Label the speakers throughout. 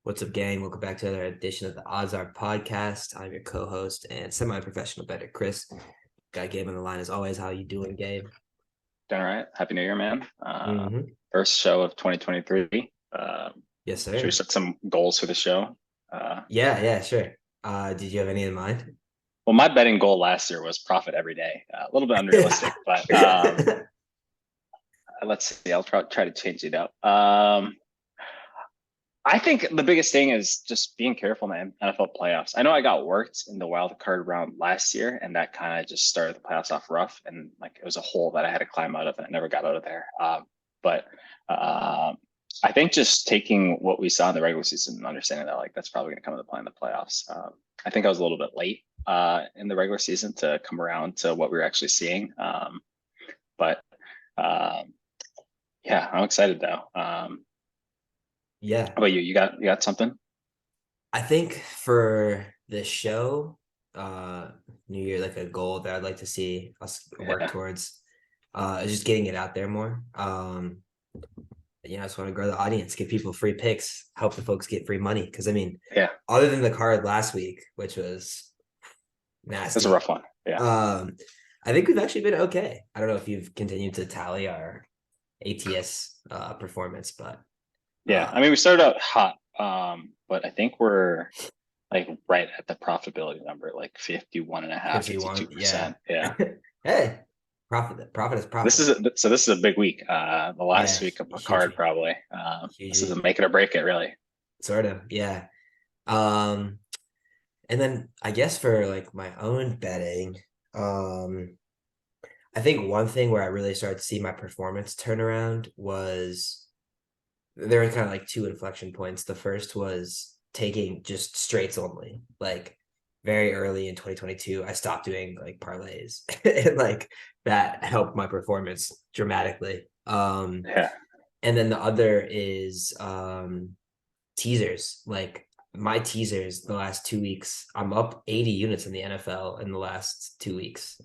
Speaker 1: What's up, gang? Welcome back to another edition of the Odds Are podcast. I'm your co-host and semi-professional bettor, Chris. Got Gabe on the line as always. How you doing, Gabe?
Speaker 2: Doing all right. Happy New Year, man.
Speaker 1: Mm-hmm.
Speaker 2: First show of 2023.
Speaker 1: Yes,
Speaker 2: Should we
Speaker 1: sir.
Speaker 2: set some goals for the show?
Speaker 1: Yeah, sure. Did you have any in mind?
Speaker 2: Well, my betting goal last year was profit every day. A little bit unrealistic, but let's see. I'll try to change it up. I think the biggest thing is just being careful in the NFL playoffs. I know I got worked in the wild card round last year, and that kind of just started the playoffs off rough, and like it was a hole that I had to climb out of, and I never got out of there. But I think just taking what we saw in the regular season and understanding that like that's probably going to come into play in the playoffs. I think I was a little bit late in the regular season to come around to what we were actually seeing. But um, yeah, I'm excited though.
Speaker 1: Yeah,
Speaker 2: How about you? You got something?
Speaker 1: I think for the show, uh, New Year, like a goal that I'd like to see us work
Speaker 2: Yeah.
Speaker 1: towards, is just getting it out there more. I just want to grow the audience, give people free picks, help the folks get free money. Because I mean,
Speaker 2: Yeah.
Speaker 1: other than the card last week, which was
Speaker 2: It's a
Speaker 1: nasty,
Speaker 2: rough one. Yeah.
Speaker 1: um, I think we've actually been okay. I don't know if you've continued to tally our ATS performance, but
Speaker 2: Yeah.
Speaker 1: uh,
Speaker 2: I mean, we started out hot, but I think we're like right at the profitability number, like 51 and a half,
Speaker 1: 51,
Speaker 2: fifty-two
Speaker 1: yeah.
Speaker 2: percent Yeah.
Speaker 1: Hey, profit is
Speaker 2: This
Speaker 1: profit.
Speaker 2: is this is a big week. The
Speaker 1: Yeah,
Speaker 2: last week of a
Speaker 1: huge
Speaker 2: card
Speaker 1: week,
Speaker 2: probably.
Speaker 1: huge
Speaker 2: This is a
Speaker 1: week,
Speaker 2: make it or break it, really.
Speaker 1: sort of, yeah. Um, and then I guess for like my own betting, um. I think one thing where I really started to see my performance turn around was there were kind of like two inflection points. The first was taking just straights only. Like very early in 2022, I stopped doing like parlays and like that helped my performance dramatically.
Speaker 2: Yeah.
Speaker 1: And then the other is teasers. Like my teasers the last 2 weeks, I'm up 80 units in the NFL in the last 2 weeks.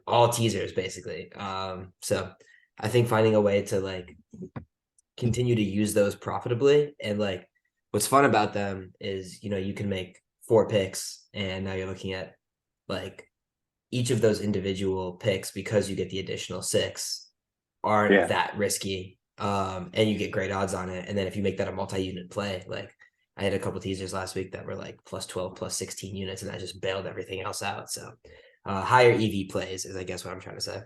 Speaker 1: All teasers basically. So I think finding a way to like continue to use those profitably and like what's fun about them is you can make 4 picks and now you're looking at like each of those individual picks because you get the additional six aren't
Speaker 2: Yeah.
Speaker 1: that risky. And you get great odds on it. And then if you make that a multi-unit play, like I had a couple teasers last week that were like plus 12, plus 16 units, and that just bailed everything else out. So higher EV plays is I guess what I'm trying to say.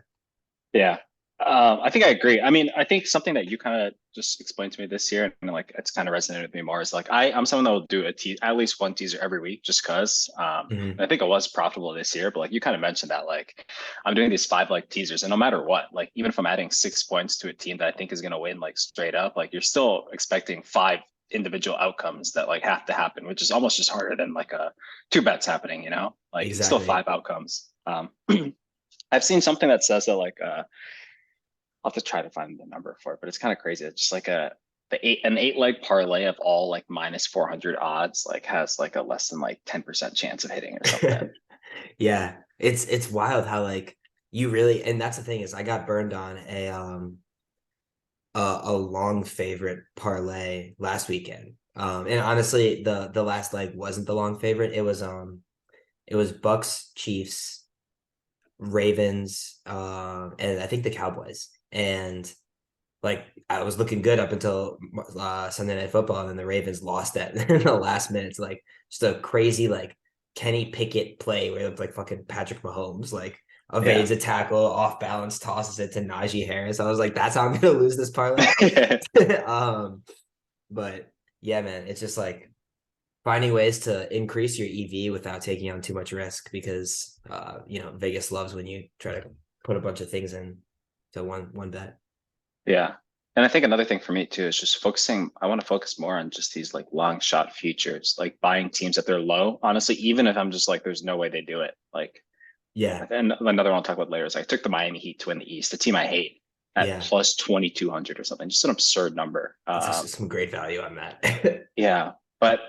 Speaker 2: Yeah. I think I agree. I mean, I think something that you kind of just explained to me this year, and like it's kind of resonated with me more, is like I'm someone that will do at least one teaser every week just because.
Speaker 1: Mm-hmm.
Speaker 2: I think it was profitable this year, but like you kind of mentioned that like I'm doing these 5 like teasers, and no matter what, like even if I'm adding 6 points to a team that I think is going to win like straight up, like you're still expecting 5 individual outcomes that like have to happen, which is almost just harder than like a 2 bets happening, like it's still
Speaker 1: Exactly.
Speaker 2: 5 outcomes. I've seen something that says that like I'll have to try to find the number for it, but it's kind of crazy. It's just like an 8 leg parlay of all like minus 400 odds like has like a less than like 10% chance of hitting or something.
Speaker 1: Yeah, it's wild how like you really, and that's the thing is I got burned on a long favorite parlay last weekend. And honestly, the last leg wasn't the long favorite. It was Bucks, Chiefs, Ravens, and I think the Cowboys. And like I was looking good up until Sunday Night Football, and then the Ravens lost that in the last minute. It's like just a crazy like Kenny Pickett play where it looked like fucking Patrick Mahomes, like
Speaker 2: Yeah.
Speaker 1: evades a tackle, off balance, tosses it to Najee Harris. I was like, that's how I'm gonna lose this parlay. um, but yeah, man, it's just like finding ways to increase your EV without taking on too much risk because Vegas loves when you try to put a bunch of things in to one bet.
Speaker 2: Yeah. And I think another thing for me too is just focusing. I want to focus more on just these like long shot futures, like buying teams at their low. Honestly, even if I'm just like, there's no way they do it. Like,
Speaker 1: Yeah,
Speaker 2: and another one I'll talk about later is I took the Miami Heat to win the East, the team I hate, at
Speaker 1: yeah.
Speaker 2: plus 2,200 or something, just an absurd number.
Speaker 1: That's some great value on that.
Speaker 2: Yeah, but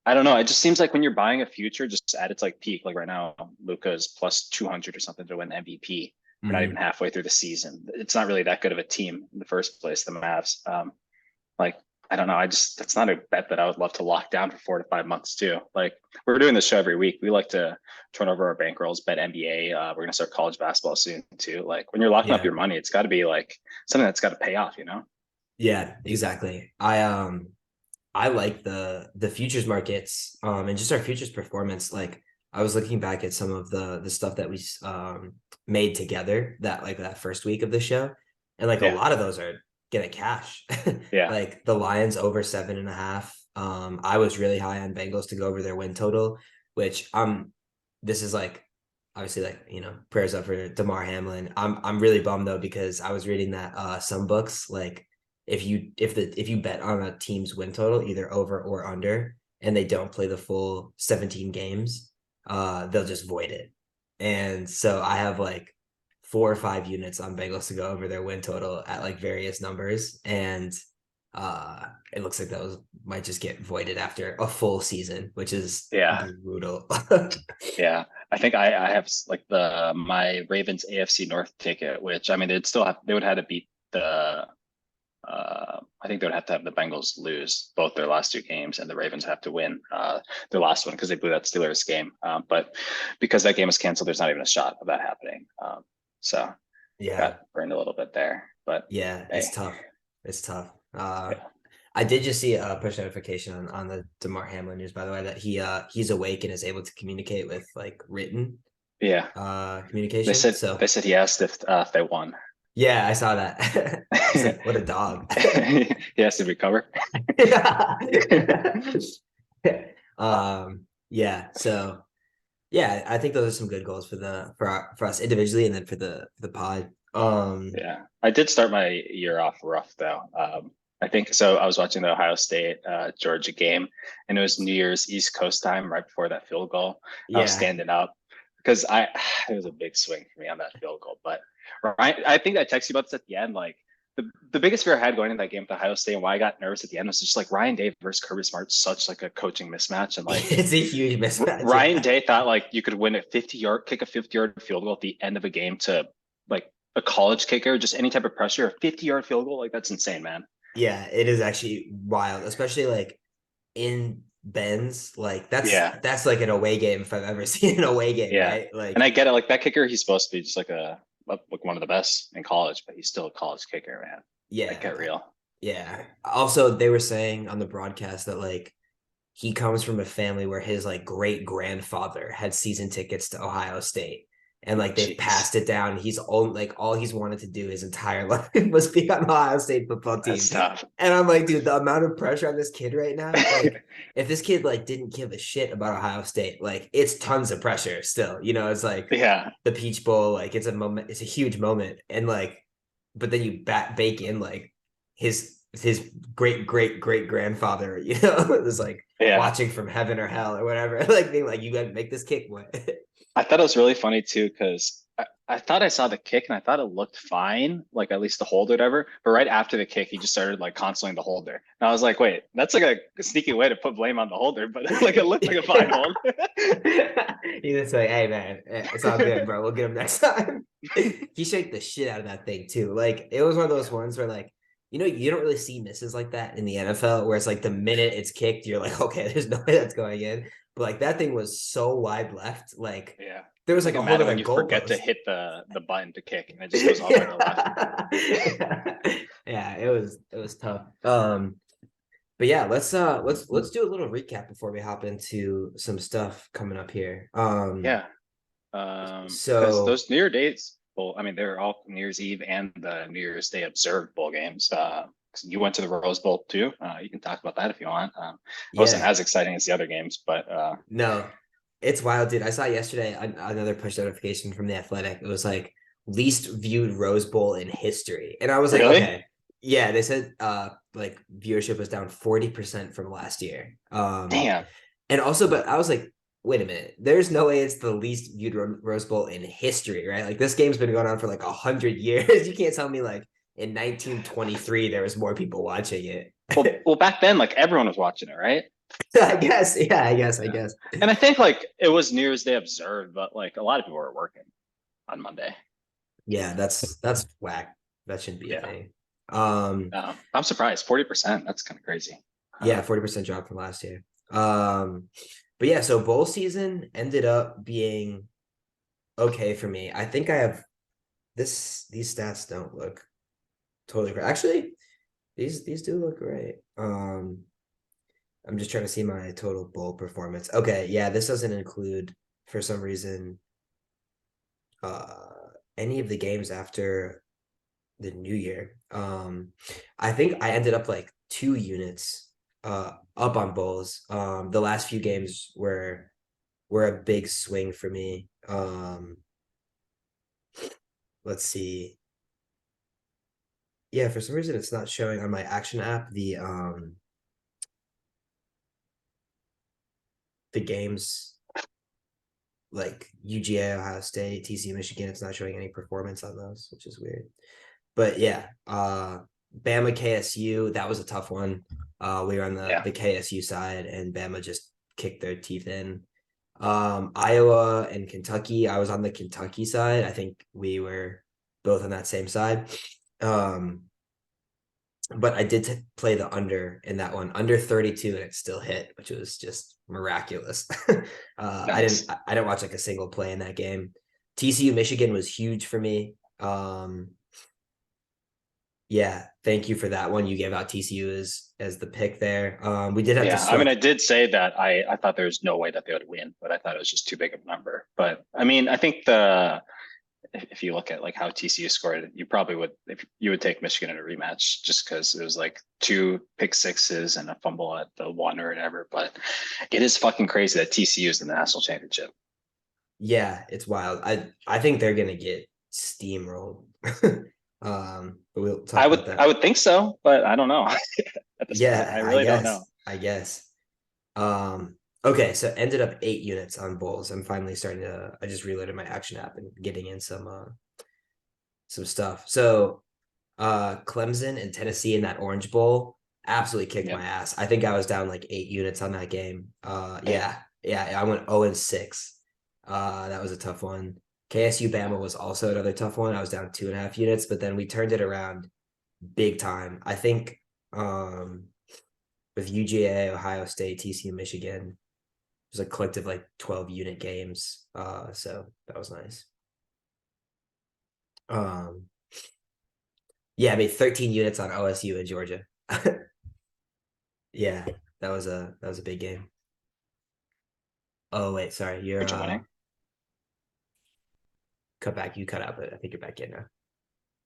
Speaker 2: I don't know. It just seems like when you're buying a future, just at its like peak, like right now, Luca's plus 200 or something to win MVP. We're not even
Speaker 1: Mhm.
Speaker 2: halfway through the season. It's not really that good of a team in the first place, the Mavs. Like I don't know. That's not a bet that I would love to lock down for 4 to 5 months too. Like we're doing this show every week. We like to turn over our bankrolls, bet NBA. We're gonna start college basketball soon too. Like when you're locking up
Speaker 1: Yeah.
Speaker 2: your money, it's got to be like something that's got to pay off.
Speaker 1: Yeah, exactly. I like the futures markets and just our futures performance. Like I was looking back at some of the stuff that we made together that first week of the show, and like a
Speaker 2: Yeah,
Speaker 1: lot of those are gonna cash.
Speaker 2: yeah,
Speaker 1: Like the Lions over 7.5. I was really high on Bengals to go over their win total, which this is like obviously like prayers up for Damar Hamlin. I'm really bummed though because I was reading that some books like if you bet on a team's win total either over or under and they don't play the full 17 games, they'll just void it. And so I have like 4 or 5 units on Bengals to go over their win total at like various numbers, and it looks like those might just get voided after a full season, which is
Speaker 2: yeah,
Speaker 1: brutal.
Speaker 2: yeah. I think I have like my Ravens AFC North ticket, which I mean they would have to beat the I think they would have to have the Bengals lose both their last 2 games, and the Ravens have to win their last one because they blew that Steelers game. But because that game was canceled, there's not even a shot of that happening. So
Speaker 1: Yeah,
Speaker 2: got burned a little bit there. But
Speaker 1: yeah, it's
Speaker 2: hey,
Speaker 1: tough. It's tough.
Speaker 2: yeah,
Speaker 1: I did just see a push notification on the Damar Hamlin news, by the way, that he's awake and is able to communicate with like written
Speaker 2: yeah. They
Speaker 1: communication.
Speaker 2: said
Speaker 1: So
Speaker 2: they said he asked if they won.
Speaker 1: yeah, I saw that. I was like, what a dog.
Speaker 2: He has to recover.
Speaker 1: Yeah, so yeah, I think those are some good goals for us individually and then for the pod.
Speaker 2: Yeah, I did start my year off rough though. I think so. I was watching the Ohio State Georgia game, and it was New Year's East Coast time right before that field goal. I was
Speaker 1: Yeah.
Speaker 2: standing up because I it was a big swing for me on that field goal. But Ryan, I think I texted you about this at the end. Like the biggest fear I had going into that game with Ohio State and why I got nervous at the end was just like Ryan Day versus Kirby Smart, such like a coaching mismatch, and like
Speaker 1: It's a huge mismatch.
Speaker 2: Ryan
Speaker 1: Yeah.
Speaker 2: Day thought like you could win a 50-yard, kick a 50-yard field goal at the end of a game to like a college kicker, just any type of pressure, a 50-yard field goal, like that's insane, man.
Speaker 1: Yeah, it is actually wild, especially like in Ben's, like
Speaker 2: Yeah,
Speaker 1: that's like an away game if I've ever seen an away game,
Speaker 2: yeah.
Speaker 1: right?
Speaker 2: And
Speaker 1: Like,
Speaker 2: I get it, like that kicker, he's supposed to be just like one of the best in college, but he's still a college kicker, man. Like
Speaker 1: yeah,
Speaker 2: get real.
Speaker 1: yeah. Also, they were saying on the broadcast that like he comes from a family where his like great grandfather had season tickets to Ohio State. And like they've
Speaker 2: Jeez,
Speaker 1: passed it down. He's all he's wanted to do his entire life was be on Ohio State football team.
Speaker 2: that's tough.
Speaker 1: And I'm like, dude, the amount of pressure on this kid right now, like if this kid like didn't give a shit about Ohio State, like it's tons of pressure still. It's like
Speaker 2: Yeah,
Speaker 1: the Peach Bowl, like it's a moment, it's a huge moment. And like, but then you bake in like his great great great grandfather, was like
Speaker 2: yeah.
Speaker 1: watching from heaven or hell or whatever, like being like, you gotta make this kick. What?
Speaker 2: I thought it was really funny too because I thought I saw the kick and I thought it looked fine, like at least the hold or whatever. But right after the kick, he just started like consoling the holder. And I was like, wait, that's like a sneaky way to put blame on the holder, but like it looked like a fine hold.
Speaker 1: He's just like, hey man, it's all good, bro. We'll get him next time. He shaked the shit out of that thing too. Like it was one of those
Speaker 2: Yeah.
Speaker 1: ones where like, you don't really see misses like that in the NFL, where it's like the minute it's kicked, you're like, okay, there's no way that's going in. But like that thing was so wide left, like
Speaker 2: Yeah.
Speaker 1: there was
Speaker 2: It's
Speaker 1: like
Speaker 2: like
Speaker 1: a whole
Speaker 2: imagine
Speaker 1: other
Speaker 2: when you forget to
Speaker 1: goalpost.
Speaker 2: hit the button to kick and it just goes all the way to the left.
Speaker 1: Yeah, it was tough. But yeah, let's do a little recap before we hop into some stuff coming up here.
Speaker 2: Yeah. Because
Speaker 1: So
Speaker 2: those New Year days, well, I mean, they're all New Year's Eve and the New Year's Day observed bowl games. 'Cause you went to the Rose Bowl too. You can talk about that if you want. It wasn't
Speaker 1: yeah,
Speaker 2: as exciting as the other games, but
Speaker 1: no, it's wild, dude. I saw yesterday another push notification from the Athletic. It was like least viewed Rose Bowl in history, and I was like,
Speaker 2: really,
Speaker 1: okay, yeah. They said like viewership was down 40% from last year.
Speaker 2: damn.
Speaker 1: And also, but I was like, wait a minute, there's no way it's the least viewed Rose Bowl in history, right? Like this game's been going on for like 100 years. You can't tell me like in 1923 there was more people watching it.
Speaker 2: Well, back then, like everyone was watching it, right?
Speaker 1: I guess, yeah, I
Speaker 2: Yeah.
Speaker 1: guess.
Speaker 2: And I think like it was New Year's Day observed, but like a lot of people were working on Monday.
Speaker 1: Yeah, that's whack. That shouldn't be a
Speaker 2: Yeah.
Speaker 1: thing.
Speaker 2: I'm surprised. 40%. That's kind of crazy.
Speaker 1: Yeah, 40% drop from last year. But yeah, so bowl season ended up being okay for me. I think I have these stats don't look totally great. Actually, these do look great. I'm just trying to see my total bowl performance. Okay, yeah, this doesn't include for some reason any of the games after the new year. I think I ended up like 2 units up on bowls. The last few games were a big swing for me. Let's see. Yeah, for some reason it's not showing on my action app the games like UGA, Ohio State, TCU, Michigan. It's not showing any performance on those, which is weird. But yeah, Bama KSU, that was a tough one. We were on
Speaker 2: Yeah.
Speaker 1: the KSU side, and Bama just kicked their teeth in. Iowa and Kentucky, I was on the Kentucky side. I think we were both on that same side. Um, but I did play the under in that one, under 32, and it still hit, which was just miraculous.
Speaker 2: Nice.
Speaker 1: I didn't watch like a single play in that game. TCU Michigan was huge for me. Yeah, thank you for that one. You gave out TCU as the pick there. We did have to
Speaker 2: Yeah. I mean,
Speaker 1: swap.
Speaker 2: I did say that I thought there was no way that they would win, but I thought it was just too big of a number. But I mean, I think if you look at like how TCU scored, you probably would if you would take Michigan in a rematch just because it was like 2 pick sixes and a fumble at the one or whatever. But it is fucking crazy that TCU is in the national championship.
Speaker 1: Yeah, it's wild. I think they're gonna get steamrolled. But we'll talk about
Speaker 2: I
Speaker 1: that.
Speaker 2: would think so, but I don't know. At this point, I
Speaker 1: Yeah, I
Speaker 2: really don't know.
Speaker 1: guess. I guess. Okay, so ended up 8 units on bowls. I'm finally starting to I just reloaded my action app and getting in some stuff. So Clemson and Tennessee in that Orange Bowl absolutely kicked
Speaker 2: Yeah.
Speaker 1: my ass. I think I was down like 8 units on that game.
Speaker 2: Damn.
Speaker 1: Yeah, I went 0-6. That was a tough one. KSU Bama was also another tough one. I was down 2.5 units, but then we turned it around big time. I think with UGA, Ohio State, TCU, Michigan, it was a collective like 12 unit games. So that was nice. Um, yeah, I made 13 units on OSU in Georgia. Yeah, that was a big game. Oh wait, sorry, you're
Speaker 2: Georgia winning.
Speaker 1: cut back. You cut out, but I think you're back in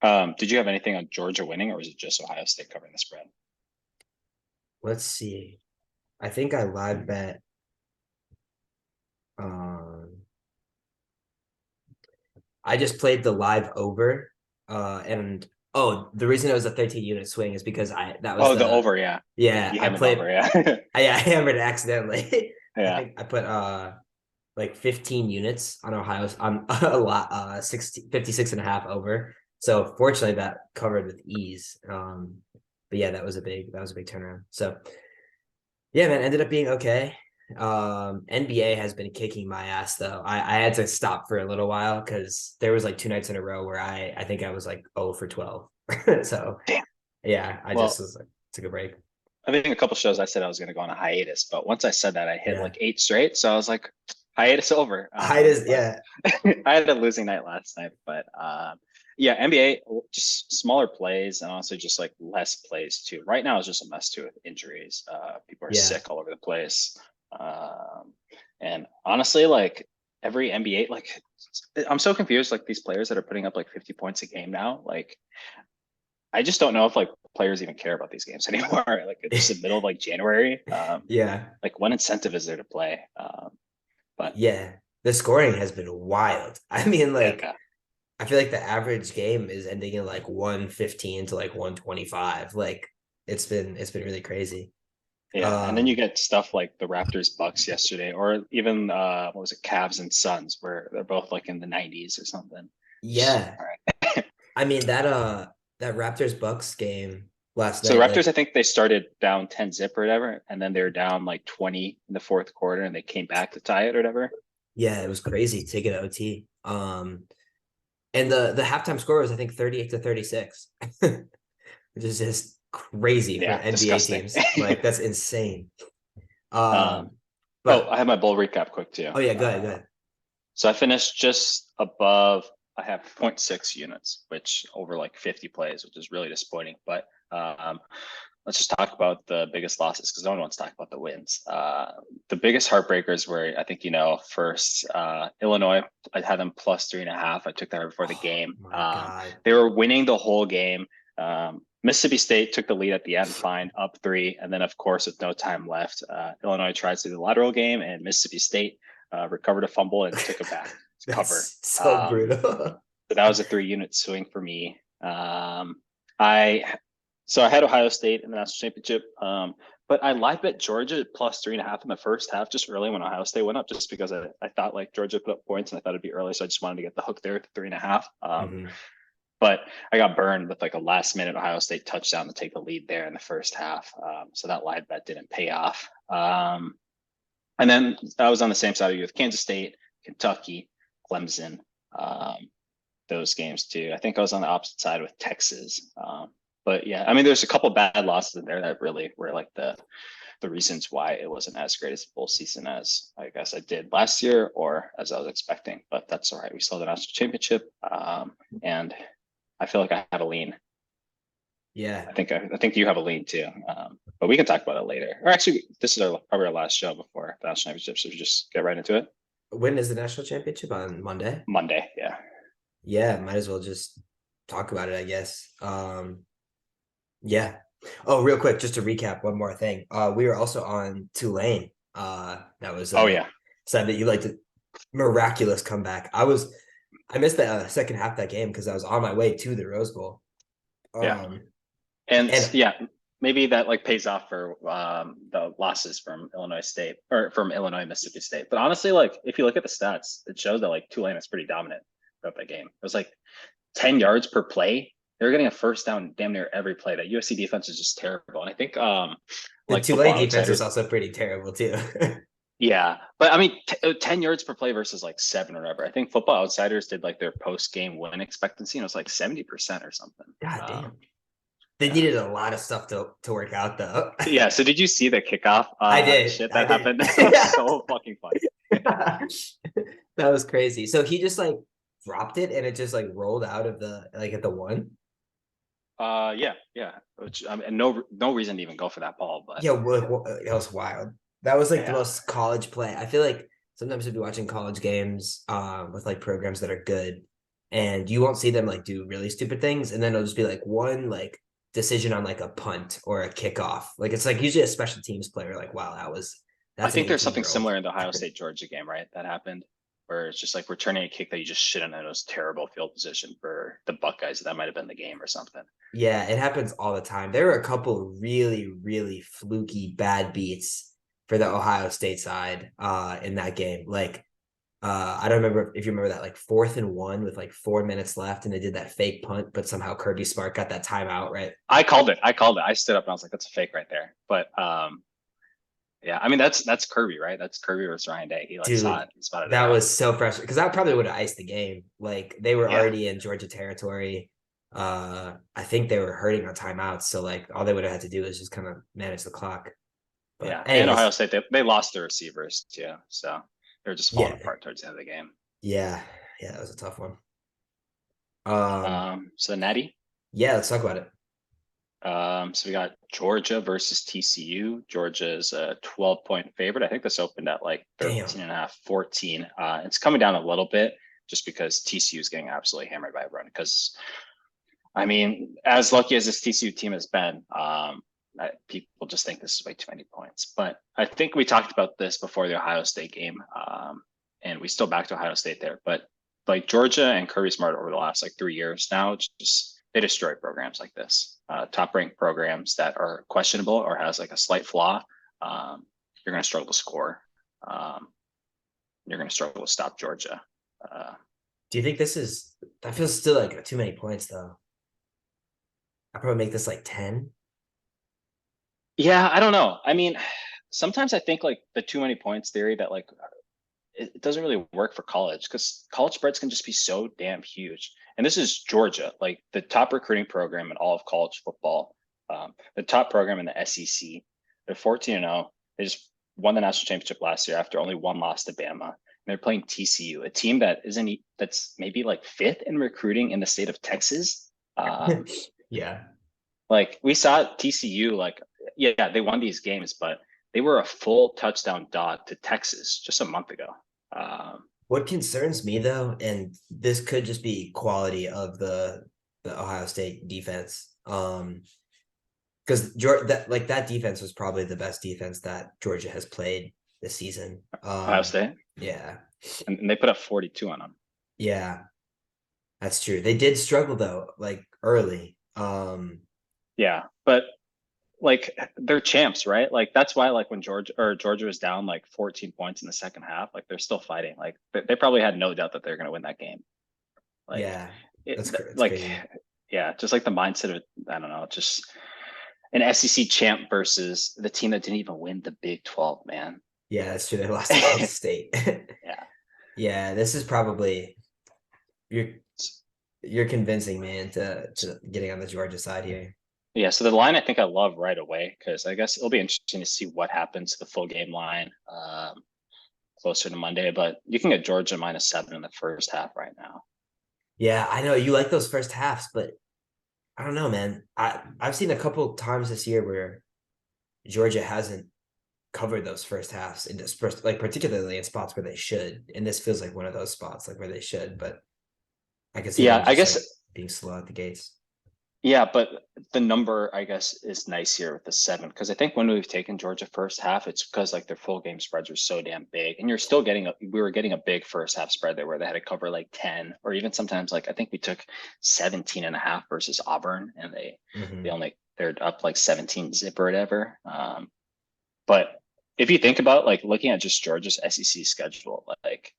Speaker 1: now.
Speaker 2: Did you have anything on Georgia winning, or was it just Ohio State covering the spread?
Speaker 1: Let's see. I think I live bet. Um, I just played the live over. And oh, the reason it was a 13 unit swing is because I that was
Speaker 2: Oh, the
Speaker 1: the
Speaker 2: over. Yeah,
Speaker 1: yeah
Speaker 2: you
Speaker 1: I
Speaker 2: hammered the
Speaker 1: played
Speaker 2: over. Yeah,
Speaker 1: I hammered it accidentally. I
Speaker 2: yeah.
Speaker 1: think I put like 15 units on Ohio's on a lot 56 and a half over. So fortunately that covered with ease. But yeah, that was a big turnaround. So yeah, man, ended up being okay. NBA has been kicking my ass though. I had to stop for a little while because there was like 2 nights in a row where I think I was like 0 for 12. So
Speaker 2: Damn.
Speaker 1: yeah, I just
Speaker 2: Well,
Speaker 1: was like took a break.
Speaker 2: I think a couple shows I said I was going to go on a hiatus, but once I said that, I hit
Speaker 1: Yeah.
Speaker 2: like 8 straight. So I was like, hiatus over.
Speaker 1: I just
Speaker 2: But
Speaker 1: yeah,
Speaker 2: I had a losing night last night. But yeah, NBA just smaller plays and also just like less plays too. Right now is just a mess too with injuries. People are
Speaker 1: yeah.
Speaker 2: sick all over the place. Um, and honestly, like every NBA, like I'm so confused. Like these players that are putting up like 50 points a game now, like I just don't know if like players even care about these games anymore. Like it's just the middle of like January.
Speaker 1: Yeah.
Speaker 2: Like what incentive is there to play? But
Speaker 1: Yeah. The scoring has been wild. I mean, like
Speaker 2: yeah,
Speaker 1: I feel like the average game is ending in like 115 to like 125. Like it's been really crazy.
Speaker 2: yeah. And then you
Speaker 1: Um
Speaker 2: get stuff like the Raptors Bucks yesterday, or even what was it, Cavs and Suns, where they're both like in the 90s or something. Just,
Speaker 1: yeah.
Speaker 2: all right.
Speaker 1: I mean that Raptors Bucks game last
Speaker 2: So the
Speaker 1: night,
Speaker 2: Raptors, I
Speaker 1: like
Speaker 2: think they started down 10 zip or whatever, and then they were down like 20 in the fourth quarter, and they came back to tie it or whatever.
Speaker 1: yeah, it was crazy taking OT. And the halftime score was I think 38 to 36. which is just crazy for
Speaker 2: Yeah,
Speaker 1: NBA
Speaker 2: disgusting.
Speaker 1: teams. Like that's insane.
Speaker 2: Um,
Speaker 1: Um,
Speaker 2: oh,
Speaker 1: but
Speaker 2: I have my bowl recap quick too.
Speaker 1: oh yeah, go ahead, go ahead.
Speaker 2: So I finished just above. I have zero point 0.6 units, which over like 50 plays, which is really disappointing. But let's just talk about the biggest losses because no one wants to talk about the wins. The biggest heartbreakers were, I think, first Illinois. I had them plus 3.5. I took that right before the
Speaker 1: Oh
Speaker 2: game.
Speaker 1: my God.
Speaker 2: They were winning the whole game. Mississippi State took the lead at the end, fine, up 3. And then, of course, with no time left, Illinois tries to do the lateral game, and Mississippi State recovered a fumble and took it back to cover.
Speaker 1: That's so brutal.
Speaker 2: So that was a 3-unit swing for me. I so I had Ohio State in the national championship, but I live bet Georgia plus 3.5 in the first half, just early when Ohio State went up, just because I thought like Georgia put up points and I thought it'd be early, so I just wanted to get the hook there at 3.5.
Speaker 1: Mhm.
Speaker 2: But I got burned with like a last minute Ohio State touchdown to take the lead there in the first half. So that live bet didn't pay off. And then I was on the same side of you with Kansas State, Kentucky, Clemson, those games too. I think I was on the opposite side with Texas. But yeah, I mean, there's a couple bad losses in there that really were like the reasons why it wasn't as great as a bowl season as I guess I did last year or as I was expecting. But that's all right. We still had the national championship, and I feel like I have a lean.
Speaker 1: Yeah.
Speaker 2: I think you have a lean too. But we can talk about it later. Or actually, this is probably our last show before the national championship, so we just get right into it.
Speaker 1: When is the national championship on Monday?
Speaker 2: Monday, yeah.
Speaker 1: Yeah, might as well just talk about it, I guess. Yeah. Oh, real quick, just to recap one more thing. We were also on Tulane. That was
Speaker 2: Oh yeah,
Speaker 1: said that you liked a miraculous comeback. I missed the second half of that game because I was on my way to the Rose Bowl.
Speaker 2: yeah.
Speaker 1: Um,
Speaker 2: And
Speaker 1: and
Speaker 2: yeah, maybe that like pays off for the losses from Illinois State or from Illinois Mississippi State. But honestly, like if you look at the stats, it shows that like Tulane is pretty dominant throughout that game. It was like 10 yards per play. They were getting a first down damn near every play. That USC defense is just terrible. And I think
Speaker 1: the
Speaker 2: like
Speaker 1: Tulane
Speaker 2: Football
Speaker 1: defense is
Speaker 2: Outsiders.
Speaker 1: also pretty terrible too.
Speaker 2: Yeah, but I mean, 10 yards per play versus like 7 or whatever. I think Football Outsiders did like their post game win expectancy, and it was like 70% or something.
Speaker 1: God damn. They
Speaker 2: Yeah.
Speaker 1: needed a lot of stuff to work out though.
Speaker 2: Yeah. So did you see the kickoff
Speaker 1: I did.
Speaker 2: shit
Speaker 1: I
Speaker 2: that
Speaker 1: did.
Speaker 2: happened? It was so fucking funny.
Speaker 1: That was crazy. So he just like dropped it and it just like rolled out of the like at the one.
Speaker 2: Yeah, yeah. Which I mean, no reason to even go for that ball, but
Speaker 1: Yeah, that was wild. That was like the
Speaker 2: yeah.
Speaker 1: most college play. I feel like sometimes you'll be watching college games with like programs that are good, and you won't see them like do really stupid things, and then it'll just be like one like decision on like a punt or a kickoff. Like it's like usually a special teams player. Like wow,
Speaker 2: I
Speaker 1: that's an
Speaker 2: think there's
Speaker 1: 18
Speaker 2: something
Speaker 1: year old.
Speaker 2: similar in the Ohio State Georgia game, right? That happened where it's just like returning a kick that you just shouldn't have. It was terrible field position for the Buckeyes. That might have been the game or something.
Speaker 1: Yeah, it happens all the time. There were a couple really, really fluky bad beats for the Ohio State side in that game. Like I don't remember if you remember that like 4th and 1 with like 4 minutes left and they did that fake punt, but somehow Kirby Smart got that timeout, right?
Speaker 2: I called it. I stood up and I was like, that's a fake right there. But yeah, I mean that's Kirby, right? That's Kirby versus Ryan Day. He like saw
Speaker 1: Dude,
Speaker 2: it, he spotted it
Speaker 1: that
Speaker 2: out.
Speaker 1: was so frustrating because that probably would have iced the game. Like they were
Speaker 2: Yeah,
Speaker 1: already in Georgia territory. I think they were hurting on timeouts, so like all they would have had to do is just kind of manage the clock. But
Speaker 2: yeah. And Ohio
Speaker 1: anyways,
Speaker 2: State they lost their receivers too, so they're just falling
Speaker 1: yeah,
Speaker 2: apart towards the end of the game.
Speaker 1: yeah, yeah, that was a tough one.
Speaker 2: So Natty.
Speaker 1: Yeah, let's talk about it.
Speaker 2: So we got Georgia versus TCU. Georgia is a 12-point favorite. I think this opened at like
Speaker 1: Damn.
Speaker 2: 13 and a half, 14. It's coming down a little bit just because TCU is getting absolutely hammered by everyone. Because I mean, as lucky as this TCU team has been, people just think this is way too many points. But I think we talked about this before the Ohio State game, and we still back to Ohio State there. But like Georgia and Kirby Smart over the last like 3 years now, just they destroy programs like this. Top ranked programs that are questionable or has like a slight flaw, you're going to struggle to score. Um, you're going to struggle to stop Georgia.
Speaker 1: Do you think that feels still like too many points though? I'd probably make this like 10.
Speaker 2: Yeah, I don't know. I mean, sometimes I think like the too many points theory that like it doesn't really work for college because college spreads can just be so damn huge. And this is Georgia, like the top recruiting program in all of college football, the top program in the SEC. They're 14-0. They just won the national championship last year after only one loss to Bama. And they're playing TCU, a team that that's maybe like fifth in recruiting in the state of Texas.
Speaker 1: Yeah.
Speaker 2: Like we saw TCU, like, yeah, they won these games, but they were a full touchdown dog to Texas just a month ago.
Speaker 1: What concerns me though, and this could just be quality of the Ohio State defense. Because that defense was probably the best defense that Georgia has played this season.
Speaker 2: Ohio State,
Speaker 1: Yeah.
Speaker 2: and they put up 42 on them.
Speaker 1: Yeah, that's true. They did struggle though, like early.
Speaker 2: Yeah, but like they're champs, right? Like that's why, like when Georgia was down like 14 points in the second half, like they're still fighting. Like they probably had no doubt that they're going to win that game. Like
Speaker 1: Yeah,
Speaker 2: it,
Speaker 1: that's
Speaker 2: like
Speaker 1: crazy.
Speaker 2: yeah, just like the mindset of, I don't know, just an SEC champ versus the team that didn't even win the Big 12, man.
Speaker 1: Yeah,
Speaker 2: Like,
Speaker 1: that's true. They lost to Kansas State.
Speaker 2: yeah.
Speaker 1: Yeah, this is probably you're you're convincing me into getting on the Georgia side here.
Speaker 2: Yeah, so the line I think I love right away because I guess it'll be interesting to see what happens to the full game line closer to Monday. But you can get Georgia -7 in the first half right now.
Speaker 1: Yeah, I know you like those first halves, but I don't know, man. I've seen a couple times this year where Georgia hasn't covered those first halves in this first, like particularly in spots where they should. And this feels like one of those spots, like where they should. But I can see
Speaker 2: Yeah,
Speaker 1: them
Speaker 2: I
Speaker 1: just
Speaker 2: guess.
Speaker 1: like being slow at the gates.
Speaker 2: Yeah, but the number I guess is nice here with the 7 because I think when we've taken Georgia first half, it's because like their full game spreads are so damn big, and you're still getting we were getting a big first half spread there where they had to cover like 10 or even sometimes like I think we took 17.5 versus Auburn, and they're up like 17 zip or whatever. But if you think about like looking at just Georgia's SEC schedule, like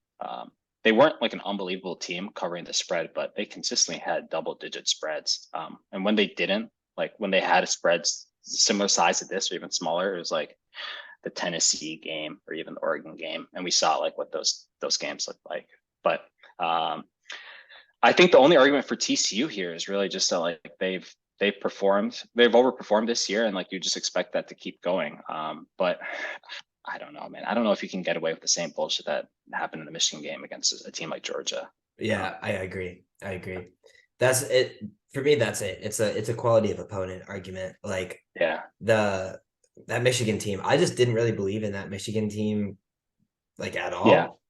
Speaker 2: they weren't like an unbelievable team covering the spread, but they consistently had double-digit spreads. And when they didn't, like when they had spreads similar size to this or even smaller, it was like the Tennessee game or even the Oregon game, and we saw like what those games looked like. But I think the only argument for TCU here is really just that like they've overperformed this year, and like you just expect that to keep going. But I don't know, man. I don't know if you can get away with the same bullshit that happened in the Michigan game against a team like Georgia.
Speaker 1: Yeah, I agree. I agree. That's it for me. That's it. It's a quality of opponent argument. Like
Speaker 2: Yeah,
Speaker 1: that Michigan team. I just didn't really believe in that Michigan team like at
Speaker 2: yeah,
Speaker 1: all.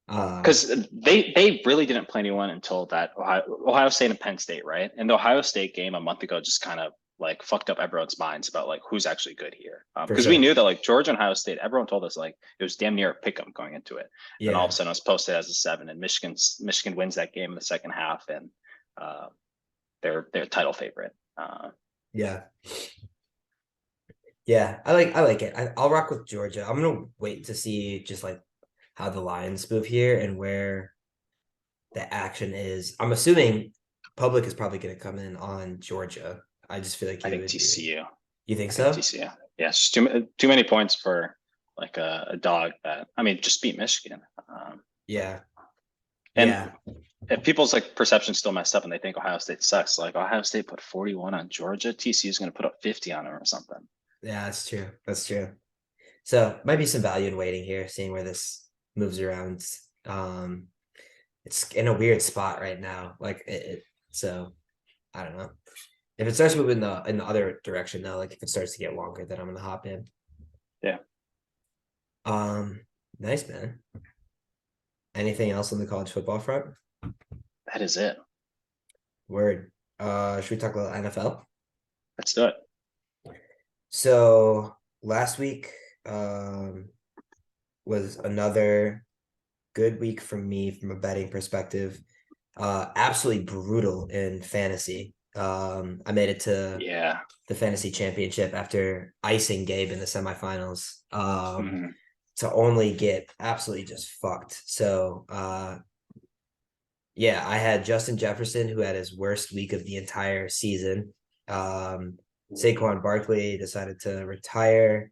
Speaker 2: because they really didn't play anyone until that Ohio State and Penn State, right? And the Ohio State game a month ago just kind of like fucked up everyone's minds about like who's actually good here.
Speaker 1: For
Speaker 2: Because we
Speaker 1: sure.
Speaker 2: knew that like Georgia and Ohio State, everyone told us like it was damn near a pick 'em going into it. Then all of a
Speaker 1: Yeah.
Speaker 2: sudden it was posted as a 7, and Michigan wins that game in the second half, and uh, they're title favorite.
Speaker 1: Yeah. Yeah. I like it. I'll rock with Georgia. I'm gonna wait to see just like how the Lions move here and where the action is. I'm assuming public is probably gonna come in on Georgia. I just feel like
Speaker 2: I
Speaker 1: you
Speaker 2: think
Speaker 1: would do.
Speaker 2: TCU.
Speaker 1: You think
Speaker 2: I think
Speaker 1: so?
Speaker 2: TCU. Yes, too many points for like a dog that I mean just beat Michigan.
Speaker 1: Yeah.
Speaker 2: And
Speaker 1: Yeah.
Speaker 2: if people's like perception still messed up and they think Ohio State sucks, like Ohio State put 41 on Georgia, TCU is going to put up 50 on them or something.
Speaker 1: Yeah, that's true. That's true. So might be some value in waiting here, seeing where this moves around. It's in a weird spot right now. Like so I don't know. If it starts moving in the other direction though, like if it starts to get longer, then I'm gonna hop in.
Speaker 2: Yeah,
Speaker 1: Um, nice man. Anything else on the college football front?
Speaker 2: that is it.
Speaker 1: Word. Should we talk about NFL?
Speaker 2: Let's do it.
Speaker 1: So last week was another good week for me from a betting perspective. Absolutely brutal in fantasy. I made it to
Speaker 2: Yeah.
Speaker 1: the fantasy championship after icing Gabe in the semifinals.
Speaker 2: Mhm.
Speaker 1: To only get absolutely just fucked. So yeah, I had Justin Jefferson who had his worst week of the entire season. Saquon Barkley decided to retire.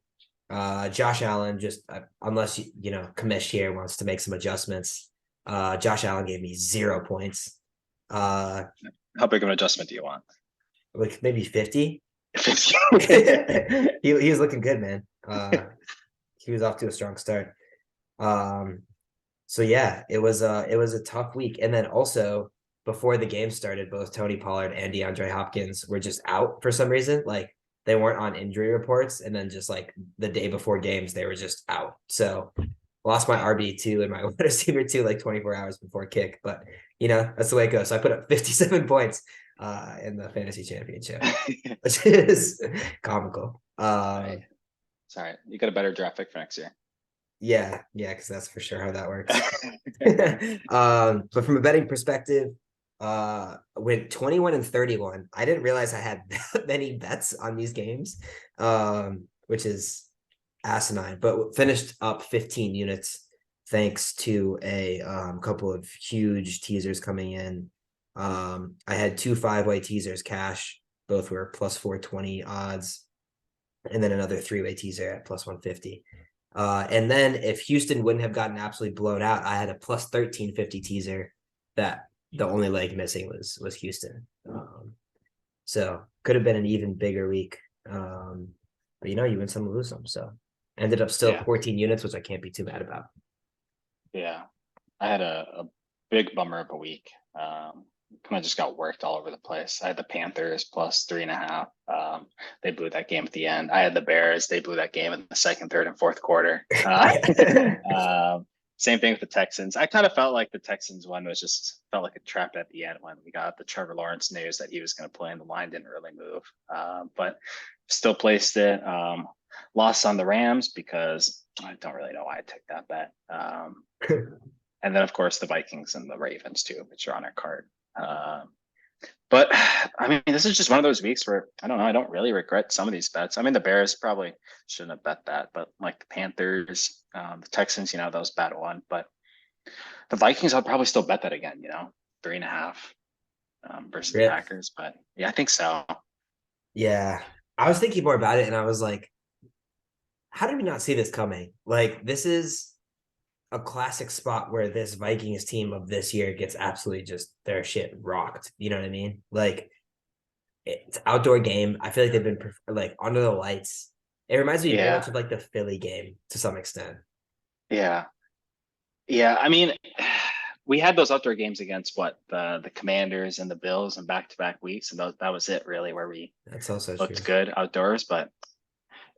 Speaker 1: Josh Allen just unless Kamish here wants to make some adjustments. Josh Allen gave me 0 points.
Speaker 2: How big of an adjustment do you want?
Speaker 1: Like maybe 50. He was looking good, man. He was off to a strong start. So yeah, it was a tough week. And then also before the game started, both Tony Pollard and DeAndre Hopkins were just out for some reason. Like they weren't on injury reports, and then just like the day before games, they were just out. So lost my RB2 and my wide receiver 2 like 24 hours before kick. But that's the way it goes. So I put up 57 points in the fantasy championship, which is comical.
Speaker 2: Sorry, you got a better draft pick for next year.
Speaker 1: Yeah, because that's for sure how that works. But from a betting perspective, went 21 and 31. I didn't realize I had that many bets on these games, which is asinine, but finished up 15 units thanks to a couple of huge teasers coming in. I had 2 5-way teasers cash, both were plus 420 odds, and then another 3-way teaser at plus 150. And then if Houston wouldn't have gotten absolutely blown out, I had a plus 1350 teaser that the only leg missing was Houston. So could have been an even bigger week. But you win some, lose some. So ended up still 14 units, which I can't be too mad about.
Speaker 2: Yeah. I had a big bummer of a week. Kind of just got worked all over the place. I had the Panthers plus 3.5. They blew that game at the end. I had the Bears. They blew that game in the second, third, and fourth quarter. Same thing with the Texans. I kind of felt like the Texans one felt like a trap at the end when we got the Trevor Lawrence news that he was going to play and the line didn't really move. But still placed it. Lost on the Rams because I don't really know why I took that bet. And then of course the Vikings and the Ravens too, which are on our card. But I mean, this is just one of those weeks where I don't know. I don't really regret some of these bets. I mean, the Bears probably shouldn't have bet that, but like the Panthers, the Texans, that was a bad one. But the Vikings, I'll probably still bet that again. 3.5 versus the Packers. But yeah, I think so.
Speaker 1: Yeah, I was thinking more about it, and I was like, how did we not see this coming? Like, this is a classic spot where this Vikings team of this year gets absolutely just their shit rocked. You know what I mean? Like, it's outdoor game. I feel like they've been like under the lights. It reminds me very much of like the Philly game to some extent.
Speaker 2: Yeah. I mean, we had those outdoor games against the Commanders and the Bills in back-to-back weeks, and that was it really where we
Speaker 1: That's also
Speaker 2: looked
Speaker 1: true.
Speaker 2: good outdoors. But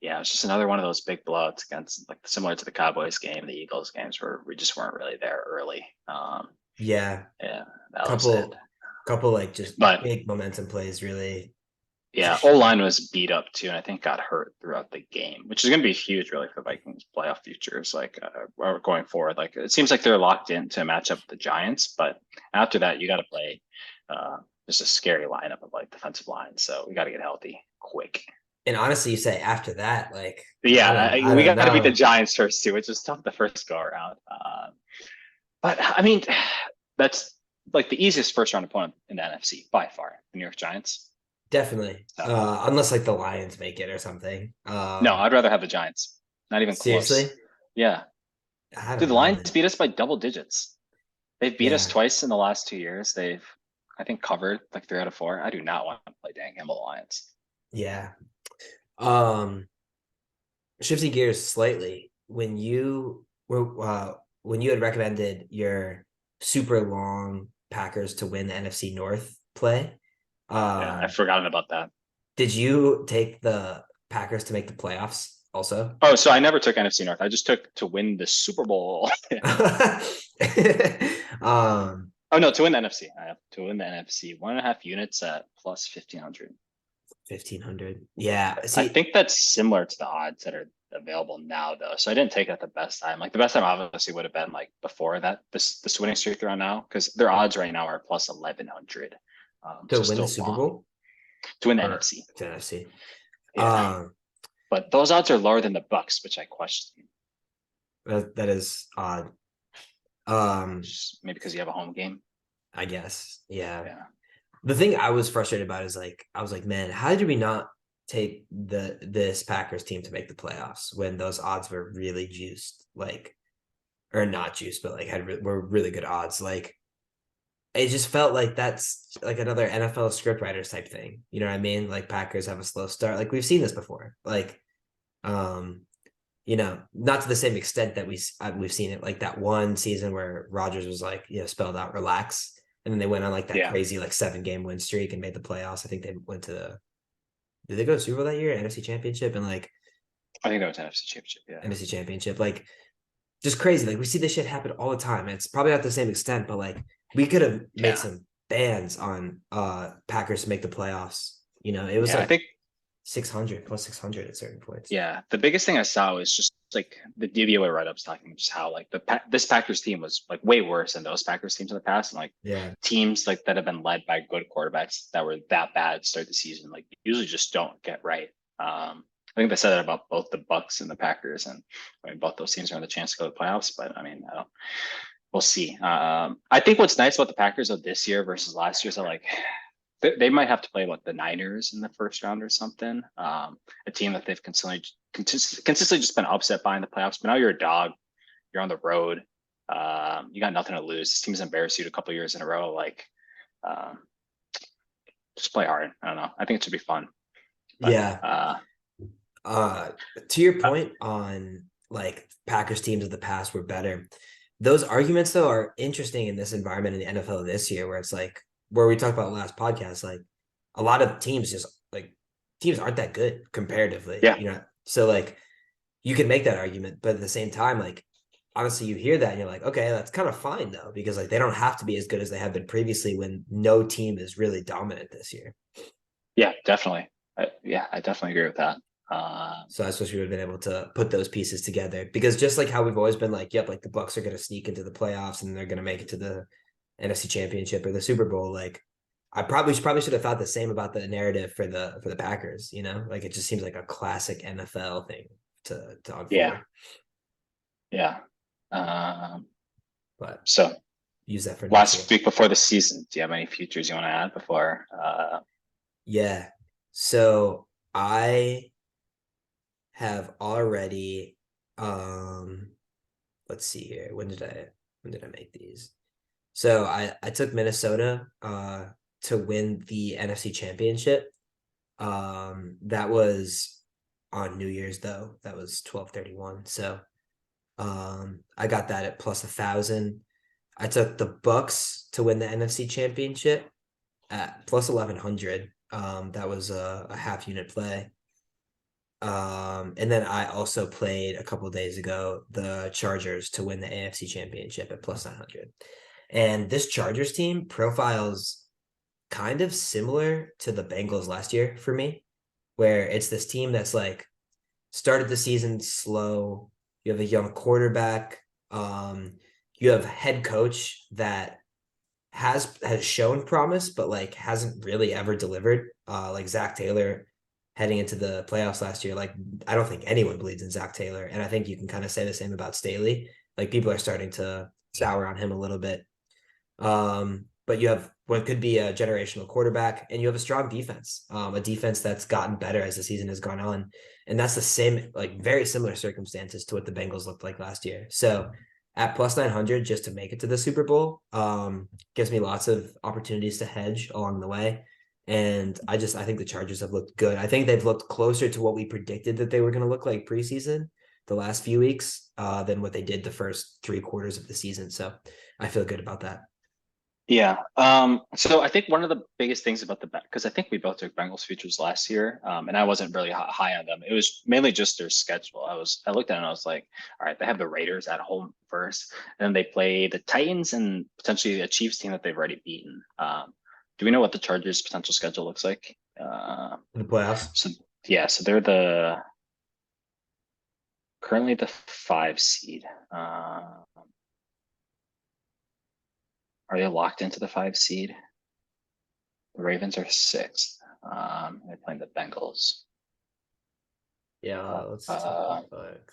Speaker 2: yeah, it's just another one of those big blowouts against like similar to the Cowboys game, the Eagles games where we just weren't really there early.
Speaker 1: Yeah, couple like just big momentum plays really.
Speaker 2: Yeah, O-line was beat up too, and I think got hurt throughout the game, which is going to be huge, really, for Vikings playoff futures. Like going forward, like it seems like they're locked in to match up with the Giants, but after that, you got to play just a scary lineup of like defensive lines. So we got to get healthy quick.
Speaker 1: And honestly, you say after that, like
Speaker 2: yeah, we got to beat the Giants first too, which is tough the first go around. But I mean, that's like the easiest first round opponent in the NFC by far, the New York Giants.
Speaker 1: Definitely. Unless like the Lions make it or something.
Speaker 2: No, I'd rather have the Giants. Not even
Speaker 1: seriously?
Speaker 2: close. Yeah. Dude, the Lions beat us by double digits. They've beat us twice in the last 2 years. They've, I think, covered like 3 out of 4. I do not want to play Dan Campbell Lions.
Speaker 1: Yeah. Shifting gears slightly, when you had recommended your super long Packers to win the NFC North play,
Speaker 2: I've forgotten about that.
Speaker 1: Did you take the Packers to make the playoffs also?
Speaker 2: Oh, so I never took NFC North. I just took to win the Super Bowl. Oh no, to win the NFC. I have to win the NFC. 1.5 units at plus 1,500.
Speaker 1: 1,500. Yeah.
Speaker 2: See, I think that's similar to the odds that are available now though. So I didn't take it at the best time. Like the best time obviously would have been like before that, this winning streak they're on now, because their odds right now are plus 1,100.
Speaker 1: To win the Super Bowl?
Speaker 2: To win the NFC.
Speaker 1: To NFC.
Speaker 2: Yeah. But those odds are lower than the Bucks, which I question.
Speaker 1: That is odd.
Speaker 2: Maybe because you have a home game.
Speaker 1: I guess. Yeah. The thing I was frustrated about is like, I was like, man, how did we not take this Packers team to make the playoffs when those odds were really juiced, like, or not juiced, but like were really good odds. Like it just felt like that's like another NFL scriptwriters type thing. You know what I mean? Like Packers have a slow start. Like we've seen this before. Like, um, not to the same extent that we've seen it. Like that one season where Rodgers was like, spelled out relax, and then they went on like that
Speaker 2: Yeah,
Speaker 1: crazy like 7 game win streak and made the playoffs. I think they went to the did they go to Super Bowl that year, NFC Championship, and like
Speaker 2: I think that was NFC Championship. Yeah,
Speaker 1: NFC Championship, like just crazy. Like we see this shit happen all the time. It's probably not the same extent, but like we could have made
Speaker 2: yeah,
Speaker 1: some bans on Packers to make the playoffs. It was
Speaker 2: yeah. I
Speaker 1: like
Speaker 2: think
Speaker 1: 600 plus 600 at certain points.
Speaker 2: yeah. The biggest thing I saw was just like the DVOA write-ups talking just how like this Packers team was like way worse than those Packers teams in the past, and like
Speaker 1: Yeah,
Speaker 2: teams like that have been led by good quarterbacks that were that bad to start the season like usually just don't get right. I think they said that about both the Bucks and the Packers, and I mean both those teams are in the chance to go to the playoffs. But I mean, I don't, we'll see. I think what's nice about the Packers of this year versus last year is that like they might have to play like the Niners in the first round or something. A team that they've consistently just been upset by in the playoffs. But now you're a dog. You're on the road. You got nothing to lose. This team's embarrassed you a couple years in a row. Like, um, just play hard. I don't know. I think it should be fun. But
Speaker 1: yeah. To your point on like Packers teams of the past were better. Those arguments though are interesting in this environment in the NFL this year, where it's like where we talked about last podcast, like a lot of teams just like teams aren't that good comparatively,
Speaker 2: yeah,
Speaker 1: So like you can make that argument, but at the same time, like honestly, you hear that and you're like, okay, that's kind of fine though, because like they don't have to be as good as they have been previously when no team is really dominant this year.
Speaker 2: yeah, definitely. I definitely agree with that.
Speaker 1: So I suppose we would have been able to put those pieces together because just like how we've always been like, yep, like the Bucks are going to sneak into the playoffs and they're going to make it to the NFC Championship or the Super Bowl. Like I probably should have thought the same about the narrative for the Packers. Like it just seems like a classic NFL thing to
Speaker 2: Yeah,
Speaker 1: unfold.
Speaker 2: yeah. Um,
Speaker 1: But
Speaker 2: so
Speaker 1: use that for next year.
Speaker 2: last week before the season, do you have any futures you want to add before?
Speaker 1: Yeah. So I have already let's see here. When did I make these? So I took Minnesota to win the NFC Championship. That was on New Year's though. That was 12/31. So I got that at plus 1,000. I took the Bucks to win the NFC Championship at plus 1,100. That was a half unit play. And then I also played a couple days ago the Chargers to win the AFC Championship at plus 900. And this Chargers team profiles kind of similar to the Bengals last year for me, where it's this team that's like started the season slow. You have a young quarterback. You have head coach that has shown promise, but like hasn't really ever delivered. Like Zach Taylor heading into the playoffs last year, like I don't think anyone believes in Zach Taylor, and I think you can kind of say the same about Staley. Like people are starting to sour on him a little bit. But you have what could be a generational quarterback, and you have a strong defense, a defense that's gotten better as the season has gone on, and that's the same, like very similar circumstances to what the Bengals looked like last year. So at plus 900 just to make it to the Super Bowl, gives me lots of opportunities to hedge along the way. And I think the Chargers have looked good. I think they've looked closer to what we predicted that they were going to look like preseason the last few weeks than what they did the first 3 quarters of the season. So I feel good about that.
Speaker 2: Yeah. So I think one of the biggest things about because I think we both took Bengals futures last year, and I wasn't really high on them. It was mainly just their schedule. I looked at it and I was like, all right, they have the Raiders at home first, and then they play the Titans and potentially a Chiefs team that they've already beaten. Do we know what the Chargers' potential schedule looks like?
Speaker 1: In the playoffs.
Speaker 2: So yeah, so they're currently the 5 seed. Are they locked into the 5 seed? The Ravens are sixth. They're playing the Bengals.
Speaker 1: Yeah, let's take
Speaker 2: Uh,
Speaker 1: a look.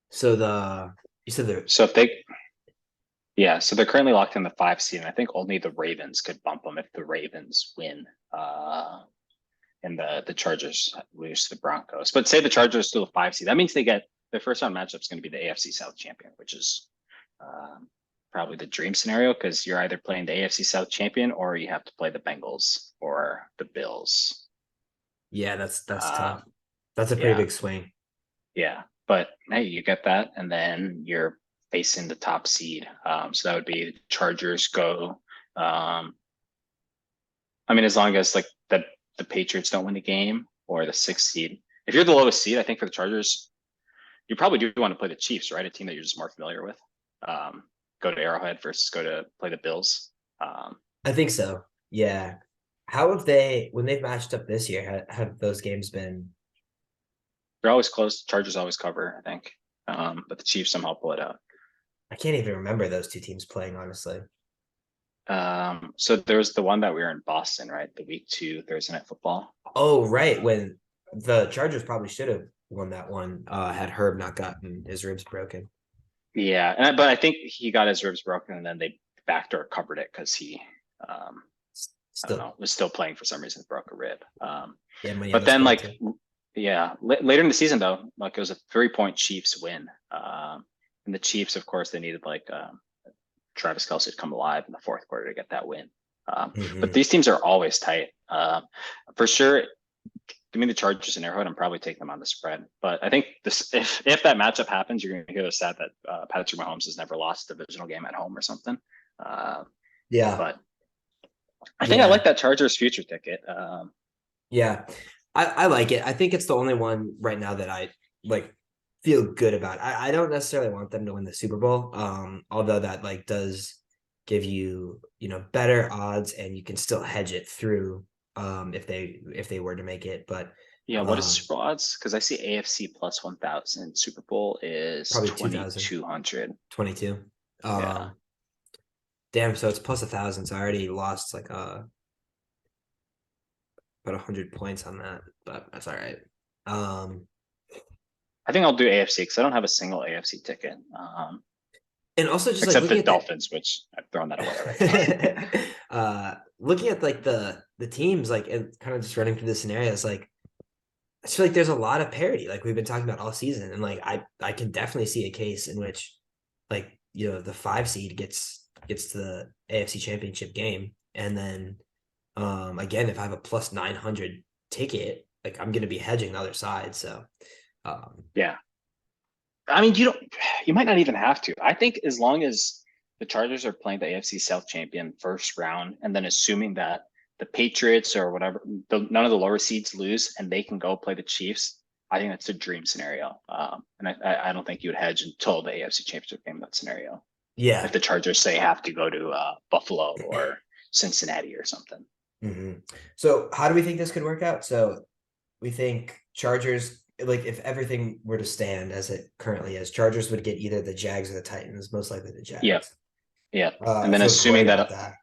Speaker 1: So you said
Speaker 2: so if they Yeah, so they're currently locked in the 5 seed, and I think only the Ravens could bump them if the Ravens win. And the Chargers lose to the Broncos. But say the Chargers still a 5 seed, that means they get their first round matchup is going to be the AFC South champion, which is probably the dream scenario because you're either playing the AFC South champion or you have to play the Bengals or the Bills.
Speaker 1: Yeah, that's
Speaker 2: Uh,
Speaker 1: tough. That's a pretty
Speaker 2: yeah,
Speaker 1: big swing.
Speaker 2: yeah. But hey, you get that, and then you're facing the top seed. So that would be the Chargers go. I mean, as long as like the Patriots don't win the game or the 6th seed. If you're the lowest seed, I think for the Chargers, you probably do want to play the Chiefs, right? A team that you're just more familiar with. Go to Arrowhead versus go to play the Bills.
Speaker 1: I think so. Yeah. How have they, when they've matched up this year, have those games been?
Speaker 2: They're always close. Chargers always cover, I think. But the Chiefs somehow pull it out.
Speaker 1: I can't even remember those two teams playing, honestly.
Speaker 2: So there's the one that we were in Boston, right? The week 2 Thursday night football.
Speaker 1: Oh, right. When the Chargers probably should have won that one, had Herb not gotten his ribs broken.
Speaker 2: Yeah, but I think he got his ribs broken, and then they backdoor covered it because he, I don't
Speaker 1: Still,
Speaker 2: know, was still playing for some reason, broke a rib.
Speaker 1: yeah, money on
Speaker 2: But
Speaker 1: the
Speaker 2: then
Speaker 1: spread
Speaker 2: like,
Speaker 1: too.
Speaker 2: yeah, later in the season though, like it was a 3-point Chiefs win. And the Chiefs, of course, they needed like Travis Kelce to come alive in the 4th quarter to get that win. But
Speaker 1: Mhm.
Speaker 2: these teams are always tight. For sure, give me the Chargers and Arrowhead. I'm probably taking them on the spread. But I think this, if that matchup happens, you're going to hear the stat that Patrick Mahomes has never lost a divisional game at home or something. Uh,
Speaker 1: Yeah,
Speaker 2: but I think I
Speaker 1: yeah,
Speaker 2: like that Chargers future ticket.
Speaker 1: yeah. I like it. I think it's the only one right now that I like feel good about. I don't necessarily want them to win the Super Bowl. Although that like does give you, better odds and you can still hedge it through if they were to make it. But
Speaker 2: Yeah, what is
Speaker 1: um
Speaker 2: Super Bowl odds? Because I see AFC plus 1,000. Super Bowl is
Speaker 1: probably
Speaker 2: 2,200.
Speaker 1: 2022.
Speaker 2: Yeah.
Speaker 1: Damn, so it's plus 1,000. So I already lost like about 100 points on that, but that's all right. Um
Speaker 2: I think I'll do AFC because I don't have a single AFC ticket.
Speaker 1: and also just like
Speaker 2: Except the
Speaker 1: looking at the
Speaker 2: Dolphins, which I've thrown that away already.
Speaker 1: looking at like the teams like and kind of just running through the scenarios like I feel like there's a lot of parity like we've been talking about all season and like I can definitely see a case in which like the 5 seed gets to the AFC championship game and then again if I have a plus 900 ticket like I'm gonna be hedging the other side so um
Speaker 2: Yeah. I mean, you might not even have to. I think as long as the Chargers are playing the AFC South champion first round, and then assuming that the Patriots or whatever, none of the lower seeds lose, and they can go play the Chiefs, I think that's a dream scenario. And I don't think you would hedge until the AFC Championship game. That scenario, if
Speaker 1: yeah.
Speaker 2: the Chargers say have to go to Buffalo or Cincinnati or something.
Speaker 1: Mhm. So how do we think this could work out? So we think Chargers, like if everything were to stand as it currently is, Chargers would get either the Jags or the Titans, most likely the
Speaker 2: Yep,
Speaker 1: Jags.
Speaker 2: yep.
Speaker 1: I
Speaker 2: And then
Speaker 1: feel
Speaker 2: assuming
Speaker 1: great
Speaker 2: that,
Speaker 1: about that.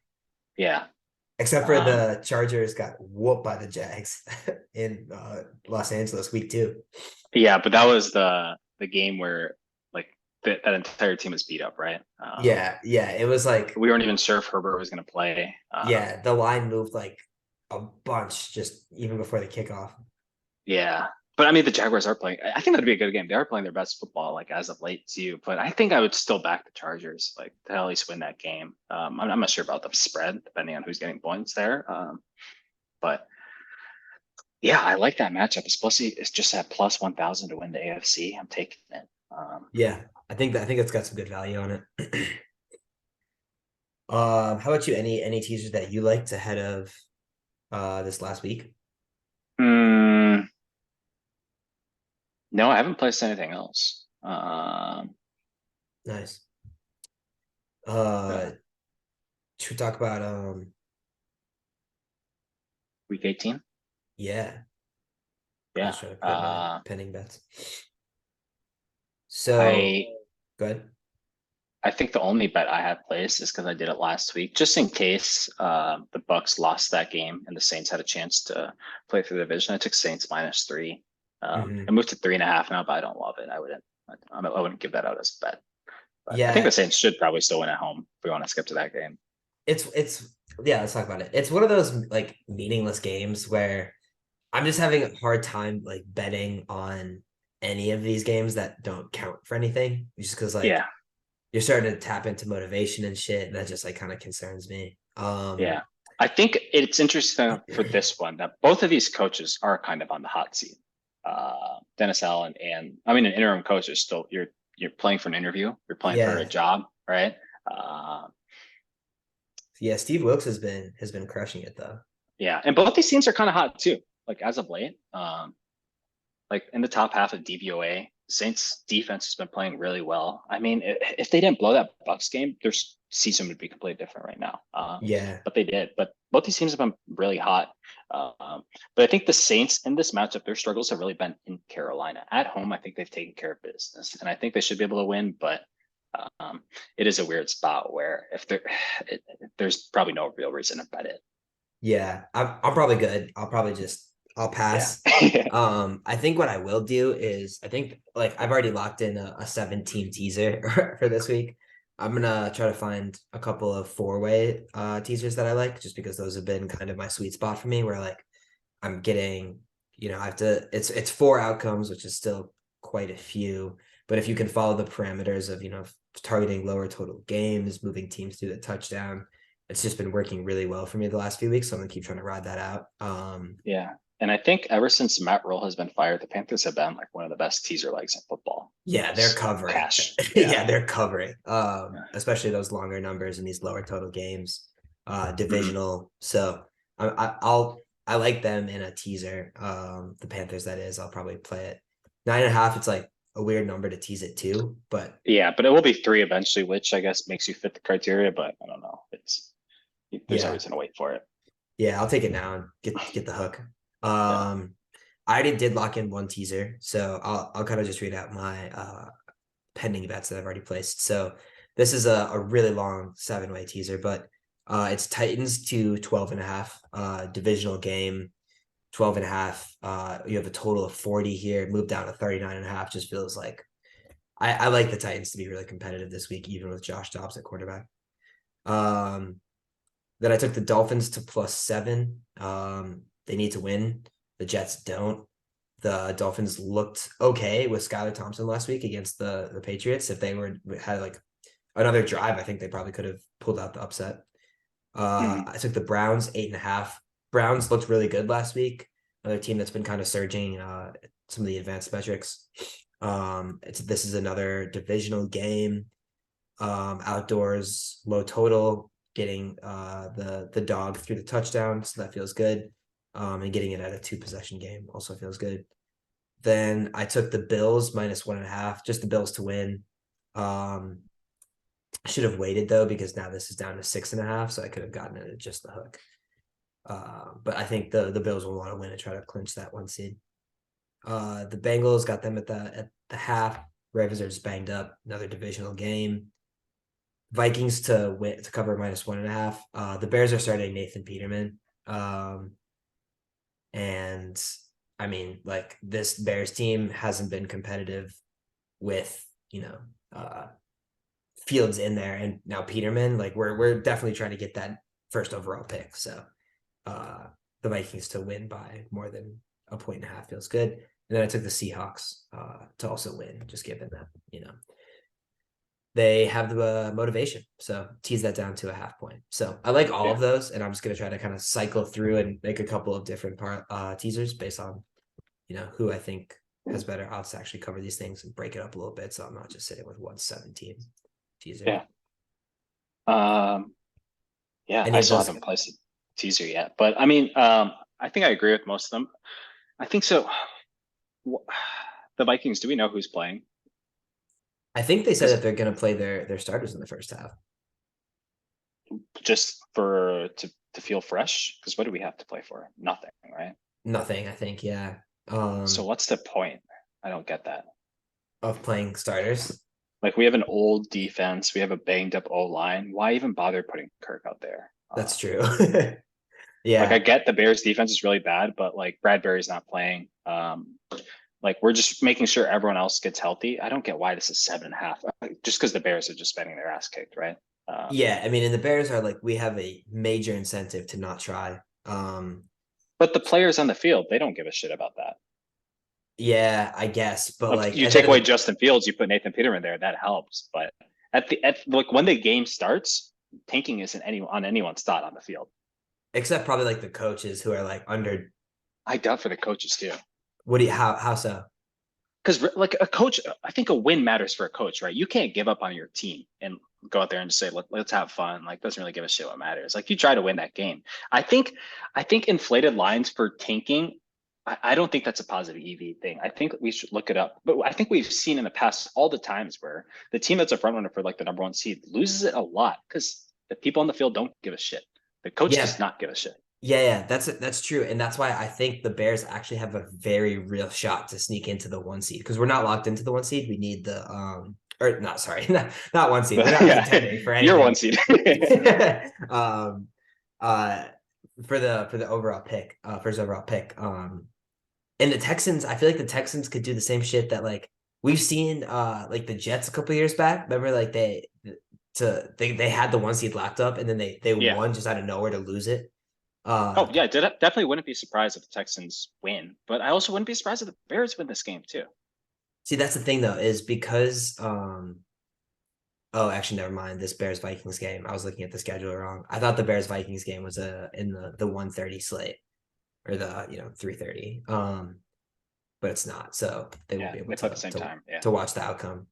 Speaker 2: yeah,
Speaker 1: Except for
Speaker 2: um,
Speaker 1: the Chargers got whooped by the Jags in Los Angeles week 2.
Speaker 2: yeah, but that was the game where like that entire team was beat up, right?
Speaker 1: Yeah, yeah. It was like,
Speaker 2: We weren't even sure if Herbert was going to play.
Speaker 1: yeah, the line moved like a bunch just even before the kickoff.
Speaker 2: Yeah, but I mean the Jaguars are playing. I think that'd be a good game. They are playing their best football like as of late too. But I think I would still back the Chargers like to at least win that game. I'm not sure about the spread depending on who's getting points there. But yeah, I like that matchup, especially it's just at plus 1,000 to win the AFC. I'm taking it.
Speaker 1: Yeah, I think it's got some good value on it. How about you? Any teasers that you liked ahead of this last week?
Speaker 2: Hmm, no, I haven't placed anything else.
Speaker 1: Nice.
Speaker 2: Uh,
Speaker 1: Should we talk about
Speaker 2: week 18.
Speaker 1: yeah, I'm
Speaker 2: Yeah.
Speaker 1: just trying to pull up my pending bets. So
Speaker 2: I
Speaker 1: good.
Speaker 2: I think the only bet I have placed is because I did it last week, just in case the Bucks lost that game and the Saints had a chance to play through the division. I took Saints -3. I
Speaker 1: Hmm.
Speaker 2: moved to 3.5 now, but I don't love it. I wouldn't give that out as a bet. But I think the
Speaker 1: Yeah,
Speaker 2: Saints should probably still win at home if we want to skip to that game.
Speaker 1: it's yeah, let's talk about it. It's one of those like meaningless games where I'm just having a hard time like betting on any of these games that don't count for anything, just because like
Speaker 2: Yeah,
Speaker 1: you're starting to tap into motivation and shit, and that just like kind of concerns me.
Speaker 2: yeah. I think it's interesting for this one that both of these coaches are kind of on the hot seat. Dennis Allen and I mean, an interim coach is still you're playing for an interview, you're playing for a
Speaker 1: Yeah,
Speaker 2: job, right? Uh,
Speaker 1: yeah, Steve Wilkes has been crushing it though.
Speaker 2: yeah, and both these teams are kind of hot too. Like as of late, like in the top half of DVOA, Saints defense has been playing really well. I mean, if they didn't blow that Bucks game, their season would be completely different right now.
Speaker 1: Yeah,
Speaker 2: But they did. But both these teams have been really hot. But I think the Saints in this matchup, their struggles have really been in Carolina. At home, I think they've taken care of business, and I think they should be able to win. But um, it is a weird spot where if there, there's probably no real reason to bet it.
Speaker 1: yeah, I'm probably good. I'll
Speaker 2: Yeah.
Speaker 1: pass. I think what I will do is I think like I've already locked in a 7 team teaser for this week. I'm gonna try to find a couple of 4-way teasers that I like, just because those have been kind of my sweet spot for me, where like I'm getting, I have to, it's 4 outcomes, which is still quite a few. But if you can follow the parameters of, targeting lower total games, moving teams through the touchdown, it's just been working really well for me the last few weeks. So I'm gonna keep trying to ride that out.
Speaker 2: Yeah. And I think ever since Matt Rule has been fired, the Panthers have been like one of the best teaser legs in football.
Speaker 1: Yeah, they're
Speaker 2: Just
Speaker 1: covering.
Speaker 2: cash. Yeah.
Speaker 1: Yeah, they're covering.
Speaker 2: Yeah.
Speaker 1: Especially those longer numbers in these lower total games,
Speaker 2: Mhm.
Speaker 1: divisional. So I like them in a teaser. The Panthers, that is. I'll probably play it 9.5. It's like a weird number to tease it too, but
Speaker 2: Yeah, but it will be three eventually, which I guess makes you fit the criteria, but I don't know. There's no
Speaker 1: yeah,
Speaker 2: reason to wait for it.
Speaker 1: yeah, I'll take it now and get the hook.
Speaker 2: Yeah.
Speaker 1: I already did lock in one teaser, so I'll kind of just read out my pending bets that I've already placed. So this is a really long 7-way teaser, but it's Titans to 12.5, divisional game, 12.5. You have a total of 40 here, move down to 39.5. Just feels like I like the Titans to be really competitive this week, even with Josh Dobbs at quarterback. Um, then I took the Dolphins to +7. They need to win. The Jets don't. The Dolphins looked okay with Skylar Thompson last week against the Patriots. If they had like another drive, I think they probably could have pulled out the upset.
Speaker 2: Mhm.
Speaker 1: I took the Browns 8.5. Browns looked really good last week. Another team that's been kind of surging some of the advanced metrics. This is another divisional game. Outdoors, low total, getting the dog through the touchdown, so that feels good. And getting it at a 2 possession game also feels good. Then I took the Bills -1.5, just the Bills to win. Um, should have waited though, because now this is down to 6.5, so I could have gotten it at just the hook. But I think the Bills will want to win and try to clinch that 1 seed. The Bengals got them at the half. Ravens are just banged up. Another divisional game. Vikings to win to cover -1.5. The Bears are starting Nathan Peterman. And I mean, like, this Bears team hasn't been competitive with, uh Fields in there, and now Peterman. Like, we're definitely trying to get that first overall pick. So uh the Vikings to win by more than a 1.5 feels good. And then I took the Seahawks to also win, just given that, they have the motivation. So tease that down to a half point. So I like all
Speaker 2: Yeah.
Speaker 1: of those, and I'm just gonna try to kind of cycle through and make a couple of different teasers based on, who I think has better odds to actually cover these things and break it up a little bit. So I'm not just sitting with 117 teaser.
Speaker 2: Yeah. Um, yeah,
Speaker 1: Any
Speaker 2: I
Speaker 1: of
Speaker 2: still
Speaker 1: those?
Speaker 2: haven't placed a teaser yet, but I mean, I think I agree with most of them. I think so. The Vikings, do we know who's playing?
Speaker 1: I think they said
Speaker 2: Because
Speaker 1: that they're gonna play their starters in the first half.
Speaker 2: just for to feel fresh, because what do we have to play for? Nothing, right?
Speaker 1: Nothing, I think, yeah.
Speaker 2: So what's the point? I don't get that.
Speaker 1: Of playing starters.
Speaker 2: Like we have an old defense, we have a banged up O line. Why even bother putting Kirk out there?
Speaker 1: That's true.
Speaker 2: Like I
Speaker 1: Yeah.
Speaker 2: get the Bears defense is really bad, but like Bradbury's not playing. Like we're just making sure everyone else gets healthy. I don't get why this is 7.5, just because the Bears are just getting their ass kicked, right?
Speaker 1: Yeah, I mean, and the Bears are like, we have a major incentive to not try.
Speaker 2: But the players on the field, they don't give a shit about that.
Speaker 1: Yeah, I guess, but
Speaker 2: If
Speaker 1: like
Speaker 2: you
Speaker 1: at the
Speaker 2: take
Speaker 1: end of
Speaker 2: away
Speaker 1: the
Speaker 2: Justin Fields, you put Nathan Peterman there, that helps. But at like when the game starts, tanking isn't on anyone's thought on the field.
Speaker 1: except probably like the coaches who are like under.
Speaker 2: I doubt for the coaches too.
Speaker 1: What do you how so?
Speaker 2: Because like a coach, I think a win matters for a coach, right? You can't give up on your team and go out there and just say, let's have fun. Like doesn't really give a shit what matters. Like you try to win that game. I think inflated lines for tanking. I don't think that's a positive EV thing. I think we should look it up. But I think we've seen in the past all the times where the team that's a front runner for like the number one seed loses it a lot because the people on the field don't give a shit. The coach
Speaker 1: Yeah,
Speaker 2: does not give a shit.
Speaker 1: yeah, that's true, and that's why I think the Bears actually have a very real shot to sneak into the one seed because we're not locked into the one seed. We need the or not sorry, not one seed. We're not
Speaker 2: Yeah,
Speaker 1: contending for
Speaker 2: you're one
Speaker 1: anything.
Speaker 2: seed.
Speaker 1: um, uh, for the overall pick, first overall pick. And the Texans, I feel like the Texans could do the same shit that like we've seen like the Jets a couple years back. Remember, like they had the one seed locked up and then they
Speaker 2: Yeah.
Speaker 1: won just out of nowhere to lose it.
Speaker 2: Oh
Speaker 1: Uh
Speaker 2: yeah, definitely wouldn't be surprised if the Texans win, but I also wouldn't be surprised if the Bears win this game too.
Speaker 1: See, that's the thing though, is because oh actually never mind. This Bears Vikings game. I was looking at the schedule wrong. I thought the Bears Vikings game was in the 1:30 slate or the 3:30. But it's not. So they won't
Speaker 2: Yeah,
Speaker 1: be able
Speaker 2: they play at the same time. Yeah,
Speaker 1: to watch the outcome.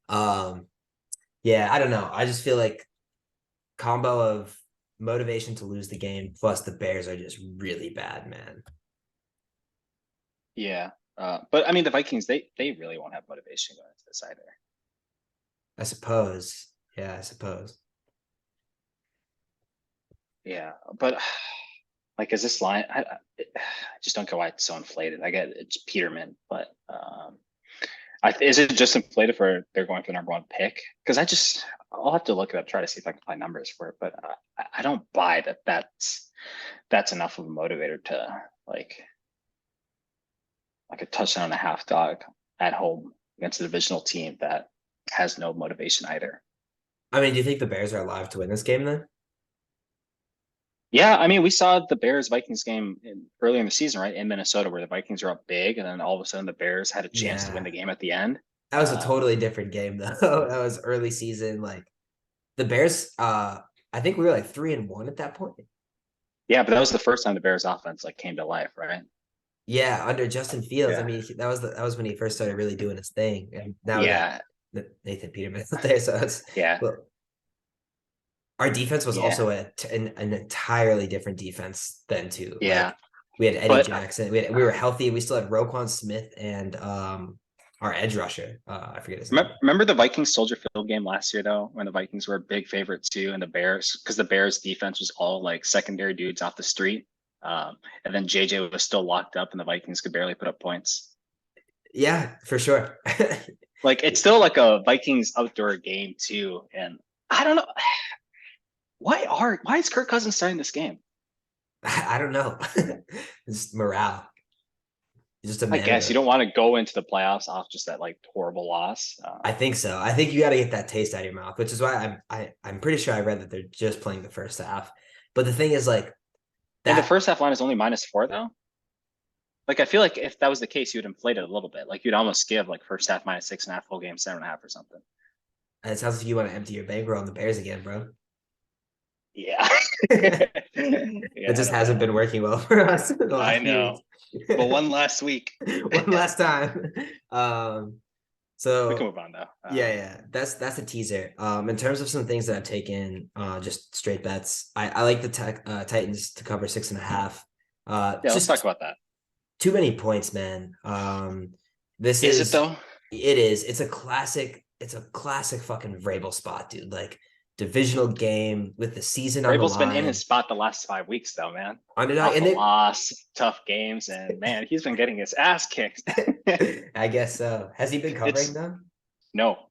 Speaker 1: Um yeah, I don't know. I just feel like combo of motivation to lose the game plus the Bears are just really bad, man.
Speaker 2: yeah. But I mean, the Vikings they really won't have motivation going into this either.
Speaker 1: I suppose. Yeah, I suppose.
Speaker 2: Yeah, but like, is this line? I just don't get why it's so inflated. I get it's Peterman, but is it just inflated for they're going for the number one pick? Because I'll have to look it up, try to see if I can find numbers for it. But I don't buy that. That's enough of a motivator to like a touchdown and a half dog at home against a divisional team that has no motivation either.
Speaker 1: I mean, do you think the Bears are alive to win this game then?
Speaker 2: Yeah, I mean, we saw the Bears Vikings game early in the season, right, in Minnesota, where the Vikings were up big, and then all of a sudden the Bears had a chance to win
Speaker 1: Yeah.
Speaker 2: the game at the end.
Speaker 1: That was a totally different game though. That was early season. Like the Bears, I think we were like 3-1 at that point.
Speaker 2: Yeah, but that was the first time the Bears offense like came to life, right?
Speaker 1: Yeah, under Justin Fields. I
Speaker 2: Yeah,
Speaker 1: mean, that was when he first started really doing his thing. And now we got
Speaker 2: yeah,
Speaker 1: Nathan Peterman out there. So it's
Speaker 2: yeah,
Speaker 1: well, our defense was
Speaker 2: yeah,
Speaker 1: also an entirely different defense then too.
Speaker 2: yeah.
Speaker 1: Like we had Eddie
Speaker 2: But
Speaker 1: Jackson. We were healthy. We still had Roquan Smith and our edge rusher. I forget his name.
Speaker 2: remember the Vikings Soldier Field game last year, though, when the Vikings were a big favorite too, and the Bears, because the Bears defense was all like secondary dudes off the street. And then JJ was still locked up, and the Vikings could barely put up points.
Speaker 1: Yeah, for sure.
Speaker 2: Like it's still like a Vikings outdoor game too, and I don't know why is Kirk Cousins starting this game?
Speaker 1: I don't know. It's morale. He's just a
Speaker 2: I
Speaker 1: man of
Speaker 2: guess you
Speaker 1: the.
Speaker 2: don't want to go into the playoffs off just that like horrible loss.
Speaker 1: I think so. I think you got to get that taste out of your mouth, which is why I'm pretty sure I read that they're just playing the first half. But the thing is, like
Speaker 2: And the
Speaker 1: that.
Speaker 2: first half line is only -4 though. Like I feel like if that was the case, you'd inflate it a little bit. Like you'd almost give like first half -6.5, full game 7.5 or something.
Speaker 1: It sounds like you want to empty your bankroll on the Bears again, bro.
Speaker 2: Yeah.
Speaker 1: It
Speaker 2: Yeah, I
Speaker 1: just
Speaker 2: know,
Speaker 1: hasn't
Speaker 2: man.
Speaker 1: been working well for us in the
Speaker 2: I
Speaker 1: last few
Speaker 2: know.
Speaker 1: weeks.
Speaker 2: But one last week.
Speaker 1: One last time. Um,
Speaker 2: We can
Speaker 1: so
Speaker 2: move on though.
Speaker 1: yeah, that's a teaser. In terms of some things that I've taken, just straight bets. I like the Titans to cover 6.5.
Speaker 2: Yeah, let's talk
Speaker 1: Just
Speaker 2: about that.
Speaker 1: too many points, man. This
Speaker 2: Is it
Speaker 1: is
Speaker 2: though?
Speaker 1: it is. It's a classic. It's a classic fucking Vrabel spot, dude. Like divisional game with the season on the
Speaker 2: Vrabel's been in his
Speaker 1: line.
Speaker 2: spot the last 5 weeks, though, man.
Speaker 1: Underdog,
Speaker 2: Off
Speaker 1: and
Speaker 2: a
Speaker 1: then
Speaker 2: loss, tough games, and man, he's been getting his ass kicked.
Speaker 1: I guess so. Has he been covering
Speaker 2: It's
Speaker 1: them?
Speaker 2: no,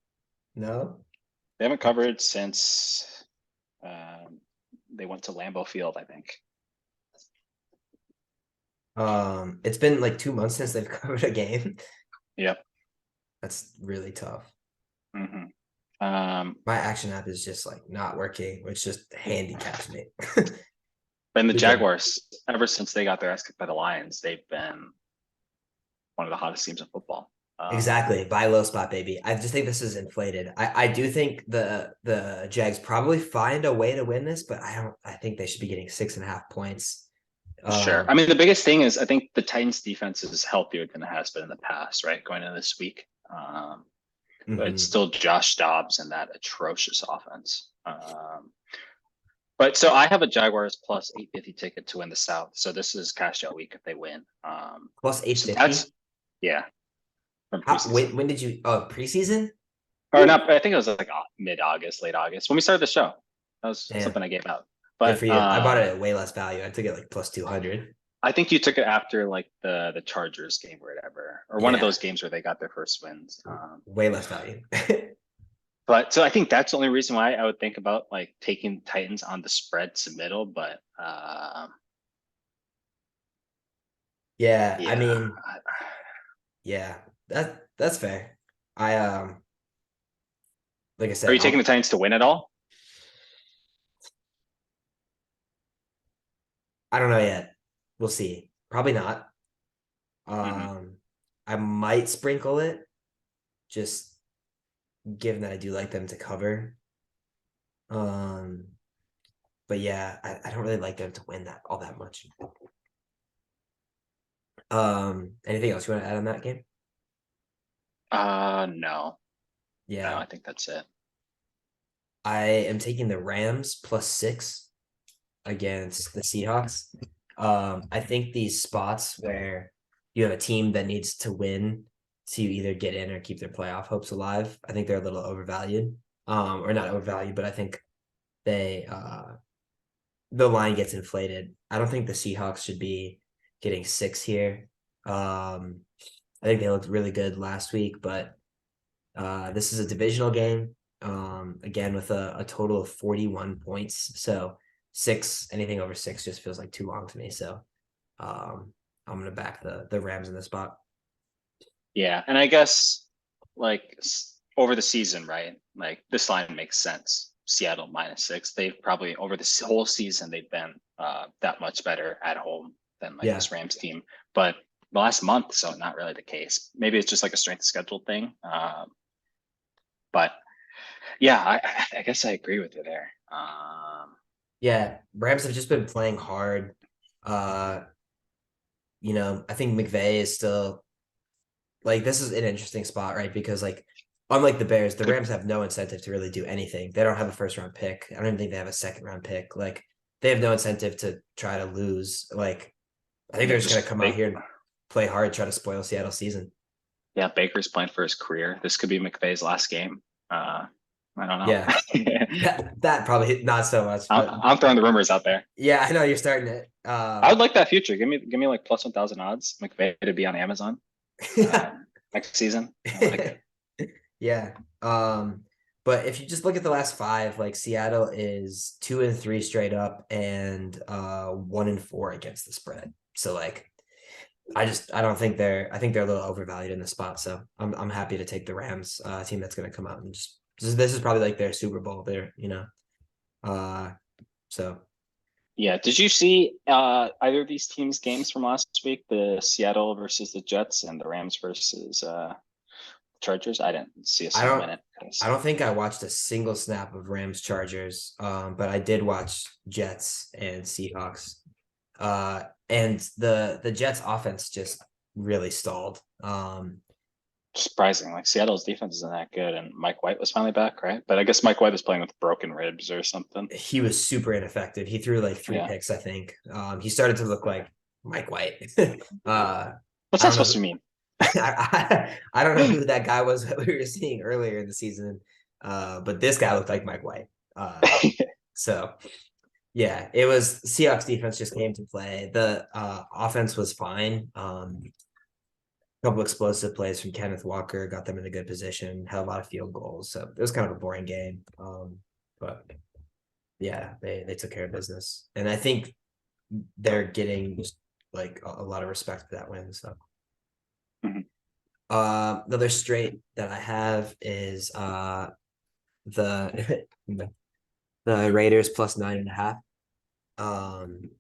Speaker 1: No.
Speaker 2: they haven't covered since they went to Lambeau Field, I think.
Speaker 1: It's been like 2 months since they've covered a game.
Speaker 2: Yep.
Speaker 1: That's really tough.
Speaker 2: hmm Um,
Speaker 1: My action app is just like not working, which just handicaps me.
Speaker 2: and the
Speaker 1: Because
Speaker 2: Jaguars, ever since they got their ass kicked by the Lions, they've been one of the hottest teams in football.
Speaker 1: exactly, buy low spot, baby. I just think this is inflated. I do think the Jags probably find a way to win this, but I think they should be getting 6.5 points.
Speaker 2: Sure. I mean, the biggest thing is I think the Titans defense is healthier than it has been in the past, right? Going into this week. But it's
Speaker 1: Mhm.
Speaker 2: still Josh Dobbs and that atrocious offense. But so I have a Jaguars plus 850 ticket to win the South. So this is cash out week if they win.
Speaker 1: Plus
Speaker 2: So
Speaker 1: 850.
Speaker 2: that's, yeah, from
Speaker 1: How
Speaker 2: preseason.
Speaker 1: when did you preseason?
Speaker 2: Or
Speaker 1: Woo.
Speaker 2: not, I think it was like mid August, late August when we started the show. That was
Speaker 1: Damn,
Speaker 2: something I gave out.
Speaker 1: good
Speaker 2: But
Speaker 1: for you. I bought it at way less value. I took it like plus 200.
Speaker 2: I think you took it after like the Chargers game or whatever, or one of
Speaker 1: Yeah,
Speaker 2: those games where they got their first wins.
Speaker 1: way less value.
Speaker 2: But so I think that's the only reason why I would think about like taking Titans on the spread to middle. But
Speaker 1: Yeah, I
Speaker 2: yeah,
Speaker 1: mean, yeah, that's fair. I like I
Speaker 2: are
Speaker 1: said,
Speaker 2: you taking the Titans to win it all?
Speaker 1: I don't know yet. We'll see. Probably not.
Speaker 2: hmm
Speaker 1: Um, I might sprinkle it, just given that I do like them to cover. Um, but yeah, I don't really like them to win that all that much. Anything else you want to add on that game?
Speaker 2: No, no,
Speaker 1: Yeah,
Speaker 2: I think that's it.
Speaker 1: I am taking the Rams plus 6 against the Seahawks. I think these spots where you have a team that needs to win to either get in or keep their playoff hopes alive, I think they're a little overvalued. Or not overvalued, but I think they the line gets inflated. I don't think the Seahawks should be getting 6 here. I think they looked really good last week, but this is a divisional game. Again with a total of 41 points. So six, anything over 6 just feels like too long to me. So I'm gonna back the Rams in the spot.
Speaker 2: Yeah, and I guess like over the season, right? Like this line makes sense. Seattle -6. They've probably over this whole season they've been that much better at home than like
Speaker 1: Yeah.
Speaker 2: this Rams team. But the last month, so not really the case. Maybe it's just like a strength of schedule thing. But yeah, I guess I agree with you there.
Speaker 1: Yeah. Rams have just been playing hard. Uh, I think McVay is still like this is an interesting spot, right? Because like unlike the Bears, the
Speaker 2: Good.
Speaker 1: Rams have no incentive to really do anything. They don't have a first round pick. I don't even think they have a second round pick. Like they have no incentive to try to lose. Like I think
Speaker 2: Yeah,
Speaker 1: they're just gonna
Speaker 2: just
Speaker 1: come out here and play hard, try to spoil Seattle's season.
Speaker 2: yeah, Baker's playing for his career. This could be McVay's last game. I don't know.
Speaker 1: Yeah. That probably not so much, but
Speaker 2: I'm throwing the rumors out there.
Speaker 1: yeah, I know you're starting it.
Speaker 2: I would like that future. Give me like plus 1,000 odds. McVay to be on Amazon next season. I like it.
Speaker 1: Yeah. But if you just look at the last five, like Seattle is 2-3 straight up and 1-4 against the spread. So like I don't think I think they're a little overvalued in the spot. So I'm happy to take the Rams team that's gonna come out and just this is probably like their Super Bowl there. Uh so
Speaker 2: Yeah. Did you see either of these teams' games from last week? The Seattle versus the Jets and the Rams versus Chargers. I didn't see a
Speaker 1: I
Speaker 2: single
Speaker 1: don't
Speaker 2: minute.
Speaker 1: I don't think I watched a single snap of Rams Chargers, but I did watch Jets and Seahawks. And the Jets offense just really stalled.
Speaker 2: Surprising. Like Seattle's defense isn't that good, and Mike White was finally back, right? But I guess Mike White was playing with broken ribs or something.
Speaker 1: He was super ineffective. He threw like three
Speaker 2: Yeah.
Speaker 1: picks, I think. He started to look like Mike White.
Speaker 2: What's
Speaker 1: I
Speaker 2: that
Speaker 1: don't know
Speaker 2: supposed to mean?
Speaker 1: I don't know who that guy was that we were seeing earlier in the season. But this guy looked like Mike White. So yeah, it was Seahawks defense just came to play. The offense was fine. Couple explosive plays from Kenneth Walker got them in a good position, had a lot of field goals. So it was kind of a boring game. But yeah, they took care of business. And I think they're getting just like a lot of respect for that win. So
Speaker 2: Mhm.
Speaker 1: Another straight that I have is the the Raiders plus 9.5. Um,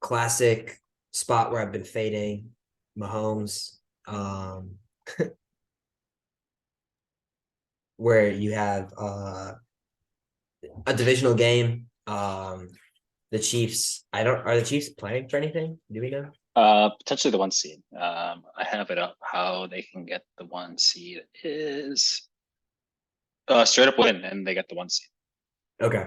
Speaker 1: Classic spot where I've been fading Mahomes. Where you have a divisional game. The Chiefs. I don't. Are the Chiefs playing for anything? Do we know?
Speaker 2: Potentially the 1 seed. I have it up. How they can get the 1 seed is straight up win, and they get the 1 seed.
Speaker 1: Okay,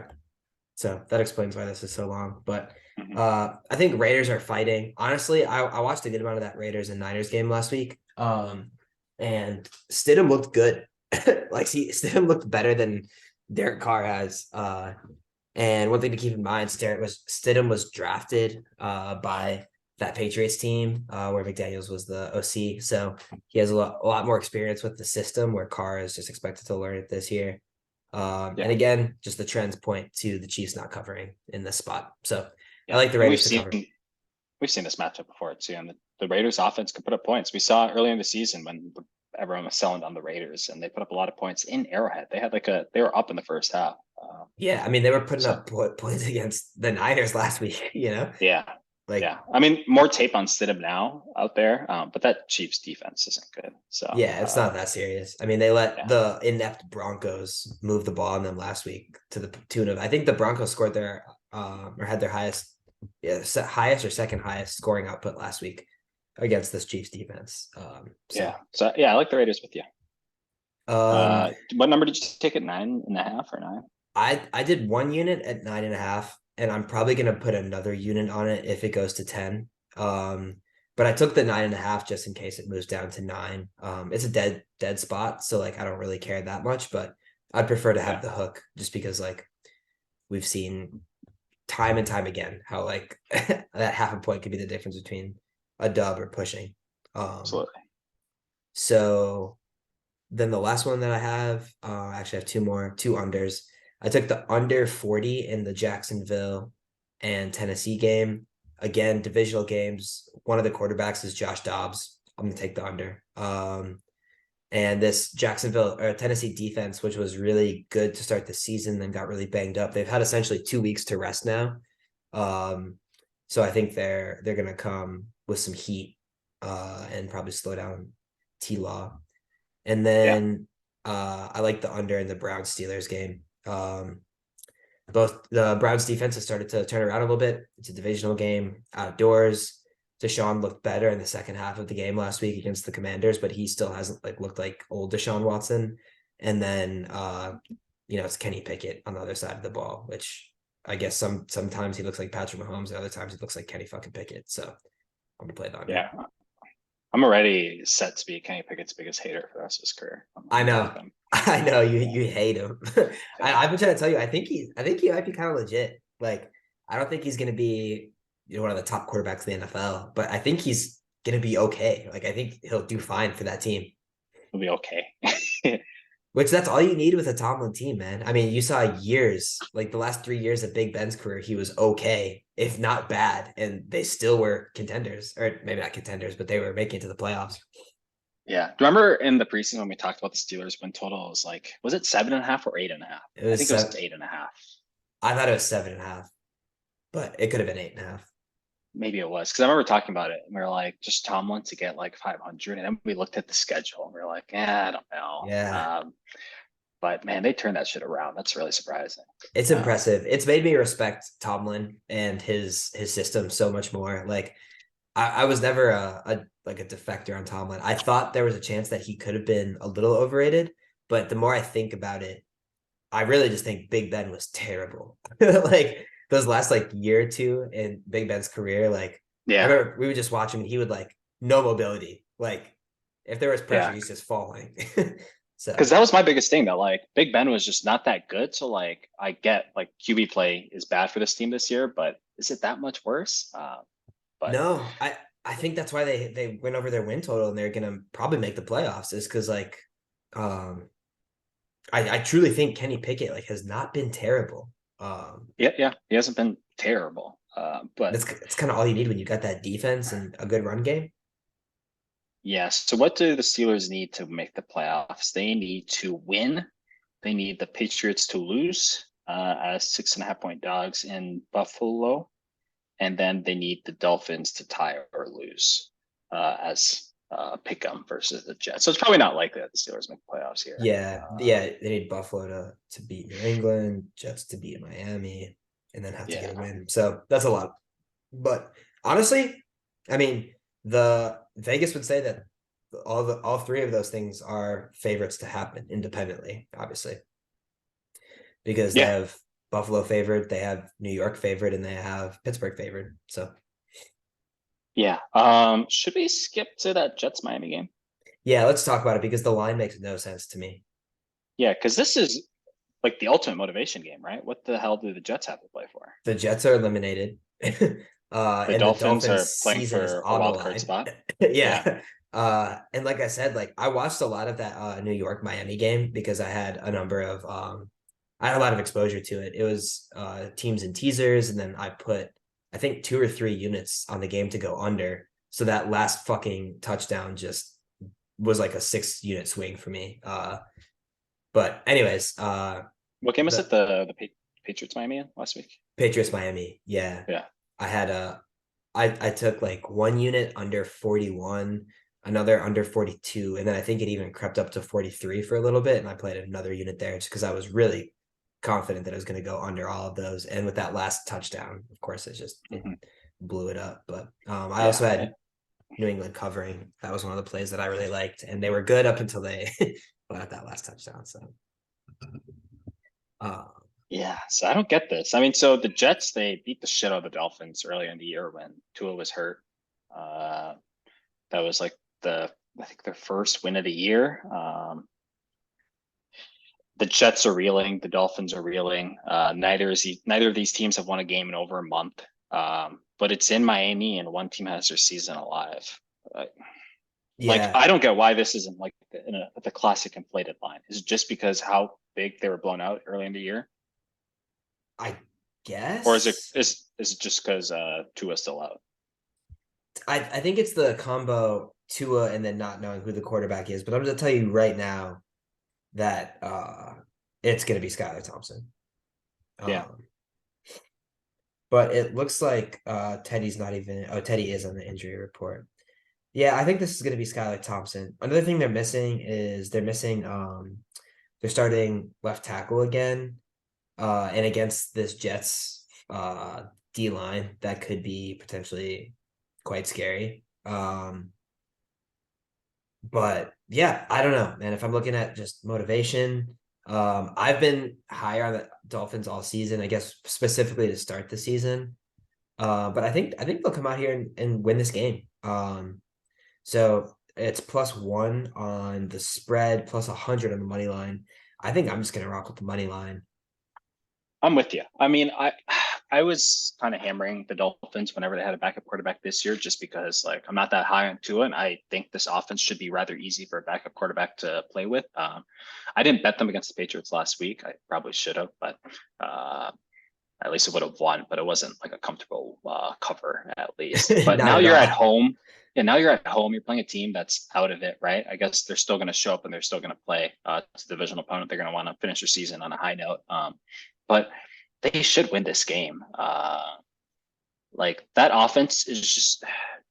Speaker 1: so that explains why this is so long. But
Speaker 2: Mhm.
Speaker 1: I think Raiders are fighting. Honestly, I watched a good amount of that Raiders and Niners game last week. And Stidham looked good. Like, see, Stidham looked better than Derek Carr has. And one thing to keep in mind, Stidham was drafted by that Patriots team where McDaniels was the OC. So he has a lot more experience with the system where Carr is just expected to learn it this year. And
Speaker 2: Yeah,
Speaker 1: again, just the trends point to the Chiefs not covering in this spot. So I
Speaker 2: yeah,
Speaker 1: like the
Speaker 2: and we've
Speaker 1: Raiders to
Speaker 2: seen
Speaker 1: cover.
Speaker 2: we've seen this matchup before too, and the Raiders offense can put up points. We saw earlier in the season when everyone was selling on the Raiders, and they put up a lot of points in Arrowhead. They were up in the first half.
Speaker 1: Yeah, I mean, they were putting
Speaker 2: So
Speaker 1: up points against the Niners last week,
Speaker 2: yeah,
Speaker 1: like,
Speaker 2: yeah. I mean, more tape on Stidham now out there, but that Chiefs defense isn't good. So
Speaker 1: yeah, it's not that serious. I mean, they let
Speaker 2: yeah,
Speaker 1: the inept Broncos move the ball on them last week to the tune of, I think the Broncos scored their or had their highest or second highest scoring output last week against this Chiefs defense.
Speaker 2: yeah. So yeah, I like the Raiders with you.
Speaker 1: Um,
Speaker 2: What number did you take it? 9.5 or 9?
Speaker 1: I did one unit at 9.5, and I'm probably gonna put another unit on it if it goes to 10. But I took the 9.5 just in case it moves down to 9. It's a dead spot, so like I don't really care that much, but I'd prefer to have
Speaker 2: Yeah,
Speaker 1: the hook just because like we've seen time and time again how like that half a point could be the difference between a dub or pushing. Um,
Speaker 2: absolutely.
Speaker 1: so then the last one that I have, actually I have two unders. I took the under 40 in the Jacksonville and Tennessee game. Again, divisional games. One of the quarterbacks is Josh Dobbs. I'm gonna take the under. And this Jacksonville or Tennessee defense, which was really good to start the season, then got really banged up. They've had essentially 2 weeks to rest now. Um, so I think they're gonna come with some heat and probably slow down T Law. And
Speaker 2: Yeah,
Speaker 1: then I like the under in the Browns Steelers game. Both the Browns defense has started to turn around a little bit. It's a divisional game outdoors. Deshaun looked better in the second half of the game last week against the Commanders, but he still hasn't like looked like old Deshaun Watson. And then it's Kenny Pickett on the other side of the ball, which I guess sometimes he looks like Patrick Mahomes, and other times he looks like Kenny fucking Pickett. So I'm gonna play the under.
Speaker 2: yeah. I'm already set to be Kenny Pickett's biggest hater for the rest of his career.
Speaker 1: I
Speaker 2: I'm done with
Speaker 1: know.
Speaker 2: him.
Speaker 1: I know you hate him.
Speaker 2: Yeah,
Speaker 1: I've been trying to tell you, I think he might be kind of legit. Like, I don't think he's gonna be one of the top quarterbacks in the NFL, but I think he's gonna be okay. Like, I think he'll do fine for that team.
Speaker 2: he'll be okay.
Speaker 1: Which that's all you need with a Tomlin team, man. I mean, you saw years, like the last 3 years of Big Ben's career, he was okay, if not bad, and they still were contenders, or maybe not contenders, but they were making it to the playoffs.
Speaker 2: Yeah. Do you remember in the preseason when we talked about the Steelers win total? It was like, was it 7.5 or 8.5?
Speaker 1: It
Speaker 2: I
Speaker 1: was
Speaker 2: think it was
Speaker 1: seven.
Speaker 2: 8.5.
Speaker 1: I thought it was 7.5, but it could have been 8.5.
Speaker 2: Maybe it was because I remember talking about it and we were like, just Tomlin to get like 500. And then we looked at the schedule and we were like, I don't know.
Speaker 1: Yeah.
Speaker 2: But man, they turned that shit around. That's really surprising.
Speaker 1: It's
Speaker 2: Um,
Speaker 1: impressive. It's made me respect Tomlin and his system so much more. Like I was never a defector on Tomlin. I thought there was a chance that he could have been a little overrated, but the more I think about it, I really just think Big Ben was terrible. Like those last like year or two in Big Ben's career, like I
Speaker 2: yeah.
Speaker 1: remember we would just watch him and he would like no mobility. Like if there was pressure,
Speaker 2: Yeah.
Speaker 1: he's just falling.
Speaker 2: Because
Speaker 1: So
Speaker 2: that was my biggest thing that like Big Ben was just not that good. So like I get like QB play is bad for this team this year, but is it that much worse? But
Speaker 1: no, I think that's why they went over their win total and they're gonna probably make the playoffs is because like um I truly think Kenny Pickett like has not been terrible.
Speaker 2: yeah, yeah, he hasn't been terrible. But
Speaker 1: That's kind of all you need when you got that defense and a good run game.
Speaker 2: Yeah, so what do the Steelers need to make the playoffs? They need to win. They need the Patriots to lose as 6.5 point dogs in Buffalo. And then they need the Dolphins to tie or lose as pick 'em versus the Jets. So it's probably not likely that the Steelers make the playoffs here.
Speaker 1: Yeah, they need Buffalo to beat New England, Jets to beat Miami, and then have to get
Speaker 2: Yeah.
Speaker 1: a win. So that's a lot. But honestly, I mean, the Vegas would say that all three of those things are favorites to happen independently, obviously, because they
Speaker 2: Yeah.
Speaker 1: have Buffalo favored, they have New York favored, and they have Pittsburgh favored. So
Speaker 2: Yeah. Should we skip to that Jets Miami game?
Speaker 1: yeah, let's talk about it because the line makes no sense to me.
Speaker 2: Yeah, because this is like the ultimate motivation game, right? What the hell do the Jets have to play for?
Speaker 1: The Jets are eliminated.
Speaker 2: The
Speaker 1: And the
Speaker 2: Dolphins
Speaker 1: Dolphins
Speaker 2: are playing
Speaker 1: season is
Speaker 2: for a
Speaker 1: on the
Speaker 2: wild card
Speaker 1: line.
Speaker 2: spot. Yeah.
Speaker 1: Yeah. And like I said, like I watched a lot of that New York Miami game because I had a lot of exposure to it. It was teams and teasers, and then I put I think 2 or 3 units on the game to go under. So that last fucking touchdown just was like a 6 unit swing for me. But anyways,
Speaker 2: What game was
Speaker 1: the
Speaker 2: it? The Patriots Miami last week?
Speaker 1: Patriots Miami, yeah.
Speaker 2: Yeah.
Speaker 1: I had a I took like 1 unit under 41, another under 42, and then I think it even crept up to 43 for a little bit, and I played another unit there just because I was really confident that it was going to go under all of those. And with that last touchdown, of course, it
Speaker 2: Hmm.
Speaker 1: blew it up. But I also
Speaker 2: Yeah.
Speaker 1: had New England covering. That was one of the plays that I really liked, and they were good up until they got that last touchdown. So uh,
Speaker 2: Yeah, so I don't get this. I mean, so the Jets, they beat the shit out of the Dolphins earlier in the year when Tua was hurt. Uh, that was like I think their first win of the year. The Jets are reeling, the Dolphins are reeling. Neither of these teams have won a game in over a month. But it's in Miami, and one team has their season alive. Uh, like,
Speaker 1: yeah,
Speaker 2: I don't get why this isn't like the classic inflated line. Is it just because how big they were blown out early in the year?
Speaker 1: I
Speaker 2: Or is it
Speaker 1: guess
Speaker 2: is it just because Tua's still out?
Speaker 1: I think it's the combo Tua and then not knowing who the quarterback is. But I'm going to tell you right now that it's going to be Skylar Thompson.
Speaker 2: Yeah.
Speaker 1: Um, but it looks like Teddy's not even. Oh, Teddy is on the injury report. Yeah, I think this is going to be Skylar Thompson. Another thing they're missing is they're starting left tackle again. And against this Jets D line, that could be potentially quite scary. But yeah, I don't know, man. If I'm looking at just motivation, I've been higher on the Dolphins all season, I guess specifically to start the season. But I think they'll come out here and win this game. So it's +1 on the spread, +100 on the money line. I think I'm just gonna rock with the money line.
Speaker 2: I'm with you. I mean, I was kind of hammering the Dolphins whenever they had a backup quarterback this year, just because like I'm not that high on Tua, and I think this offense should be rather easy for a backup quarterback to play with. I didn't bet them against the Patriots last week. I probably should have, but uh, at least it would have won. But it wasn't like a comfortable cover, at least. But
Speaker 1: Not
Speaker 2: now
Speaker 1: at
Speaker 2: you're at
Speaker 1: all.
Speaker 2: home. And now you're at home. You're playing a team that's out of it, right? I guess they're still going to show up and they're still going to play. It's a divisional opponent. They're going to want to finish their season on a high note. But they should win this game. Like that offense is just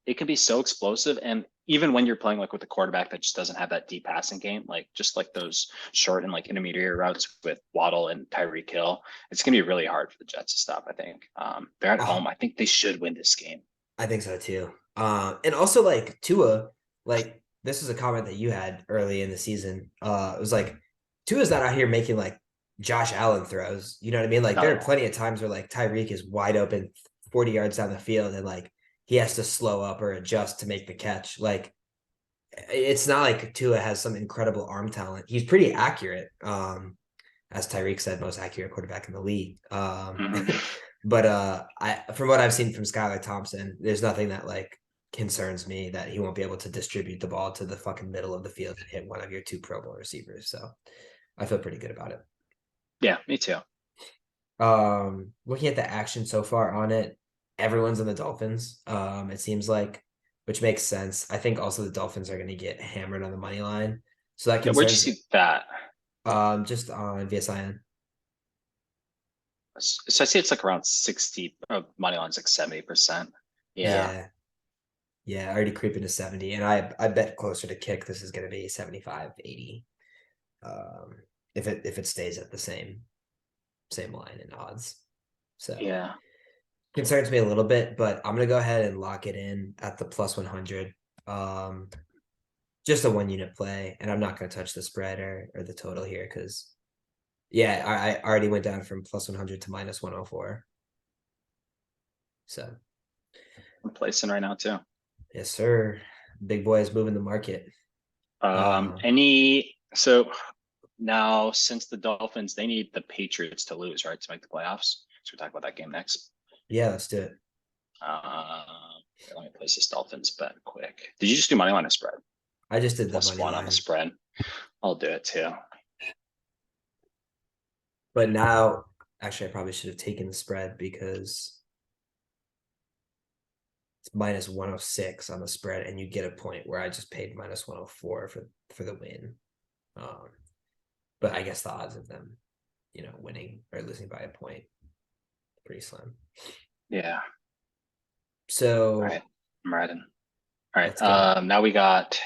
Speaker 2: it can be so explosive, and even when you're playing like with a quarterback that just doesn't have that deep passing game, like just like those short and like intermediate routes with Waddle and Tyreek Hill, it's gonna be really hard for the Jets to stop. I think they're at
Speaker 1: Oh,
Speaker 2: home. I think they should win this game.
Speaker 1: I think so too. And also like Tua, like this is a comment that you had early in the season. It was like Tua's not out here making like Josh Allen throws. You know what I mean? Like
Speaker 2: Oh
Speaker 1: there are
Speaker 2: yeah.
Speaker 1: plenty of times where like Tyreek is wide open 40 yards down the field and like he has to slow up or adjust to make the catch. Like it's not like Tua has some incredible arm talent. He's pretty accurate. As Tyreek said, most accurate quarterback in the league.
Speaker 2: Mhm.
Speaker 1: But I from what I've seen from Skylar Thompson, there's nothing that like concerns me that he won't be able to distribute the ball to the fucking middle of the field and hit one of your two Pro Bowl receivers. So I feel pretty good about it.
Speaker 2: Yeah, me too.
Speaker 1: Looking at the action so far on it, everyone's on the Dolphins. It seems like, which makes sense. I think also the Dolphins are going to get hammered on the money line, so that
Speaker 2: Yeah, where'd you
Speaker 1: concerns me.
Speaker 2: see that?
Speaker 1: Just on VSIN.
Speaker 2: So I see it's like around 60, money line's like 70%. Yeah,
Speaker 1: Yeah, yeah, already creeping to 70, and I bet closer to kick. This is going to be 75, 80. If it stays at the same line in odds. So
Speaker 2: yeah.
Speaker 1: concerns me a little bit, but I'm gonna go ahead and lock it in at the plus 100. Um, just a 1 unit play, and I'm not gonna touch the spread or the total here because yeah, I already went down from plus 100 to minus 104. So
Speaker 2: I'm placing right now too.
Speaker 1: yes, sir. Big boy is moving the market.
Speaker 2: So now since the Dolphins, they need the Patriots to lose, right, to make the playoffs. So we'll talk about that game next.
Speaker 1: Yeah, let's do it.
Speaker 2: Let me place this Dolphins bet quick. Did you just do money line or spread?
Speaker 1: I just did the
Speaker 2: Plus
Speaker 1: money
Speaker 2: one on the
Speaker 1: line,
Speaker 2: spread. I'll do it too.
Speaker 1: but now actually I probably should have taken the spread because it's minus 106 on the spread, and you get a point where I just paid minus 104 for the win. Um, but I guess the odds of them, winning or losing by a point, pretty slim.
Speaker 2: Yeah.
Speaker 1: So
Speaker 2: All right. I'm riding. All right.
Speaker 1: let's go.
Speaker 2: Now we got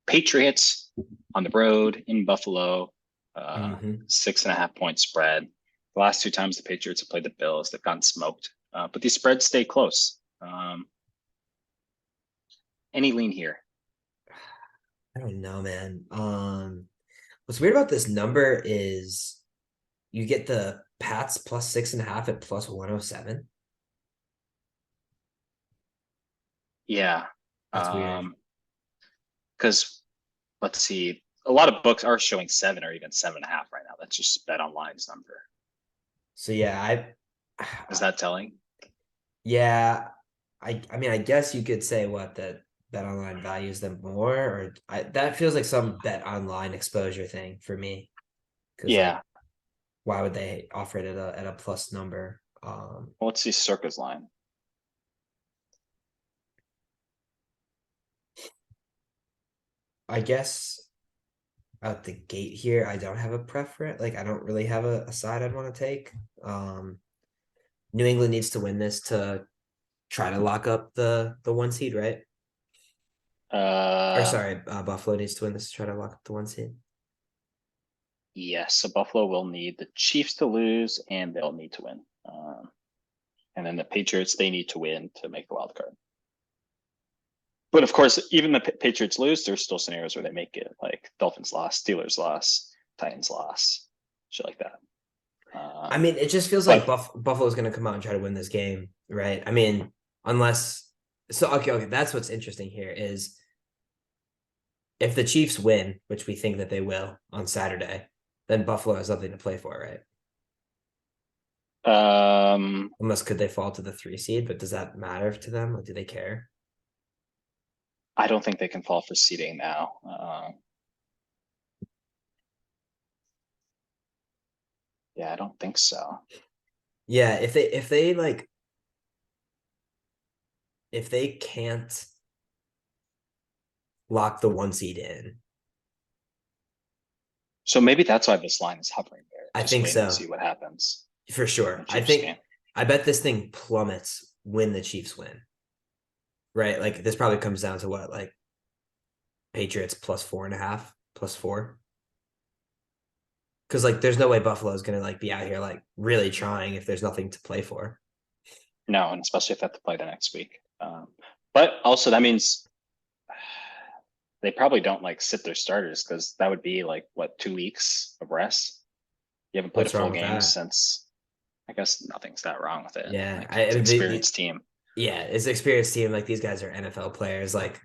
Speaker 2: Patriots on the road in Buffalo.
Speaker 1: Mhm.
Speaker 2: 6.5 point spread. The last two times the Patriots have played the Bills, they've gotten smoked. But these spreads stay close. Any lean here?
Speaker 1: I don't know, man. What's weird about this number is you get the Pats plus 6.5 at plus 107.
Speaker 2: Yeah.
Speaker 1: That's weird.
Speaker 2: Because let's see, a lot of books are showing 7 or even 7.5 right now. That's just Bet Online's number.
Speaker 1: So yeah,
Speaker 2: Is that telling?
Speaker 1: yeah, I mean I guess you could say what that Bet Online values them more, or that feels like some Bet Online exposure thing for me. Because like
Speaker 2: Yeah.
Speaker 1: why would they offer it at a plus number?
Speaker 2: Well, let's see Circa's line.
Speaker 1: I guess out the gate here, I don't have a preference. Like I don't really have a side I'd want to take. New England needs to win this to try to lock up the 1 seed, right? Or
Speaker 2: Uh,
Speaker 1: sorry, Buffalo needs to win this to try to lock up the 1 seed.
Speaker 2: yes. So Buffalo will need the Chiefs to lose, and they'll need to win. And then the Patriots, they need to win to make the wild card. But of course, even the Patriots lose, there's still scenarios where they make it, like Dolphins loss, Steelers loss, Titans loss, shit like that.
Speaker 1: I mean, it just feels like
Speaker 2: But
Speaker 1: Buffalo's going to come out and try to win this game, right? I mean, unless so okay, that's what's interesting here is if the Chiefs win, which we think that they will on Saturday, then Buffalo has nothing to play for, right? Unless could they fall to the 3 seed, but does that matter to them? Like, do they care?
Speaker 2: I don't think they can fall for seeding now. Yeah, I don't think so.
Speaker 1: Yeah, if they can't lock the 1 seed in,
Speaker 2: So maybe that's why this line is hovering there,
Speaker 1: I
Speaker 2: just
Speaker 1: think
Speaker 2: waiting to
Speaker 1: so
Speaker 2: see what happens
Speaker 1: for
Speaker 2: in
Speaker 1: sure.
Speaker 2: the
Speaker 1: I
Speaker 2: Chiefs
Speaker 1: think
Speaker 2: game.
Speaker 1: I bet this thing plummets when the Chiefs win, right? Like this probably comes down to what, like Patriots plus 4.5, plus 4. Because like there's no way Buffalo is gonna like be out here like really trying if there's nothing to play for.
Speaker 2: No, and especially if they have to play the next week. But also that means they probably don't like sit their starters because that would be like what, 2 weeks of rest. You haven't played a
Speaker 1: What's wrong
Speaker 2: full
Speaker 1: with
Speaker 2: game
Speaker 1: that?
Speaker 2: since. I guess nothing's that wrong with it.
Speaker 1: Yeah,
Speaker 2: Like
Speaker 1: I
Speaker 2: it's an
Speaker 1: mean,
Speaker 2: experienced team.
Speaker 1: yeah, it's an experienced team. Like these guys are NFL players. Like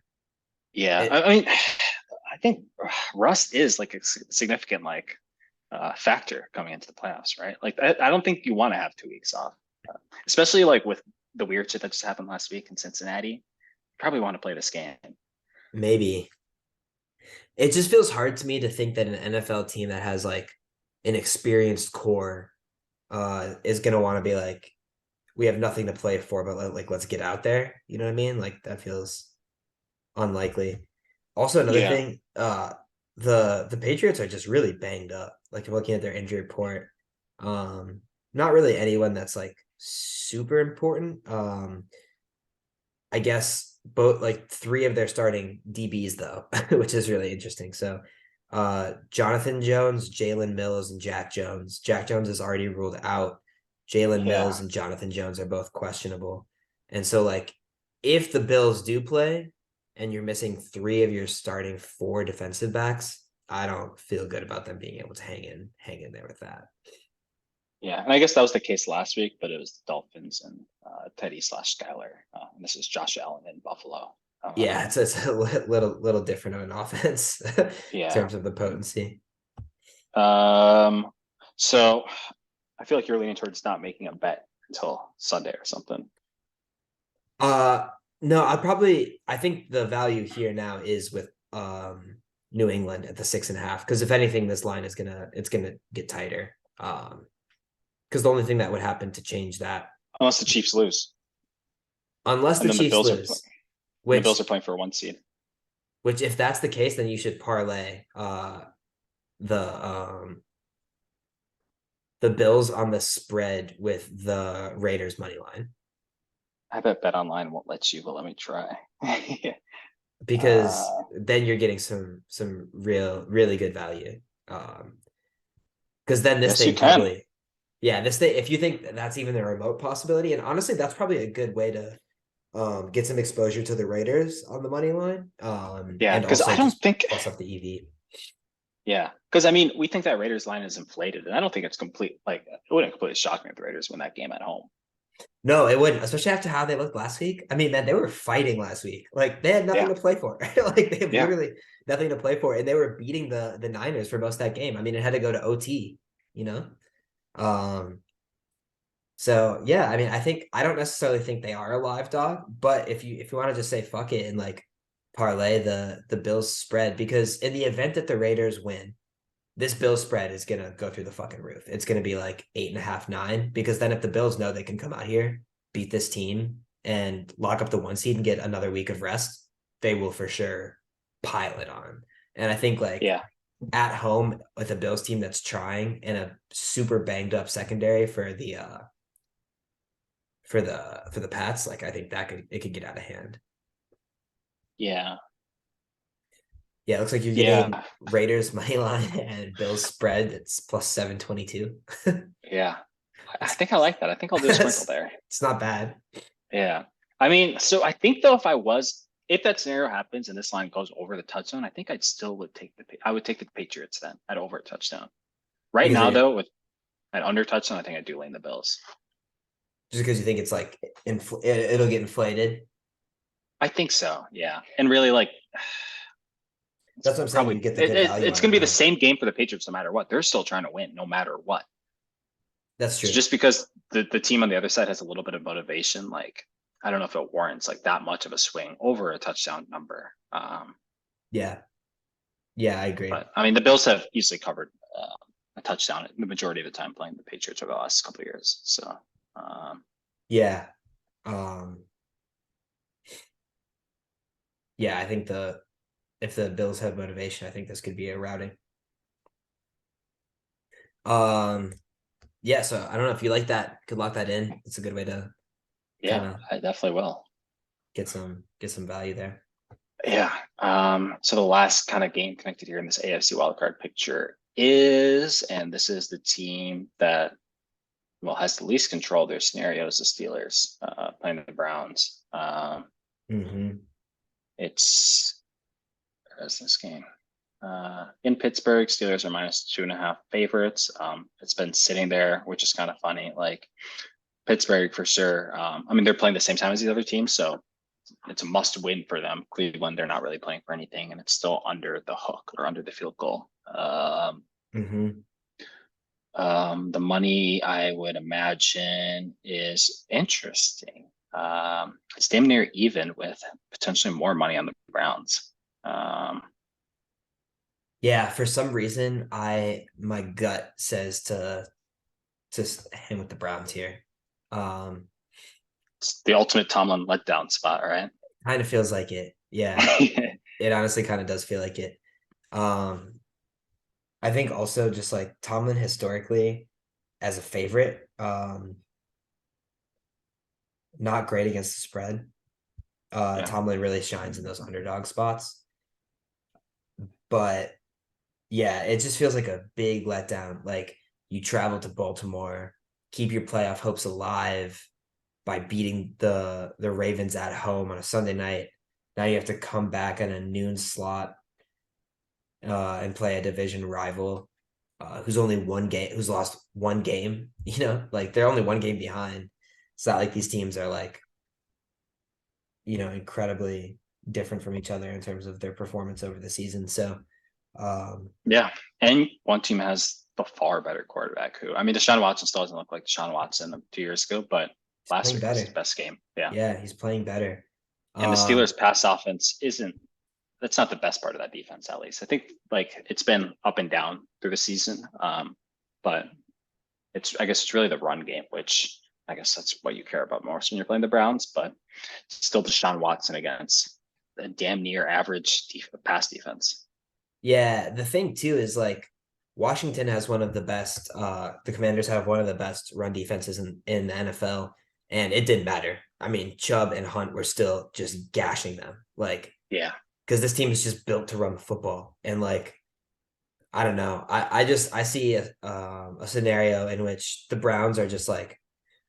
Speaker 2: Yeah,
Speaker 1: it,
Speaker 2: I mean, I think rust is like a significant like factor coming into the playoffs, right? Like I don't think you want to have 2 weeks off, especially like with the weird shit that just happened last week in Cincinnati. You probably want to play this game.
Speaker 1: maybe it just feels hard to me to think that an NFL team that has like an experienced core is gonna want to be like, we have nothing to play for, but like let's get out there. You know what I mean? Like that feels unlikely. Also, another
Speaker 2: Yeah,
Speaker 1: thing, the Patriots are just really banged up. Like looking at their injury report, um, not really anyone that's like super important. I guess both like three of their starting DBs though, which is really interesting. So, Jonathan Jones, Jalen Mills, and Jack Jones. Jack Jones is already ruled out. Jalen
Speaker 2: yeah.
Speaker 1: Mills and Jonathan Jones are both questionable. And so, like, if the Bills do play and you're missing three of your starting four defensive backs, I don't feel good about them being able to hang in there with that.
Speaker 2: Yeah, and I guess that was the case last week, but it was the Dolphins and Teddy slash Skyler. And this is Josh Allen in Buffalo.
Speaker 1: Yeah, it's a little different of an offense in
Speaker 2: Yeah.
Speaker 1: terms of the potency.
Speaker 2: Um, so I feel like you're leaning towards not making a bet until Sunday or something.
Speaker 1: Uh no, I think the value here now is with New England at the 6.5. Because if anything, this line is gonna get tighter. Because the only thing that would happen to change that,
Speaker 2: Unless the Chiefs lose.
Speaker 1: unless
Speaker 2: And
Speaker 1: the
Speaker 2: then the
Speaker 1: Chiefs
Speaker 2: Bills are
Speaker 1: lose,
Speaker 2: and the Bills
Speaker 1: which
Speaker 2: are playing for a 1 seed.
Speaker 1: if that's the case, then you should parlay the the Bills on the spread with the Raiders money line.
Speaker 2: I bet Bet Online won't let you, but let me try.
Speaker 1: Because
Speaker 2: uh,
Speaker 1: then you're getting some really good value. Because then this
Speaker 2: yes, you
Speaker 1: thing
Speaker 2: can.
Speaker 1: probably, yeah, this thing, if you think that's even a remote possibility, and honestly, that's probably a good way to get some exposure to the Raiders on the money line,
Speaker 2: Yeah,
Speaker 1: and
Speaker 2: because I
Speaker 1: also
Speaker 2: don't
Speaker 1: just
Speaker 2: think.
Speaker 1: plus up the EV.
Speaker 2: Yeah, because I mean, we think that Raiders line is inflated, and I don't think it's complete. Like, it wouldn't completely shock me if the Raiders win that game at home.
Speaker 1: No, it wouldn't, especially after how they looked last week. I mean, man, they were fighting last week. Like they had nothing
Speaker 2: Yeah,
Speaker 1: to play for. Like they have
Speaker 2: yeah,
Speaker 1: literally nothing to play for, and they were beating the Niners for most of that game. I mean, it had to go to OT, you know. Um, So yeah, I mean, I don't necessarily think they are a live dog, but if you want to just say fuck it and like parlay the Bills spread, because in the event that the Raiders win, this Bills spread is gonna go through the fucking roof. It's gonna be like 8.5, 9, because then if the Bills know they can come out here, beat this team, and lock up the 1 seed and get another week of rest, they will for sure pile it on. And I think like
Speaker 2: yeah,
Speaker 1: at home with a Bills team that's trying and a super banged up secondary for the Pats, like I think it could get out of hand.
Speaker 2: yeah,
Speaker 1: Yeah, it looks like you're getting
Speaker 2: yeah,
Speaker 1: Raiders money line and Bills spread. It's plus 722.
Speaker 2: yeah. I
Speaker 1: That's
Speaker 2: think I like that. I think I'll do a sprinkle
Speaker 1: it's
Speaker 2: there.
Speaker 1: not bad.
Speaker 2: Yeah, I mean, so I think though, if that scenario happens and this line goes over the touchdown, I think I'd still would take I would take the Patriots then at over a touchdown. Right
Speaker 1: Because
Speaker 2: now,
Speaker 1: you're
Speaker 2: though, with an under touchdown, I think I do lean the Bills.
Speaker 1: just because you think it's like it'll get inflated.
Speaker 2: I think so. Yeah, and really, like,
Speaker 1: That's what I'm saying. You
Speaker 2: probably
Speaker 1: get the good value
Speaker 2: it's
Speaker 1: on it
Speaker 2: going to be the
Speaker 1: now.
Speaker 2: same game for the Patriots no matter what. They're still trying to win no matter what.
Speaker 1: That's
Speaker 2: So
Speaker 1: true.
Speaker 2: just because the team on the other side has a little bit of motivation, like I don't know if it warrants like that much of a swing over a touchdown number.
Speaker 1: Yeah. Yeah, I agree.
Speaker 2: But I mean, the Bills have easily covered a touchdown the majority of the time playing the Patriots over the last couple of years. So um,
Speaker 1: Yeah. Um, yeah, I think the if the Bills have motivation, I think this could be a routing. Um, yeah, so I don't know if you like that, could lock that in. It's a good way to kind
Speaker 2: yeah,
Speaker 1: of
Speaker 2: I definitely will.
Speaker 1: get some value there.
Speaker 2: Yeah. So the last kind of game connected here in this AFC wildcard picture is, and this is the team that well has the least control of their scenarios, the Steelers playing the Browns.
Speaker 1: Hmm.
Speaker 2: It's where is this game? In Pittsburgh, Steelers are -2.5 favorites. It's been sitting there, which is kind of funny. Like Pittsburgh for sure. I mean, they're playing the same time as these other teams, so it's a must win for them. Cleveland, they're not really playing for anything, and it's still under the hook or under the field goal.
Speaker 1: Hmm.
Speaker 2: The money I would imagine is interesting. It's damn near even with potentially more money on the Browns. Um,
Speaker 1: Yeah, for some reason, my gut says to hang with the Browns here. Um,
Speaker 2: It's the ultimate Tomlin letdown spot, right?
Speaker 1: Kind of feels like it. Yeah, it honestly kind of does feel like it. Um, I think also just like Tomlin historically as a favorite, not great against the spread.
Speaker 2: Yeah.
Speaker 1: Tomlin really shines in those underdog spots. But yeah, it just feels like a big letdown. Like you travel to Baltimore, keep your playoff hopes alive by beating the Ravens at home on a Sunday night. Now you have to come back in a noon slot and play a division rival who's only one game, who's lost one game. You know, like they're only one game behind. It's not like these teams are like, you know, incredibly different from each other in terms of their performance over the season. So,
Speaker 2: Yeah. And one team has the far better quarterback who, I mean, Deshaun Watson still doesn't look like Deshaun Watson of 2 years ago, but
Speaker 1: he's
Speaker 2: last
Speaker 1: playing
Speaker 2: week was his
Speaker 1: better.
Speaker 2: best game. Yeah.
Speaker 1: Yeah, he's playing better.
Speaker 2: And the
Speaker 1: Um,
Speaker 2: Steelers pass offense isn't, that's not the best part of that defense, at least. I think like it's been up and down through the season. But I guess it's really the run game, which I guess that's what you care about most when you're playing the Browns, but still Deshaun Watson against a damn near average pass defense.
Speaker 1: yeah, the thing too is like Washington has one of the best the Commanders have one of the best run defenses in the NFL, and it didn't matter. I mean, Chubb and Hunt were still just gashing them. Like
Speaker 2: Yeah.
Speaker 1: because this team is just built to run the football. And like I don't know. I see a scenario in which the Browns are just like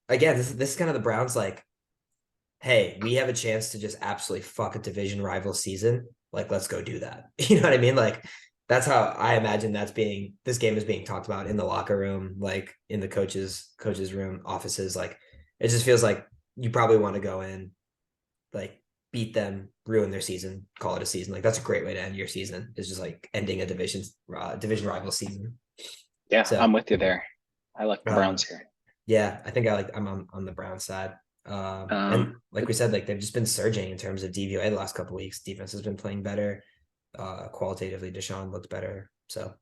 Speaker 1: again, this is kind of the Browns like, hey, we have a chance to just absolutely fuck a division rival season. Like, let's go do that. You know what I mean? Like, that's how I imagine this game is being talked about in the locker room, like in the coaches room, offices. Like, it just feels like you probably want to go in, like beat them, ruin their season, call it a season. Like that's a great way to end your season. Is just like ending a division rival season.
Speaker 2: Yeah,
Speaker 1: So,
Speaker 2: I'm with you there. I like the
Speaker 1: uh,
Speaker 2: Browns here.
Speaker 1: yeah, I think I'm on the Brown side. And
Speaker 2: Um,
Speaker 1: like we said, like they've just been surging in terms of DVOA the last couple of weeks. Defense has been playing better. Qualitatively, Deshaun looked better. So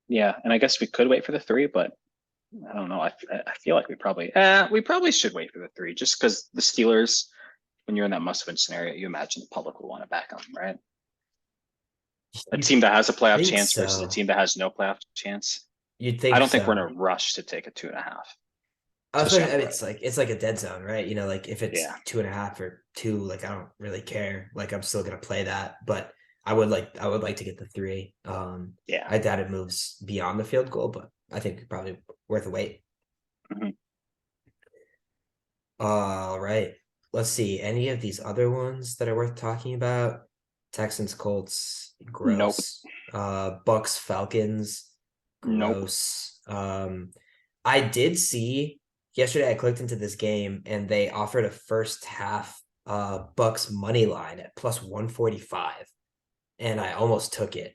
Speaker 2: yeah, and I guess we could wait for the 3, but I don't know. I feel like we probably should wait for the 3 just because the Steelers, when you're in that must-win scenario, you imagine the public will want to back them, right? A
Speaker 1: you
Speaker 2: team that has a playoff
Speaker 1: think
Speaker 2: chance versus a
Speaker 1: so?
Speaker 2: team that has no playoff chance.
Speaker 1: You'd
Speaker 2: I
Speaker 1: think
Speaker 2: don't think we're in
Speaker 1: so.
Speaker 2: a rush to take a 2.5,
Speaker 1: I
Speaker 2: especially on the
Speaker 1: mean,
Speaker 2: road.
Speaker 1: it's like a dead zone, right? You know, like if it's
Speaker 2: Yeah,
Speaker 1: 2.5 or 2, like I don't really care. Like I'm still gonna play that, but I would like to get the 3.
Speaker 2: yeah.
Speaker 1: I doubt it moves beyond the field goal, but I think probably worth a wait.
Speaker 2: Mhm.
Speaker 1: All right. Let's see. Any of these other ones that are worth talking about? Texans, Colts,
Speaker 2: Nope,
Speaker 1: gross. Bucks, Falcons,
Speaker 2: nope.
Speaker 1: gross. I did see yesterday I clicked into this game and they offered a first half Bucks money line at plus 145. And I almost took it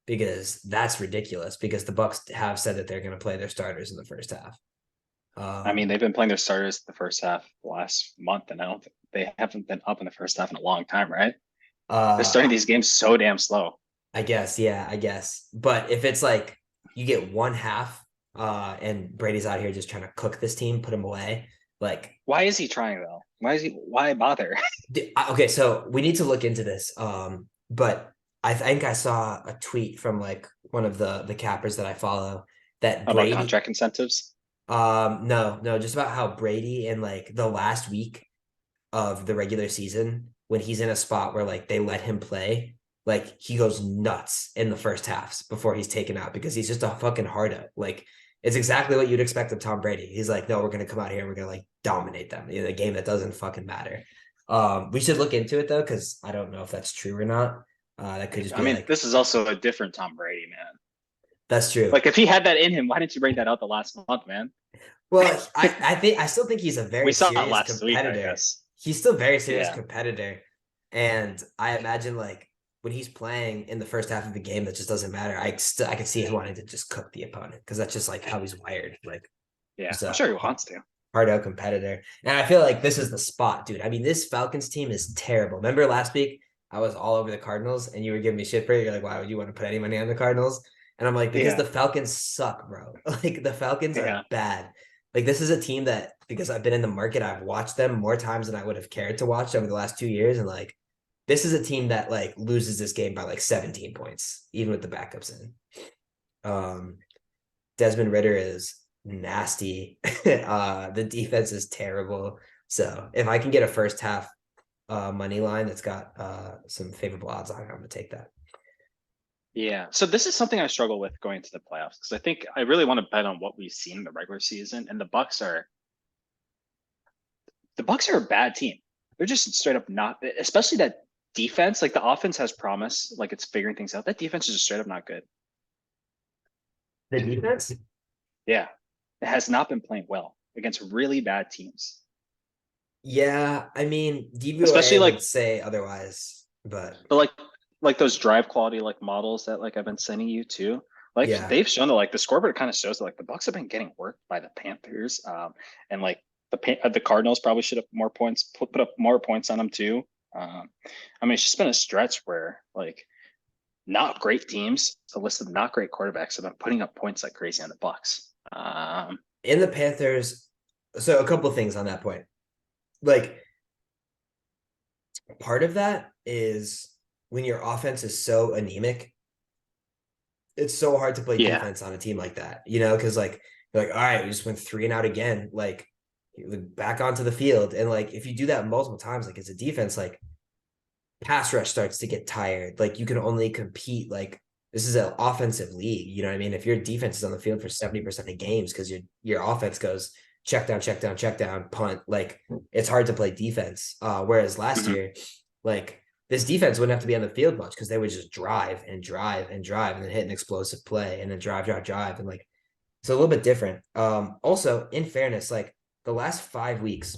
Speaker 1: because that's ridiculous because the Bucks have said that they're going to play their starters in the first half.
Speaker 2: I mean,
Speaker 1: Um,
Speaker 2: they've been playing their starters the first half last month, and I don't think they haven't been up in the first half in a long time, right? They're starting
Speaker 1: uh,
Speaker 2: these games so damn slow.
Speaker 1: I guess, yeah, I guess. But if it's like you get one half, and Brady's out here just trying to cook this team, put him away, like
Speaker 2: Why is he trying though? Why bother?
Speaker 1: okay, so we need to look into this. But I think I saw a tweet from like one of the cappers that I follow that
Speaker 2: About
Speaker 1: Brady,
Speaker 2: contract incentives?
Speaker 1: no, just about how Brady in like the last week of the regular season when he's in a spot where like they let him play, like he goes nuts in the first halves before he's taken out because he's just a fucking hard up. Like it's exactly what you'd expect of Tom Brady. He's like, no, we're gonna come out here and we're gonna like dominate them in a game that doesn't fucking matter. We should look into it though, because I don't know if that's true or not. That could just
Speaker 2: I
Speaker 1: be
Speaker 2: mean,
Speaker 1: like
Speaker 2: this is also a different Tom Brady, man.
Speaker 1: that's true.
Speaker 2: Like if he had that in him, why didn't you bring that out the last month, man?
Speaker 1: Well, I still think he's a
Speaker 2: We
Speaker 1: very
Speaker 2: saw it
Speaker 1: serious
Speaker 2: last week, I
Speaker 1: competitor.
Speaker 2: guess.
Speaker 1: He's still very serious
Speaker 2: Yeah.
Speaker 1: competitor, and I imagine like when he's playing in the first half of the game, that just doesn't matter. I could see him wanting to just cook the opponent because that's just like how he's wired. Like
Speaker 2: Yeah.
Speaker 1: just
Speaker 2: I'm
Speaker 1: a
Speaker 2: sure he wants to.
Speaker 1: hard out competitor, and I feel like this is the spot, dude. I mean, this Falcons team is terrible. Remember last week I was all over the Cardinals, and you were giving me shit for it. You're like, why would you want to put any money on the Cardinals? And I'm like, because
Speaker 2: Yeah.
Speaker 1: the Falcons suck, bro. Like the Falcons are
Speaker 2: Yeah.
Speaker 1: bad. Like this is a team that because I've been in the market. I've watched them more times than I would have cared to watch over the last 2 years. And like, this is a team that like loses this game by like 17 points, even with the backups in. Desmond Ritter is nasty. The defense is terrible. So if I can get a first half money line that's got some favorable odds on it, I'm gonna take that.
Speaker 2: Yeah, so this is something I struggle with going into the playoffs because I think I really want to bet on what we've seen in the regular season, and the Bucks are a bad team. They're just straight up not, especially that defense. Like the offense has promise, like it's figuring things out. That defense is just straight up not good.
Speaker 1: The defense?
Speaker 2: Yeah, it has not been playing well against really bad teams.
Speaker 1: Yeah, I mean,
Speaker 2: Especially
Speaker 1: DVOA
Speaker 2: like,
Speaker 1: would say otherwise, but
Speaker 2: but like those drive quality like models that like I've been sending you too. Like
Speaker 1: yeah,
Speaker 2: they've shown that like the scoreboard kind of shows that like the Bucks have been getting worked by the Panthers, and like the Cardinals probably should have more points, put up more points on them too. I mean, it's just been a stretch where like not great teams, a list of not great quarterbacks have been putting up points like crazy on the Bucks.
Speaker 1: in the Panthers. So a couple things on that point. Like part of that is when your offense is so anemic, it's so hard to play
Speaker 2: Yeah.
Speaker 1: defense on a team like that, you know, because like you're like, all right, we just went 3-and-out again, like back onto the field. And like if you do that multiple times, like as a defense, like pass rush starts to get tired. Like you can only compete like this is an offensive league. You know what I mean? If your defense is on the field for 70% of games because your offense goes check down, check down, check down, punt, like it's hard to play defense. Whereas last
Speaker 2: Mhm.
Speaker 1: year, like this defense wouldn't have to be on the field much because they would just drive and drive and drive and then hit an explosive play and then drive, drive, drive. And like it's a little bit different. Also, in fairness, like the last 5 weeks,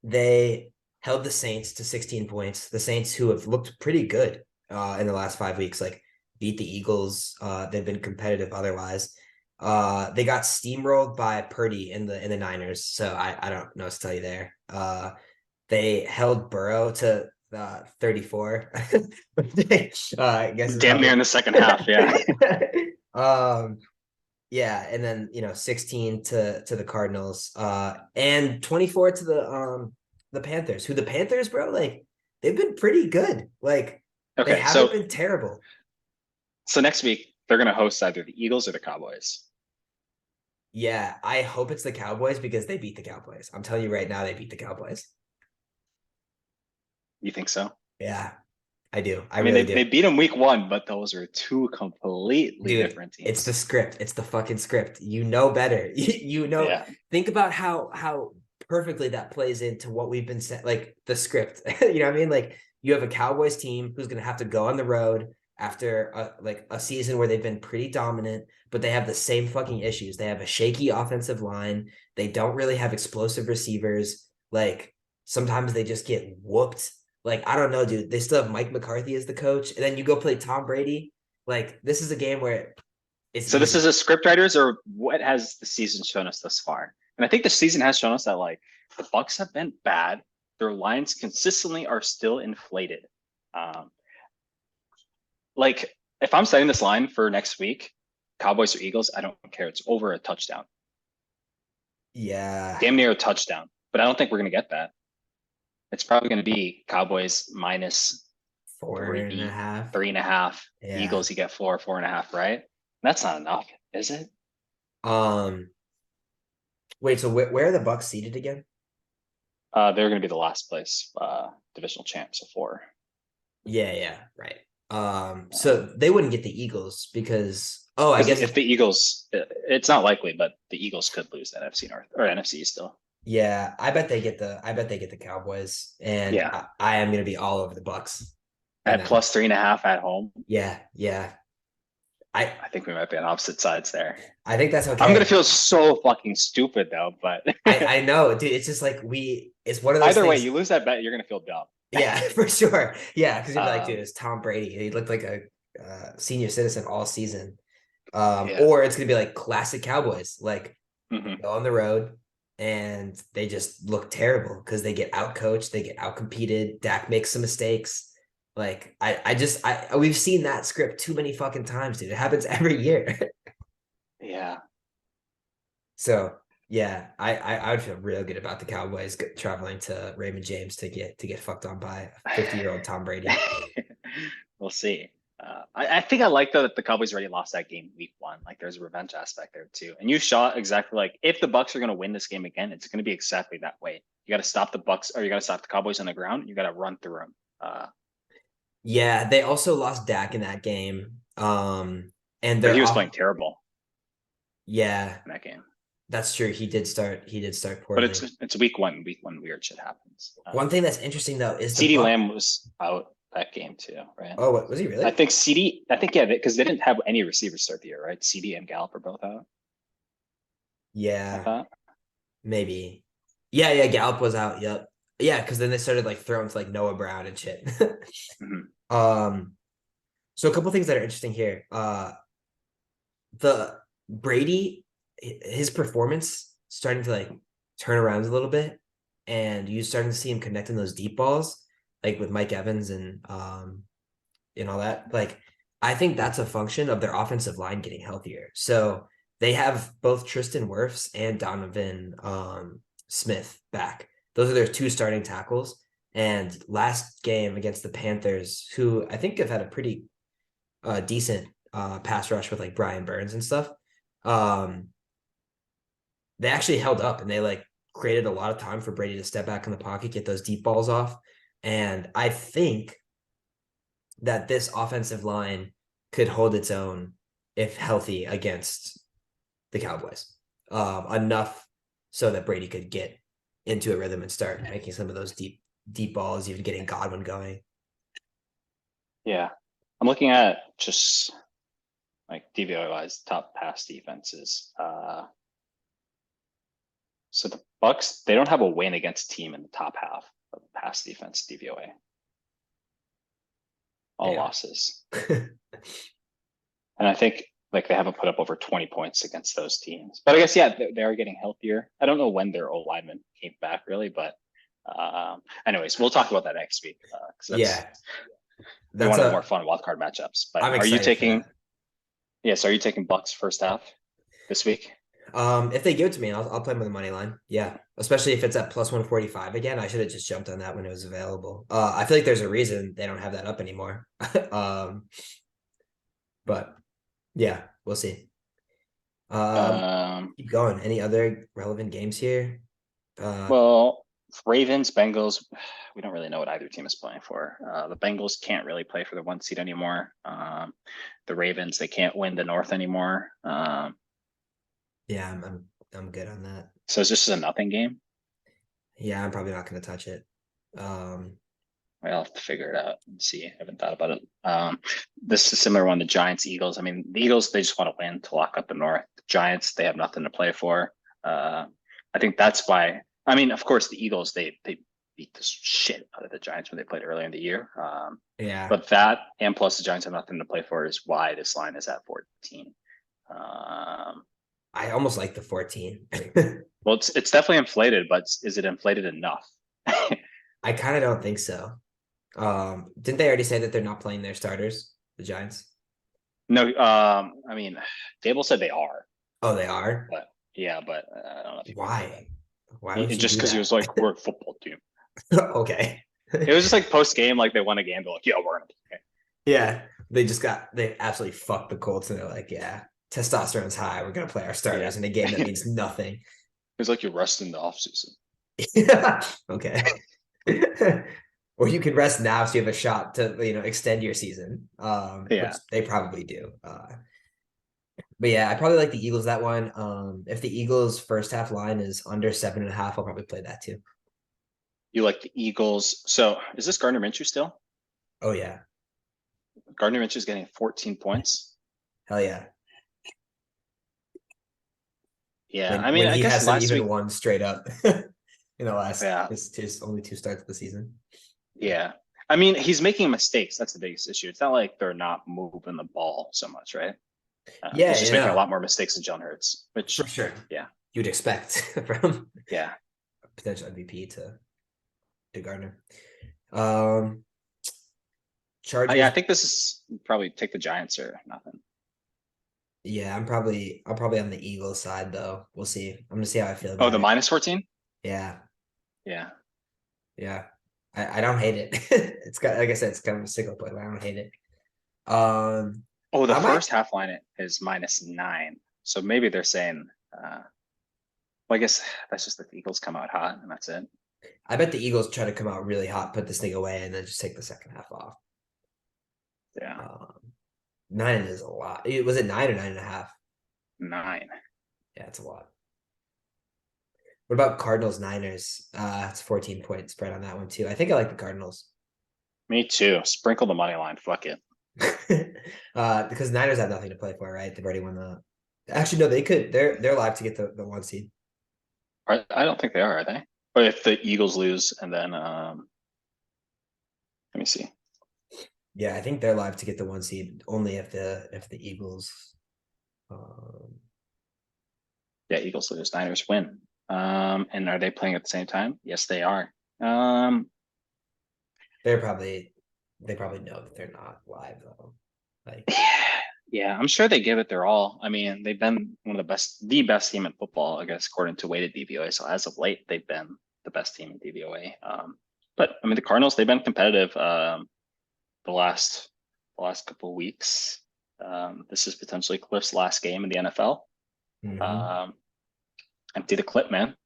Speaker 1: they held the Saints to 16 points. The Saints, who have looked pretty good in the last 5 weeks, like beat the Eagles. They've been competitive otherwise. They got steamrolled by Purdy in the Niners, so I don't know what to tell you there. They held Burrow to 34. I guess it's
Speaker 2: Damn near
Speaker 1: probably
Speaker 2: in the second half. Yeah.
Speaker 1: um yeah, and then 16 to the Cardinals, and 24 to the Panthers, who the Panthers, bro, like they've been pretty good. Like they
Speaker 2: Okay.
Speaker 1: haven't been terrible.
Speaker 2: So next week they're gonna host either the Eagles or the Cowboys.
Speaker 1: Yeah, I hope it's the Cowboys because they beat the Cowboys. I'm telling you right now, they beat the Cowboys.
Speaker 2: You think so?
Speaker 1: Yeah, I do. I
Speaker 2: I mean,
Speaker 1: really
Speaker 2: they
Speaker 1: do.
Speaker 2: beat them week one, but those are two completely
Speaker 1: Dude,
Speaker 2: different
Speaker 1: it's the
Speaker 2: teams.
Speaker 1: script. It's the fucking script. You know better. You know,
Speaker 2: Yeah.
Speaker 1: think about how perfectly that plays into what we've been saying, like the script. You know what I mean? Like you have a Cowboys team who's gonna have to go on the road after a season where they've been pretty dominant, but they have the same fucking issues. They have a shaky offensive line. They don't really have explosive receivers. Like sometimes they just get whooped. Like, I don't know, dude. They still have Mike McCarthy as the coach. And then you go play Tom Brady. Like, this is a game where it's
Speaker 2: So this is
Speaker 1: easy.
Speaker 2: a script writers, or what has the season shown us thus far? And I think the season has shown us that like the Bucks have been bad. Their lines consistently are still inflated. Um, like if I'm setting this line for next week, Cowboys or Eagles, I don't care. It's over a touchdown,
Speaker 1: Yeah.
Speaker 2: damn near a touchdown. But I don't think we're gonna get that. It's probably gonna be Cowboys minus
Speaker 1: Four and a
Speaker 2: three,
Speaker 1: half.
Speaker 2: 3.5.
Speaker 1: Yeah.
Speaker 2: Eagles, you get 4, 4.5, right? That's not enough, is it?
Speaker 1: Um, wait, so where are the Bucks seated again?
Speaker 2: They're going to be the last place divisional champs of 4.
Speaker 1: Yeah, yeah, right. So they wouldn't get the Eagles because I
Speaker 2: Because
Speaker 1: guess
Speaker 2: if the Eagles, it's not likely, but the Eagles could lose the NFC North or NFC still.
Speaker 1: yeah, I bet they get the Cowboys, and
Speaker 2: Yeah,
Speaker 1: I am gonna be all over the Bucks in
Speaker 2: at
Speaker 1: that.
Speaker 2: plus 3.5 at home.
Speaker 1: Yeah, yeah. I
Speaker 2: I think we might be on opposite sides there.
Speaker 1: I think that's
Speaker 2: I'm gonna
Speaker 1: okay.
Speaker 2: feel so fucking stupid though, but
Speaker 1: I know, dude. It's just like it's one of those
Speaker 2: either way,
Speaker 1: things.
Speaker 2: you lose that bet, you're gonna feel dumb.
Speaker 1: Yeah, for sure. Yeah, because you're like, dude,
Speaker 2: Um,
Speaker 1: it's Tom Brady. He looked like a senior citizen all season.
Speaker 2: yeah.
Speaker 1: Or it's gonna be like classic Cowboys, like they
Speaker 2: Hmm.
Speaker 1: go on the road and they just look terrible because they get out coached, they get out competed. Dak makes some mistakes. Like we've seen that script too many fucking times, dude. It happens every year.
Speaker 2: Yeah.
Speaker 1: So Yeah, I would feel real good about the Cowboys traveling to Raymond James to get fucked on by 50-year-old Tom Brady.
Speaker 2: We'll see. I think I like though that the Cowboys already lost that game week 1. Like there's a revenge aspect there too. And you shot exactly like if the Bucks are going to win this game again, it's going to be exactly that way. You got to stop the Bucks or you got to stop the Cowboys on the ground. You got to run through them.
Speaker 1: Yeah, they also lost Dak in that game. And
Speaker 2: But
Speaker 1: they're
Speaker 2: he was
Speaker 1: off.
Speaker 2: playing terrible
Speaker 1: Yeah,
Speaker 2: in that game.
Speaker 1: that's true. He did start
Speaker 2: But
Speaker 1: poorly.
Speaker 2: it's week 1. Week 1 weird shit happens.
Speaker 1: One thing that's interesting though is the
Speaker 2: CD
Speaker 1: Buck.
Speaker 2: Lamb was out that game too, right?
Speaker 1: Oh, what was he
Speaker 2: I
Speaker 1: really?
Speaker 2: think CD. I think yeah, because they didn't have any receivers start the year, right? CD and Gallup are both out. I
Speaker 1: Yeah,
Speaker 2: thought.
Speaker 1: maybe. Yeah, yeah, Gallup was out. Yep. Yeah, because then they started like throwing to like Noah Brown and shit.
Speaker 2: Mhm.
Speaker 1: um, so a couple things that are interesting here. The Brady, his performance starting to like turn around a little bit, and you starting to see him connecting those deep balls, like with Mike Evans and all that. Like, I think that's a function of their offensive line getting healthier. So they have both Tristan Wirfs and Donovan Smith back. Those are their two starting tackles. And last game against the Panthers, who I think have had a pretty decent pass rush with like Brian Burns and stuff, um, they actually held up and they like created a lot of time for Brady to step back in the pocket, get those deep balls off. And I think that this offensive line could hold its own if healthy against the Cowboys. Enough so that Brady could get into a rhythm and start making some of those deep balls, even getting Godwin going.
Speaker 2: Yeah, I'm looking at just like DVOI's top pass defenses. So the Bucks they don't have a win against team in the top half of pass defense DVOA. All
Speaker 1: Damn.
Speaker 2: losses, and I think like they haven't put up over 20 points against those teams. But I guess yeah, they are getting healthier. I don't know when their O lineman came back really, but anyways, we'll talk about that next week because that's
Speaker 1: Yeah,
Speaker 2: be
Speaker 1: that's
Speaker 2: one of the more
Speaker 1: a.
Speaker 2: fun wildcard matchups. But
Speaker 1: I'm
Speaker 2: are you
Speaker 1: excited for
Speaker 2: taking?
Speaker 1: that.
Speaker 2: Yes, are you taking Bucks first half this week?
Speaker 1: If they give it to me, I'll play them with the money line. Yeah, especially if it's at plus 145 again. I should have just jumped on that when it was available. I feel like there's a reason they don't have that up anymore. um, but yeah, we'll see. Um,
Speaker 2: Um,
Speaker 1: keep going. Any other relevant games here? Uh,
Speaker 2: well, Ravens, Bengals, we don't really know what either team is playing for. The Bengals can't really play for the 1 seed anymore. The Ravens, they can't win the North anymore.
Speaker 1: yeah, I'm good on that.
Speaker 2: So it's just a nothing game.
Speaker 1: Yeah, I'm probably not going to touch it. Um,
Speaker 2: I'll have to figure it out and see. I haven't thought about it. This is a similar one, the Giants, Eagles. I mean, the Eagles, they just want to win to lock up the North. The Giants, they have nothing to play for. I think that's why. I mean, of course, the Eagles, they beat the shit out of the Giants when they played earlier in the year.
Speaker 1: yeah,
Speaker 2: But that and plus the Giants have nothing to play for is why this line is at 14. Um,
Speaker 1: I almost like the 14.
Speaker 2: well, it's definitely inflated, but is it inflated enough?
Speaker 1: I kind of don't think so. Didn't they already say that they're not playing their starters, the Giants?
Speaker 2: No, I mean, Gable said they are,
Speaker 1: Oh, they are?
Speaker 2: but yeah, but I don't know if you believe
Speaker 1: Why?
Speaker 2: that.
Speaker 1: Why would you
Speaker 2: Just
Speaker 1: do
Speaker 2: because he
Speaker 1: that?
Speaker 2: was like, we're a football team.
Speaker 1: Okay.
Speaker 2: It was just like post game, like they won a game. They're like, yeah, we're gonna play.
Speaker 1: Yeah. They absolutely fucked the Colts and they're like, yeah, testosterone's high. We're gonna play our
Speaker 2: Yeah.
Speaker 1: starters in a game that means nothing.
Speaker 2: It's like you're resting the offseason.
Speaker 1: Okay. Or you can rest now so you have a shot to extend your season. Which
Speaker 2: Yeah.
Speaker 1: they probably do. But yeah, I probably like the Eagles that one. If the Eagles first half line is under 7.5, I'll probably play that too.
Speaker 2: You like the Eagles. So is this Gardner Minshew still?
Speaker 1: Oh yeah.
Speaker 2: Gardner Minshew's getting 14 points.
Speaker 1: Hell yeah.
Speaker 2: Yeah.
Speaker 1: When
Speaker 2: I mean,
Speaker 1: when
Speaker 2: I
Speaker 1: he
Speaker 2: guess
Speaker 1: hasn't
Speaker 2: last
Speaker 1: even
Speaker 2: week,
Speaker 1: won straight up in the last
Speaker 2: yeah.
Speaker 1: his only two starts of the season.
Speaker 2: Yeah. I mean, he's making mistakes. That's the biggest issue. It's not like they're not moving the ball so much, right?
Speaker 1: Yeah,
Speaker 2: He's just making a lot more mistakes than John Hurts,
Speaker 1: for
Speaker 2: which,
Speaker 1: sure.
Speaker 2: yeah.
Speaker 1: You'd expect from
Speaker 2: Yeah.
Speaker 1: potential MVP to Gardner. Um
Speaker 2: Yeah, I
Speaker 1: Chargers.
Speaker 2: think this is probably take the Giants or nothing.
Speaker 1: Yeah, I'm probably on the Eagles side though. We'll see. I'm gonna see how I feel
Speaker 2: Oh,
Speaker 1: about
Speaker 2: the
Speaker 1: it.
Speaker 2: -14?
Speaker 1: Yeah,
Speaker 2: Yeah.
Speaker 1: yeah. I don't hate it. It's got like I said, it's kind of a single play, but I don't hate it.
Speaker 2: Oh, the
Speaker 1: I might.
Speaker 2: first half line is -9. So maybe they're saying, well, I guess that's just that the Eagles come out hot and that's it.
Speaker 1: I bet the Eagles try to come out really hot, put this thing away, and then just take the second half off.
Speaker 2: Yeah,
Speaker 1: Um, 9 is a lot. Was it 9 or 9.5?
Speaker 2: 9.
Speaker 1: Yeah, it's a lot. What about Cardinals Niners? It's 14-point spread on that one too. I think I like the Cardinals.
Speaker 2: Me too. Sprinkle the money line. Fuck it.
Speaker 1: Because Niners have nothing to play for, right? They've already won the. Actually, no, they could. They're live to get the 1 seed.
Speaker 2: I don't think they are they? But if the Eagles lose and then let me see.
Speaker 1: Yeah, I think they're live to get the 1 seed only if the Eagles. Um,
Speaker 2: Yeah, Eagles lose, Niners win. And are they playing at the same time? Yes, they are.
Speaker 1: they're probably they probably know that they're not live though. Like,
Speaker 2: Yeah, I'm sure they give it their all. I mean, they've been one of the best team in football, I guess, according to weighted DVOA. So as of late, they've been the best team in DVOA. But I mean, the Cardinals, they've been competitive the last couple of weeks. This is potentially Cliff's last game in the NFL.
Speaker 1: mhm.
Speaker 2: Um, empty the clip, man.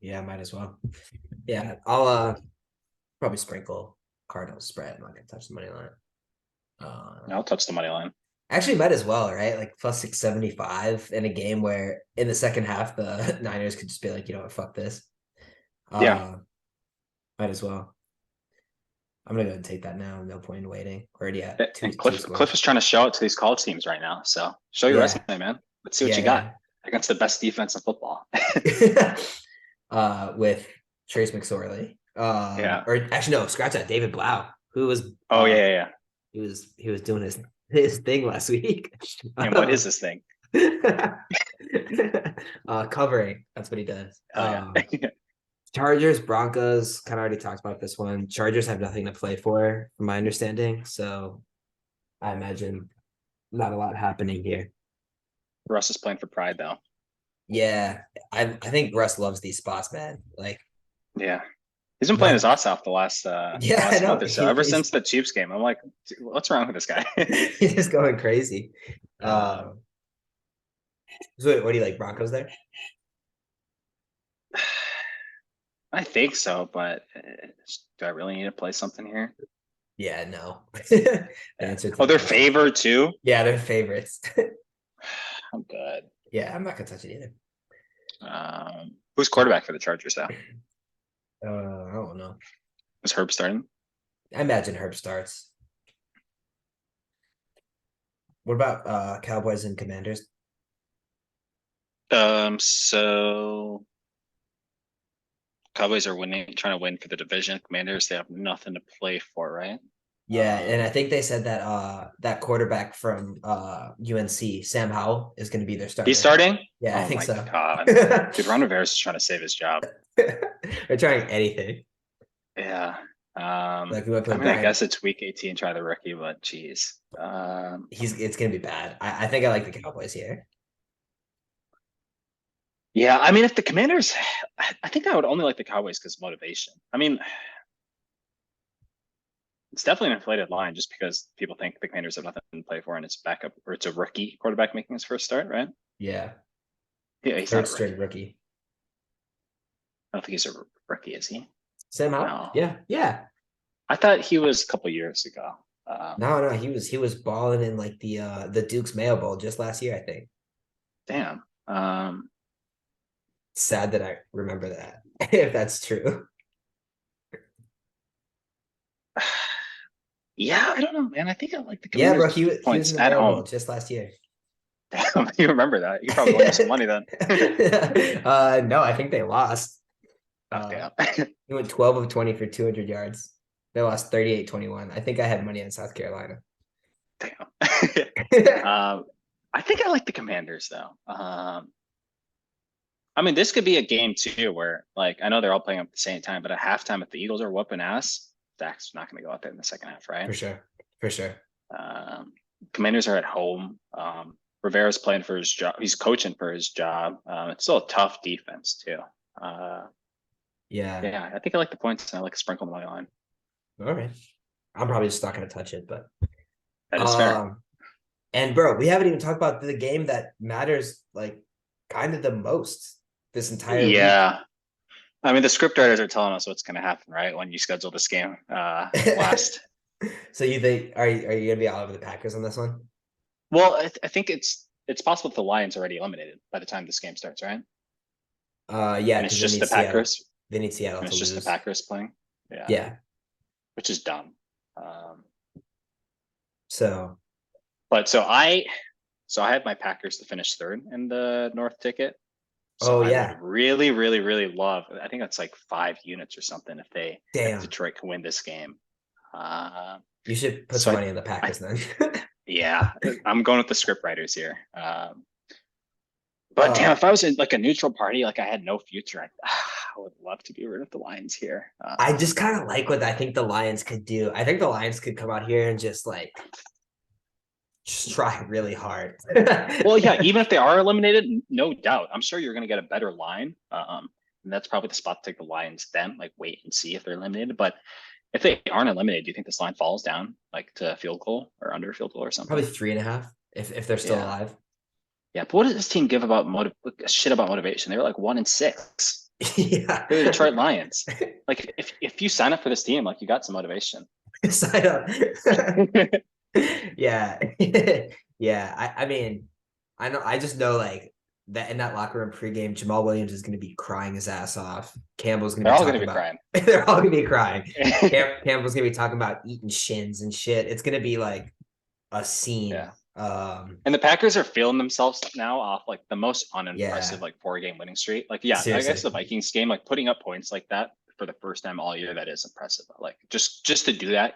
Speaker 1: Yeah, might as well. Yeah, I'll probably sprinkle Cardinals spread. I'm not gonna touch the money line.
Speaker 2: I'll touch the money line.
Speaker 1: Actually, might as well, right? Like plus 675 in a game where in the second half the Niners could just be like, you know what, fuck this.
Speaker 2: Yeah,
Speaker 1: Uh, might as well. I'm gonna go and take that now. No point in waiting. Already at two
Speaker 2: and
Speaker 1: two
Speaker 2: Cliff
Speaker 1: scores.
Speaker 2: is trying to show it to these college teams right now. So show your
Speaker 1: Yeah,
Speaker 2: resume, man. Let's see what you got
Speaker 1: yeah,
Speaker 2: against the best defense in football.
Speaker 1: yeah. With Trace McSorley.
Speaker 2: Yeah.
Speaker 1: Or actually no, scratch that. David Blau, who was
Speaker 2: Oh yeah, yeah, yeah.
Speaker 1: he was doing his thing last week.
Speaker 2: And what is this thing?
Speaker 1: Covering. That's what he does.
Speaker 2: Oh yeah.
Speaker 1: Chargers, Broncos, kind of already talked about this one. Chargers have nothing to play for, from my understanding. So I imagine not a lot happening here.
Speaker 2: Russ is playing for pride though.
Speaker 1: Yeah, I think Russ loves these spots, man. Like,
Speaker 2: Yeah. He's been playing his
Speaker 1: not
Speaker 2: ass off the
Speaker 1: yeah, I
Speaker 2: last
Speaker 1: know.
Speaker 2: month or so. Ever since the Chiefs game, I'm like, "Dude, what's wrong with this guy?"
Speaker 1: He's just going crazy.
Speaker 2: um,
Speaker 1: So what do you like, Broncos there?
Speaker 2: I think so, but do I really need to play something here?
Speaker 1: Yeah, no. The
Speaker 2: Yeah.
Speaker 1: answer to
Speaker 2: Oh,
Speaker 1: the
Speaker 2: they're
Speaker 1: question.
Speaker 2: favored too.
Speaker 1: Yeah, they're favorites.
Speaker 2: I'm good.
Speaker 1: Yeah, I'm not gonna touch it either.
Speaker 2: Who's quarterback for the Chargers though?
Speaker 1: I don't know.
Speaker 2: Was Herb starting?
Speaker 1: I imagine Herb starts. What about Cowboys and Commanders?
Speaker 2: So Cowboys are winning, trying to win for the division. Commanders, they have nothing to play for, right?
Speaker 1: Yeah, and I think they said that that quarterback from UNC, Sam Howell, is going to be their
Speaker 2: He's
Speaker 1: starter.
Speaker 2: starting?
Speaker 1: Yeah, I
Speaker 2: Oh
Speaker 1: think
Speaker 2: my
Speaker 1: so.
Speaker 2: God. Dude, Ron Rivera's is trying to save his job.
Speaker 1: They're trying anything.
Speaker 2: Yeah.
Speaker 1: Like we went
Speaker 2: I
Speaker 1: with
Speaker 2: mean, I
Speaker 1: Brian.
Speaker 2: guess it's week 18, try the rookie, but geez.
Speaker 1: It's gonna be bad. I think I like the Cowboys here.
Speaker 2: Yeah, I mean, if the Commanders, I think I would only like the Cowboys because motivation. I mean, it's definitely an inflated line just because people think the Commanders have nothing to play for and it's backup or it's a rookie quarterback making his first start, right?
Speaker 1: Yeah,
Speaker 2: Yeah, he's not
Speaker 1: third
Speaker 2: a
Speaker 1: string
Speaker 2: rookie.
Speaker 1: rookie.
Speaker 2: I don't think he's a rookie, is he?
Speaker 1: Sam Howell.
Speaker 2: No.
Speaker 1: Yeah, yeah.
Speaker 2: I thought he was a couple years ago.
Speaker 1: No, no, he was balling in like the Duke's Mayo Bowl just last year, I think.
Speaker 2: Damn.
Speaker 1: Sad that I remember that, if that's true.
Speaker 2: Yeah, I don't know, man. I think I like the
Speaker 1: Yeah,
Speaker 2: Commanders
Speaker 1: bro,
Speaker 2: to keep
Speaker 1: he was
Speaker 2: points
Speaker 1: in the
Speaker 2: at
Speaker 1: Mayo Bowl
Speaker 2: home.
Speaker 1: just last year.
Speaker 2: Damn, you remember that? You probably won you some money then.
Speaker 1: No, I think they lost.
Speaker 2: Oh,
Speaker 1: Uh,
Speaker 2: damn.
Speaker 1: he went 12 of 20 for 200 yards. They lost 38-21. I think I had money on South Carolina.
Speaker 2: Damn. I think I like the Commanders though. I mean, this could be a game too where, like, I know they're all playing at the same time, but at halftime, if the Eagles are whooping ass, Dak's not going to go out there in the second half, right?
Speaker 1: For sure. For sure.
Speaker 2: Um, Commanders are at home. Rivera's playing for his job. He's coaching for his job. It's still a tough defense too. Uh,
Speaker 1: Yeah.
Speaker 2: yeah, I think I like the points and I like sprinkle money line.
Speaker 1: All right. I'm probably just not gonna touch it, but
Speaker 2: That is fair.
Speaker 1: um, and bro, we haven't even talked about the game that matters like kind of the most this entire week.
Speaker 2: Yeah. I mean, the script writers are telling us what's going to happen, right? When you schedule this game last.
Speaker 1: So you think are you gonna be all over the Packers on this one?
Speaker 2: Well, I think it's possible that the Lions are already eliminated by the time this game starts, right?
Speaker 1: Yeah,
Speaker 2: And it's
Speaker 1: because they
Speaker 2: just
Speaker 1: need
Speaker 2: the
Speaker 1: Seattle.
Speaker 2: Packers,
Speaker 1: They need Seattle
Speaker 2: and
Speaker 1: to
Speaker 2: it's just the
Speaker 1: lose.
Speaker 2: Packers playing. Yeah,
Speaker 1: Yeah.
Speaker 2: which is dumb. Um,
Speaker 1: So
Speaker 2: but so I had my Packers to finish third in the North ticket. So
Speaker 1: oh
Speaker 2: I would
Speaker 1: yeah.
Speaker 2: really, really, really love. I think that's like 5 units or something if
Speaker 1: Damn.
Speaker 2: Detroit can win this game.
Speaker 1: You should put
Speaker 2: So
Speaker 1: some money on the
Speaker 2: I
Speaker 1: Packers then.
Speaker 2: yeah, I'm going with the script writers here. But damn,
Speaker 1: uh
Speaker 2: if I was in like a neutral party, like I had no future, I would love to be rid of the Lions here.
Speaker 1: I just kind of like what I think the Lions could do. I think the Lions could come out here and just try really hard.
Speaker 2: Well, yeah, even if they are eliminated, no doubt, I'm sure you're going to get a better line. And that's probably the spot to take the Lions then, like wait and see if they're eliminated. But if they aren't eliminated, do you think this line falls down like to field goal or under field goal or
Speaker 1: Probably
Speaker 2: something?
Speaker 1: 3.5 if they're still
Speaker 2: Yeah.
Speaker 1: alive.
Speaker 2: Yeah. But what does this team give about shit about motivation? They were like 1-6.
Speaker 1: Yeah.
Speaker 2: They're the Detroit Lions. Like if you sign up for this team, like you got some motivation.
Speaker 1: Sign up. Yeah. Yeah. I mean, I know I just know like that in that locker room pregame, Jamal Williams is gonna be crying his ass off. Campbell's gonna
Speaker 2: They're
Speaker 1: be
Speaker 2: all going to
Speaker 1: talking
Speaker 2: be
Speaker 1: about
Speaker 2: crying.
Speaker 1: they're all gonna be crying. Campbell's gonna be talking about eating shins and shit. It's gonna be like a scene.
Speaker 2: Yeah.
Speaker 1: Um,
Speaker 2: And the Packers are feeling themselves now off like the most unimpressive
Speaker 1: yeah,
Speaker 2: like 4 game winning streak. Like, yeah, I guess
Speaker 1: seriously.
Speaker 2: the Vikings game, like putting up points like that for the first time all year, that is impressive. Like just to do that,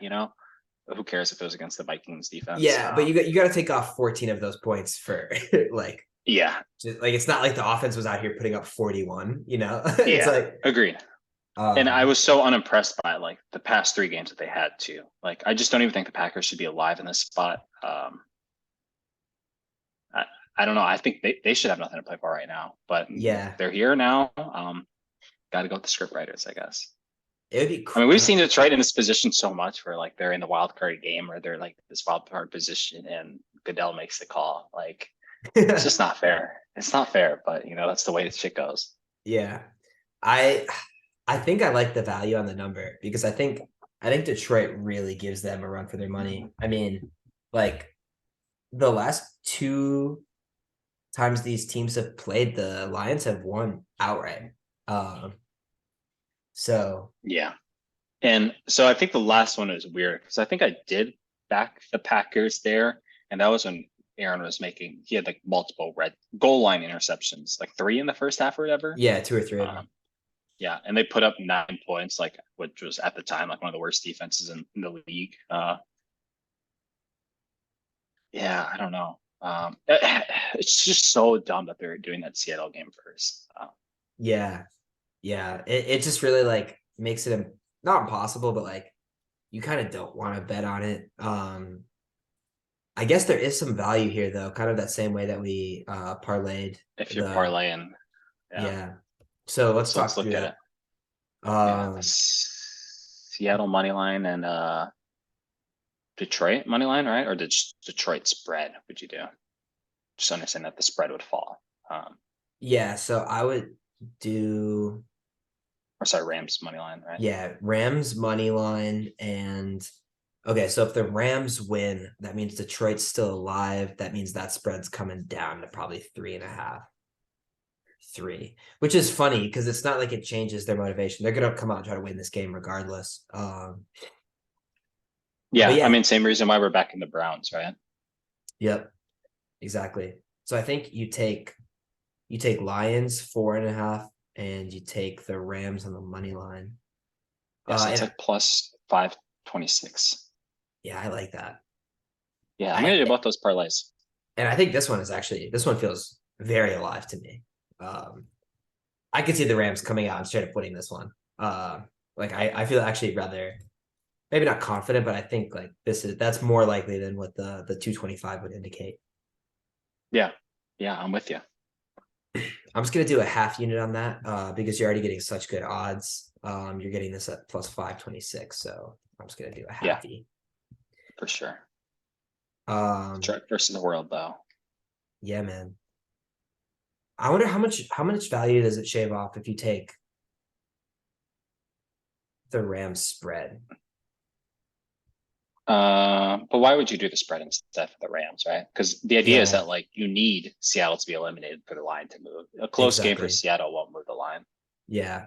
Speaker 2: who cares if it was against the Vikings defense?
Speaker 1: Yeah, but you got to take off 14 of those points for like
Speaker 2: Yeah,
Speaker 1: like it's not like the offense was out here putting up 41, It's
Speaker 2: yeah,
Speaker 1: like
Speaker 2: agreed. And I was so unimpressed by like the past 3 games that they had too. Like, I just don't even think the Packers should be alive in this spot. I don't know. I think they should have nothing to play for right now, but
Speaker 1: yeah,
Speaker 2: they're here now. Got to go with the script writers, I guess.
Speaker 1: it would be
Speaker 2: I mean, we've seen Detroit in this position so much where like they're in the wild card game or they're like this wild card position and Goodell makes the call. Like, it's just not fair. It's not fair, but that's the way this shit goes.
Speaker 1: Yeah. I I think I like the value on the number because I think Detroit really gives them a run for their money. I mean, like the last two times these teams have played, the Lions have won outright. Um, so
Speaker 2: Yeah. And so I think the last one is weird because I think I did back the Packers there. And that was when Aaron was he had like multiple red goal line interceptions, like 3 in the first half or whatever.
Speaker 1: yeah, two or three of them.
Speaker 2: Yeah. And they put up 9 points, like which was at the time like one of the worst defenses in the league. Yeah, I don't know. It's just so dumb that they're doing that Seattle game first.
Speaker 1: Yeah, yeah. It just really like makes it not impossible, but like you kind of don't want to bet on it. I guess there is some value here though, kind of that same way that we parlayed
Speaker 2: If you're
Speaker 1: the
Speaker 2: parlaying, yeah.
Speaker 1: yeah. So let's
Speaker 2: So let's
Speaker 1: talk
Speaker 2: look
Speaker 1: through
Speaker 2: at it.
Speaker 1: that.
Speaker 2: Yeah, the Seattle money line and Detroit money line, right? Or Detroit spread? Would you do? Just understand that the spread would fall.
Speaker 1: Yeah, so I would do
Speaker 2: Or sorry, Rams money line, right?
Speaker 1: yeah, Rams money line and okay, so if the Rams win, that means Detroit's still alive. That means that spread's coming down to probably 3.5, 3, which is funny because it's not like it changes their motivation. They're gonna come out and try to win this game regardless.
Speaker 2: Yeah,
Speaker 1: But
Speaker 2: I
Speaker 1: yeah,
Speaker 2: mean, same reason why we're back in the Browns, right?
Speaker 1: yep, exactly. So I think you take Lions 4.5 and you take the Rams on the money line.
Speaker 2: Yeah, so it's
Speaker 1: And
Speaker 2: like plus 526.
Speaker 1: yeah, I like that.
Speaker 2: Yeah, I'm gonna do
Speaker 1: I
Speaker 2: both those parlays.
Speaker 1: and I think this one feels very alive to me. I could see the Rams coming out and straight up winning this one. Like I feel actually rather maybe not confident, but I think like that's more likely than what the 225 would indicate.
Speaker 2: Yeah. Yeah, I'm with you.
Speaker 1: I'm just gonna do a half unit on that because you're already getting such good odds. You're getting this at plus 526, so I'm just gonna do a
Speaker 2: Yeah,
Speaker 1: halfie.
Speaker 2: for sure.
Speaker 1: Um,
Speaker 2: Truck versus the world, though.
Speaker 1: yeah, man. I wonder how much value does it shave off if you take the Rams spread?
Speaker 2: But why would you do the spread instead for the Rams, right? Because the idea is
Speaker 1: Yeah,
Speaker 2: that like you need Seattle to be eliminated for the line to move. A close game for
Speaker 1: exactly.
Speaker 2: Seattle won't move the line.
Speaker 1: Yeah,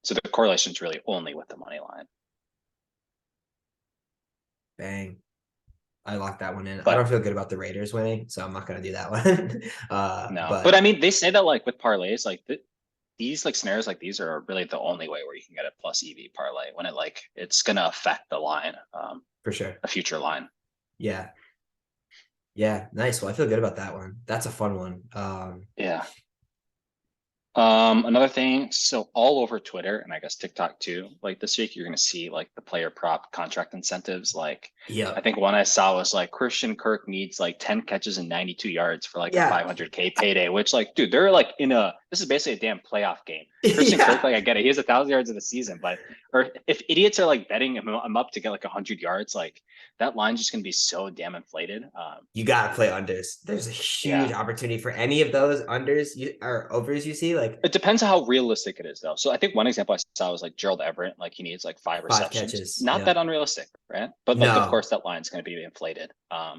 Speaker 2: So the correlation is really only with the money line.
Speaker 1: bang. I locked that one in. I don't
Speaker 2: But
Speaker 1: feel good about the Raiders winning, so I'm not gonna do that one.
Speaker 2: no, but
Speaker 1: But
Speaker 2: I mean, they say that like with parlays, like these like scenarios like these are really the only way where you can get a plus EV parlay when it like it's gonna affect the line,
Speaker 1: for sure.
Speaker 2: a future line.
Speaker 1: Yeah. Yeah, nice. Well, I feel good about that one. That's a fun one.
Speaker 2: Yeah. Another thing, so all over Twitter and I guess TikTok too, like this week, you're going to see like the player prop contract incentives. Like, I
Speaker 1: Yep.
Speaker 2: think one I saw was like Christian Kirk needs like 10 catches and 92 yards for like a
Speaker 1: Yeah.
Speaker 2: 500K payday, which like, dude, they're like this is basically a damn playoff game. Christian Kirk,
Speaker 1: Yeah.
Speaker 2: like I get it. He has 1,000 yards of the season, but, or if idiots are like betting him up to get like 100 yards, like that line's just going to be so damn inflated.
Speaker 1: You gotta play unders. There's a huge
Speaker 2: Yeah.
Speaker 1: opportunity for any of those unders or overs you see, like
Speaker 2: It depends on how realistic it is, though. So I think one example I saw was like Gerald Everett, like he needs like 5 receptions.
Speaker 1: 5 catches.
Speaker 2: Not that
Speaker 1: Yep.
Speaker 2: unrealistic, right? But like, of
Speaker 1: No,
Speaker 2: course, that line's going to be inflated.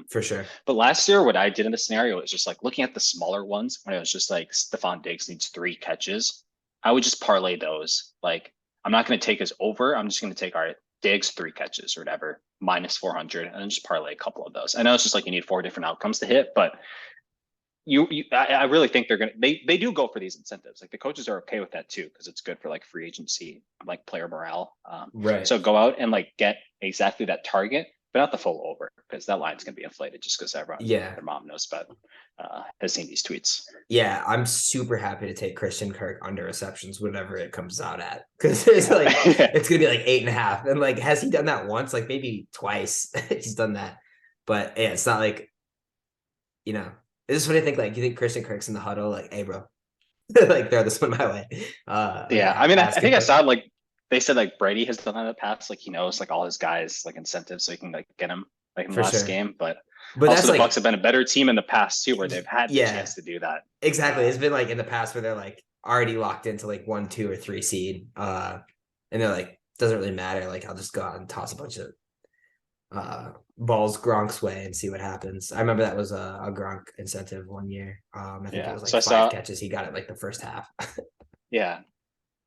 Speaker 1: for sure.
Speaker 2: But last year, what I did in the scenario was just like looking at the smaller ones when it was just like Stephon Diggs needs 3 catches. I would just parlay those. Like, I'm not going to take his over. I'm just going to take our Diggs 3 catches or whatever, minus 400, and then just parlay a couple of those. I know it's just like you need 4 different outcomes to hit, but I really think they do go for these incentives. Like the coaches are okay with that too, because it's good for like free agency, like player morale.
Speaker 1: Right.
Speaker 2: So go out and like get exactly that target, but not the full over, because that line's gonna be inflated just because everyone
Speaker 1: Yeah.
Speaker 2: their mom knows about has seen these tweets.
Speaker 1: Yeah. I'm super happy to take Christian Kirk under receptions, whatever it comes out at. Because it's like
Speaker 2: Yeah.
Speaker 1: it's gonna be like 8.5. And like, has he done that once? Like maybe twice he's done that. But yeah, it's not like, this is what I think. Like, you think Christian Kirk's in the huddle, like, hey bro, like throw this one my way. Like
Speaker 2: Yeah, I mean, I
Speaker 1: asking
Speaker 2: think I
Speaker 1: for
Speaker 2: saw like they said like Brady has done that in the past. Like he knows like all his guys like incentives, so he can like get him like in the
Speaker 1: for
Speaker 2: last
Speaker 1: sure.
Speaker 2: game. But
Speaker 1: But
Speaker 2: also
Speaker 1: that's
Speaker 2: the Bucks
Speaker 1: like,
Speaker 2: have been a better team in the past too, where they've had the
Speaker 1: yeah,
Speaker 2: chance to do that.
Speaker 1: exactly.
Speaker 2: Uh,
Speaker 1: It's been like in the past where they're like already locked into like 1, 2, or 3 seed. And they're like, doesn't really matter. Like, I'll just go out and toss a bunch of balls Gronk's way and see what happens. I remember that was a Gronk incentive one year. I think it
Speaker 2: yeah.
Speaker 1: was
Speaker 2: So
Speaker 1: like
Speaker 2: I
Speaker 1: five
Speaker 2: saw,
Speaker 1: catches. He got it like the first half.
Speaker 2: yeah,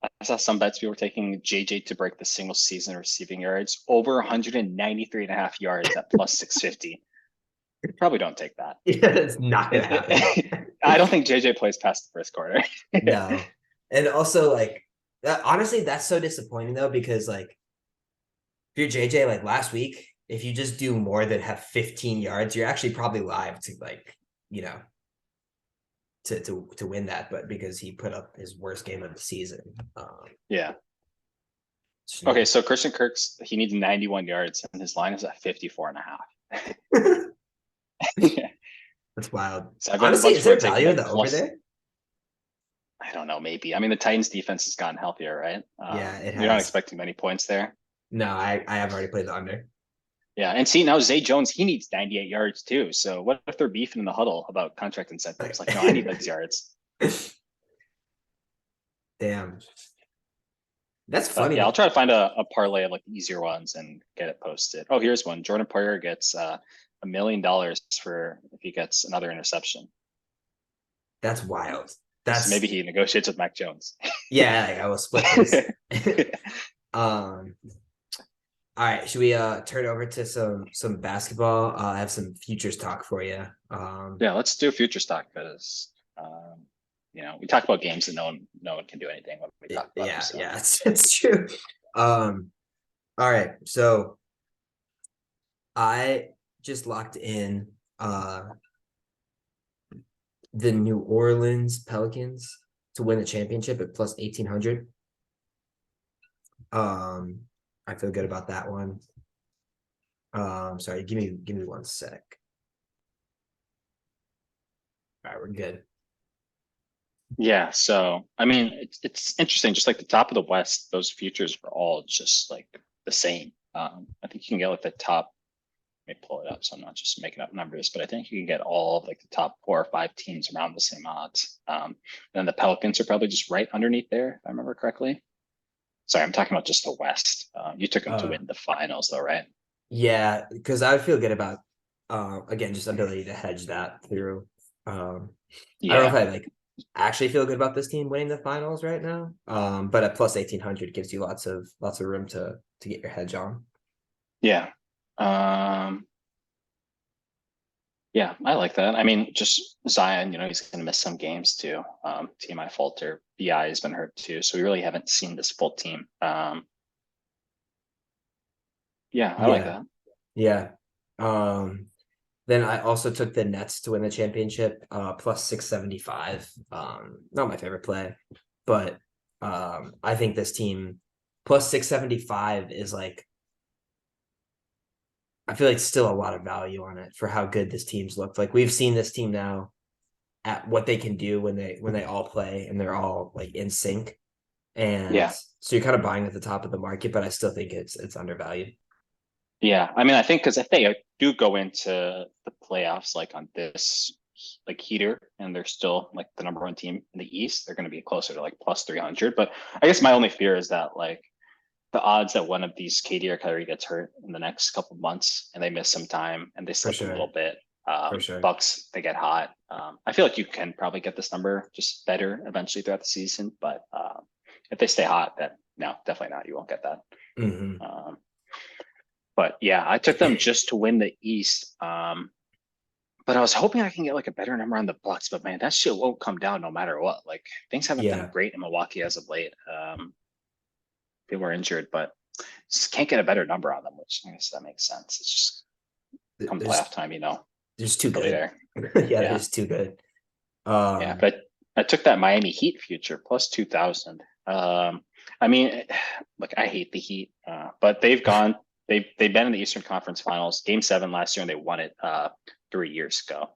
Speaker 2: I saw some bets people were taking JJ to break the single season receiving yards over 193.5 yards at plus 650. Probably don't take that.
Speaker 1: Yeah, it's not gonna happen.
Speaker 2: I don't think JJ plays past the first quarter.
Speaker 1: No. And also like honestly, that's so disappointing though, because like if you're JJ, like last week, if you just do more than have 15 yards, you're actually probably live to like, you know, to win that, but because he put up his worst game of the season.
Speaker 2: Yeah.
Speaker 1: It's
Speaker 2: Okay,
Speaker 1: not-
Speaker 2: so Christian Kirk's he needs 91 yards and his line is at 54 and a half.
Speaker 1: That's wild.
Speaker 2: So I've been a
Speaker 1: Honestly,
Speaker 2: bunch of
Speaker 1: is
Speaker 2: people are
Speaker 1: there
Speaker 2: taking
Speaker 1: value in
Speaker 2: like
Speaker 1: the over
Speaker 2: plus,
Speaker 1: there?
Speaker 2: I don't know, maybe. I mean, the Titans defense has gotten healthier, right?
Speaker 1: Yeah, it
Speaker 2: You're not
Speaker 1: has.
Speaker 2: expecting many points there.
Speaker 1: No, I have already played the under.
Speaker 2: Yeah, and see now Zay Jones, he needs 98 yards too. So what if they're beefing in the huddle about contract incentives? Like, no, I need those yards.
Speaker 1: Damn. That's
Speaker 2: But
Speaker 1: funny
Speaker 2: yeah, I'll
Speaker 1: though.
Speaker 2: try to find a parlay of like the easier ones and get it posted. Oh, here's one. Jordan Poyer gets $1 million for if he gets another interception.
Speaker 1: That's wild.
Speaker 2: So maybe
Speaker 1: That's
Speaker 2: he negotiates with Mac Jones.
Speaker 1: yeah, like, I will split this. um all right, should we turn over to some basketball? I have some futures talk for you.
Speaker 2: Yeah, let's do future stock because we talk about games and no one can do anything when we talk about them.
Speaker 1: Yeah,
Speaker 2: So
Speaker 1: yeah, it's true. All right, so I just locked in the New Orleans Pelicans to win the championship at plus 1800. I feel good about that one. Sorry, give me 1 sec. All right, we're good.
Speaker 2: Yeah, so I mean, it's interesting. Just like the top of the West, those futures are all just like the same. I think you can get like the top. Let me pull it up, so I'm not just making up numbers, but I think you can get all of like the top 4 or 5 teams around the same odds. Then the Pelicans are probably just right underneath there, if I remember correctly. Sorry, I'm talking about just the West. You took them to
Speaker 1: Uh,
Speaker 2: win the finals, though, right?
Speaker 1: yeah, because I feel good about again just ability to hedge that through. I don't know
Speaker 2: Yeah,
Speaker 1: if I like actually feel good about this team winning the finals right now. But at plus 1800 gives you lots of room to get your hedge on.
Speaker 2: yeah. Um, Yeah, I like that. I mean, just Zion, he's going to miss some games too. TMI falter. BI has been hurt too, so we really haven't seen this full team. Yeah, I like
Speaker 1: Yeah,
Speaker 2: that.
Speaker 1: yeah. Um, then I also took the Nets to win the championship, plus 675. Not my favorite play, but I think this team plus 675 is like I feel like still a lot of value on it for how good this team's looked. Like we've seen this team now at what they can do when they all play and they're all like in sync. And
Speaker 2: Yeah,
Speaker 1: so you're kind of buying at the top of the market, but I still think it's undervalued.
Speaker 2: yeah. I mean, I think because if they do go into the playoffs like on this like heater, and they're still like the number one team in the East, they're going to be closer to like plus 300. But I guess my only fear is that like the odds that one of these KD or Kyrie gets hurt in the next couple of months and they miss some time and they
Speaker 1: For
Speaker 2: slip a
Speaker 1: sure.
Speaker 2: little bit.
Speaker 1: For sure.
Speaker 2: Bucks, they get hot. I feel like you can probably get this number just better eventually throughout the season, but if they stay hot, then no, definitely not. You won't get that.
Speaker 1: Hmm.
Speaker 2: Um, but yeah, I took them just to win the East. But I was hoping I can get like a better number on the Bucks, but man, that shit won't come down no matter what. Like things haven't been
Speaker 1: Yeah.
Speaker 2: great in Milwaukee as of late. People are injured, but just can't get a better number on them, which I guess that makes sense. It's just come
Speaker 1: There's
Speaker 2: playoff time,
Speaker 1: there's too
Speaker 2: they'll be
Speaker 1: good.
Speaker 2: there.
Speaker 1: Yeah, they're
Speaker 2: Yeah.
Speaker 1: just too good.
Speaker 2: Yeah.
Speaker 1: Um,
Speaker 2: But I took that Miami Heat future plus 2000. I mean, look, I hate the Heat, but they've been in the Eastern Conference Finals, Game 7 last year, and they won it 3 years ago.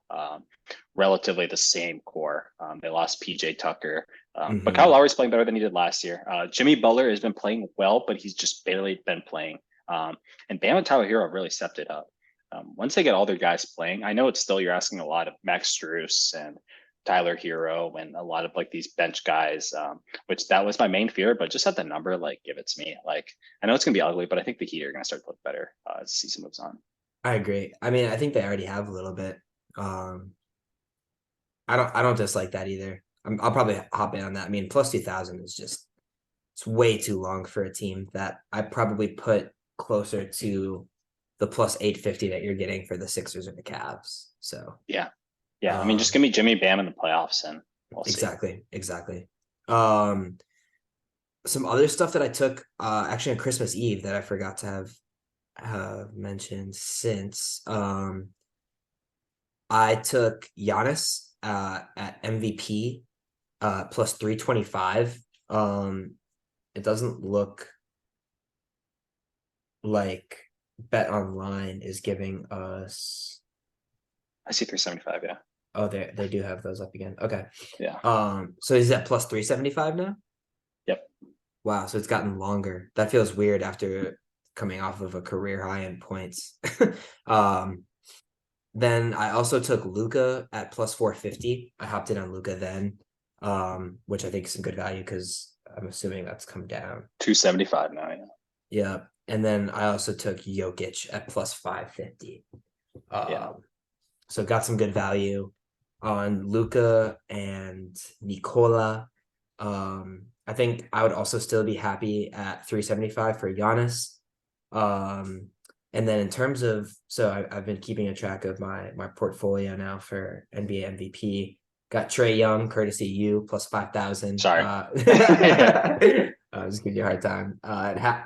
Speaker 2: Relatively the same core. They lost PJ Tucker, but Kyle
Speaker 1: mhm.
Speaker 2: Lowry's playing better than he did last year. Jimmy Butler has been playing well, but he's just barely been playing. And Bam and Tyler Hero really stepped it up. Once they get all their guys playing, I know it's still you're asking a lot of Max Strus and Tyler Hero and a lot of like these bench guys, which that was my main fear. But just at the number, like give it to me. Like I know it's gonna be ugly, but I think the Heat are gonna start to look better as the season moves on.
Speaker 1: I agree. I mean, I think they already have a little bit. Um, I don't dislike that either. I'll probably hop in on that. I mean, plus 2000 is just it's way too long for a team that I probably put closer to the plus 850 that you're getting for the Sixers or the Cavs. So
Speaker 2: Yeah, yeah. I mean, just
Speaker 1: um
Speaker 2: give me Jimmy Bam in the playoffs, and we'll see.
Speaker 1: exactly. Um some other stuff that I took actually on Christmas Eve that I forgot to have mentioned since I took Giannis at MVP plus 325. It doesn't look like Bet Online is giving us.
Speaker 2: I see 375. Yeah,
Speaker 1: Oh, they do have those up again. Okay.
Speaker 2: yeah,
Speaker 1: So is that plus 375 now?
Speaker 2: yep,
Speaker 1: Wow, so it's gotten longer. That feels weird after coming off of a career high in points. um, then I also took Luca at plus 450. I hopped in on Luca then, which I think is some good value because I'm assuming that's come down.
Speaker 2: 275 now. Yeah,
Speaker 1: Yeah. And then I also took Jokic at plus 550.
Speaker 2: yeah,
Speaker 1: So got some good value on Luca and Nicola. I think I would also still be happy at 375 for Giannis. Um, and then in terms of I've been keeping a track of my portfolio now for NBA MVP. Got Trey Young, courtesy you, plus 5,000.
Speaker 2: sorry.
Speaker 1: I'll just give you a hard time.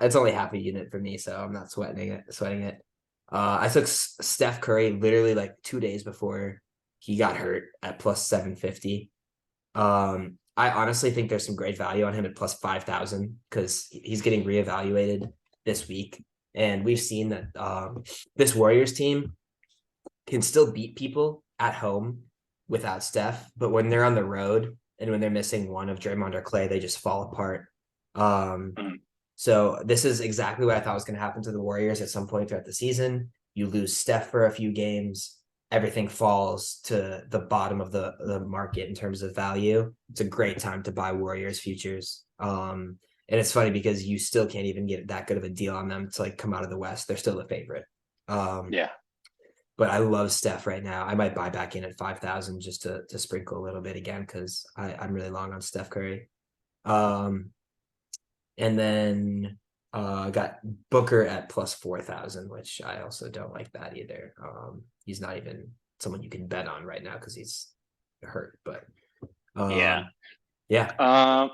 Speaker 1: It's only half a unit for me, so I'm not sweating it. I took Steph Curry literally like 2 days before he got hurt at plus 750. I honestly think there's some great value on him at plus 5,000 because he's getting reevaluated this week. And we've seen that this Warriors team can still beat people at home without Steph, but when they're on the road and when they're missing one of Draymond or Clay, they just fall apart. Um,
Speaker 2: Mhm.
Speaker 1: so this is exactly what I thought was going to happen to the Warriors at some point throughout the season. You lose Steph for a few games, everything falls to the bottom of the market in terms of value. It's a great time to buy Warriors futures. And it's funny because you still can't even get that good of a deal on them to like come out of the West. They're still the favorite. Um,
Speaker 2: Yeah.
Speaker 1: but I love Steph right now. I might buy back in at 5,000 just to sprinkle a little bit again because I'm really long on Steph Curry. Um, and then got Booker at plus 4,000, which I also don't like that either. He's not even someone you can bet on right now because he's hurt. But
Speaker 2: Yeah.
Speaker 1: yeah,
Speaker 2: Um,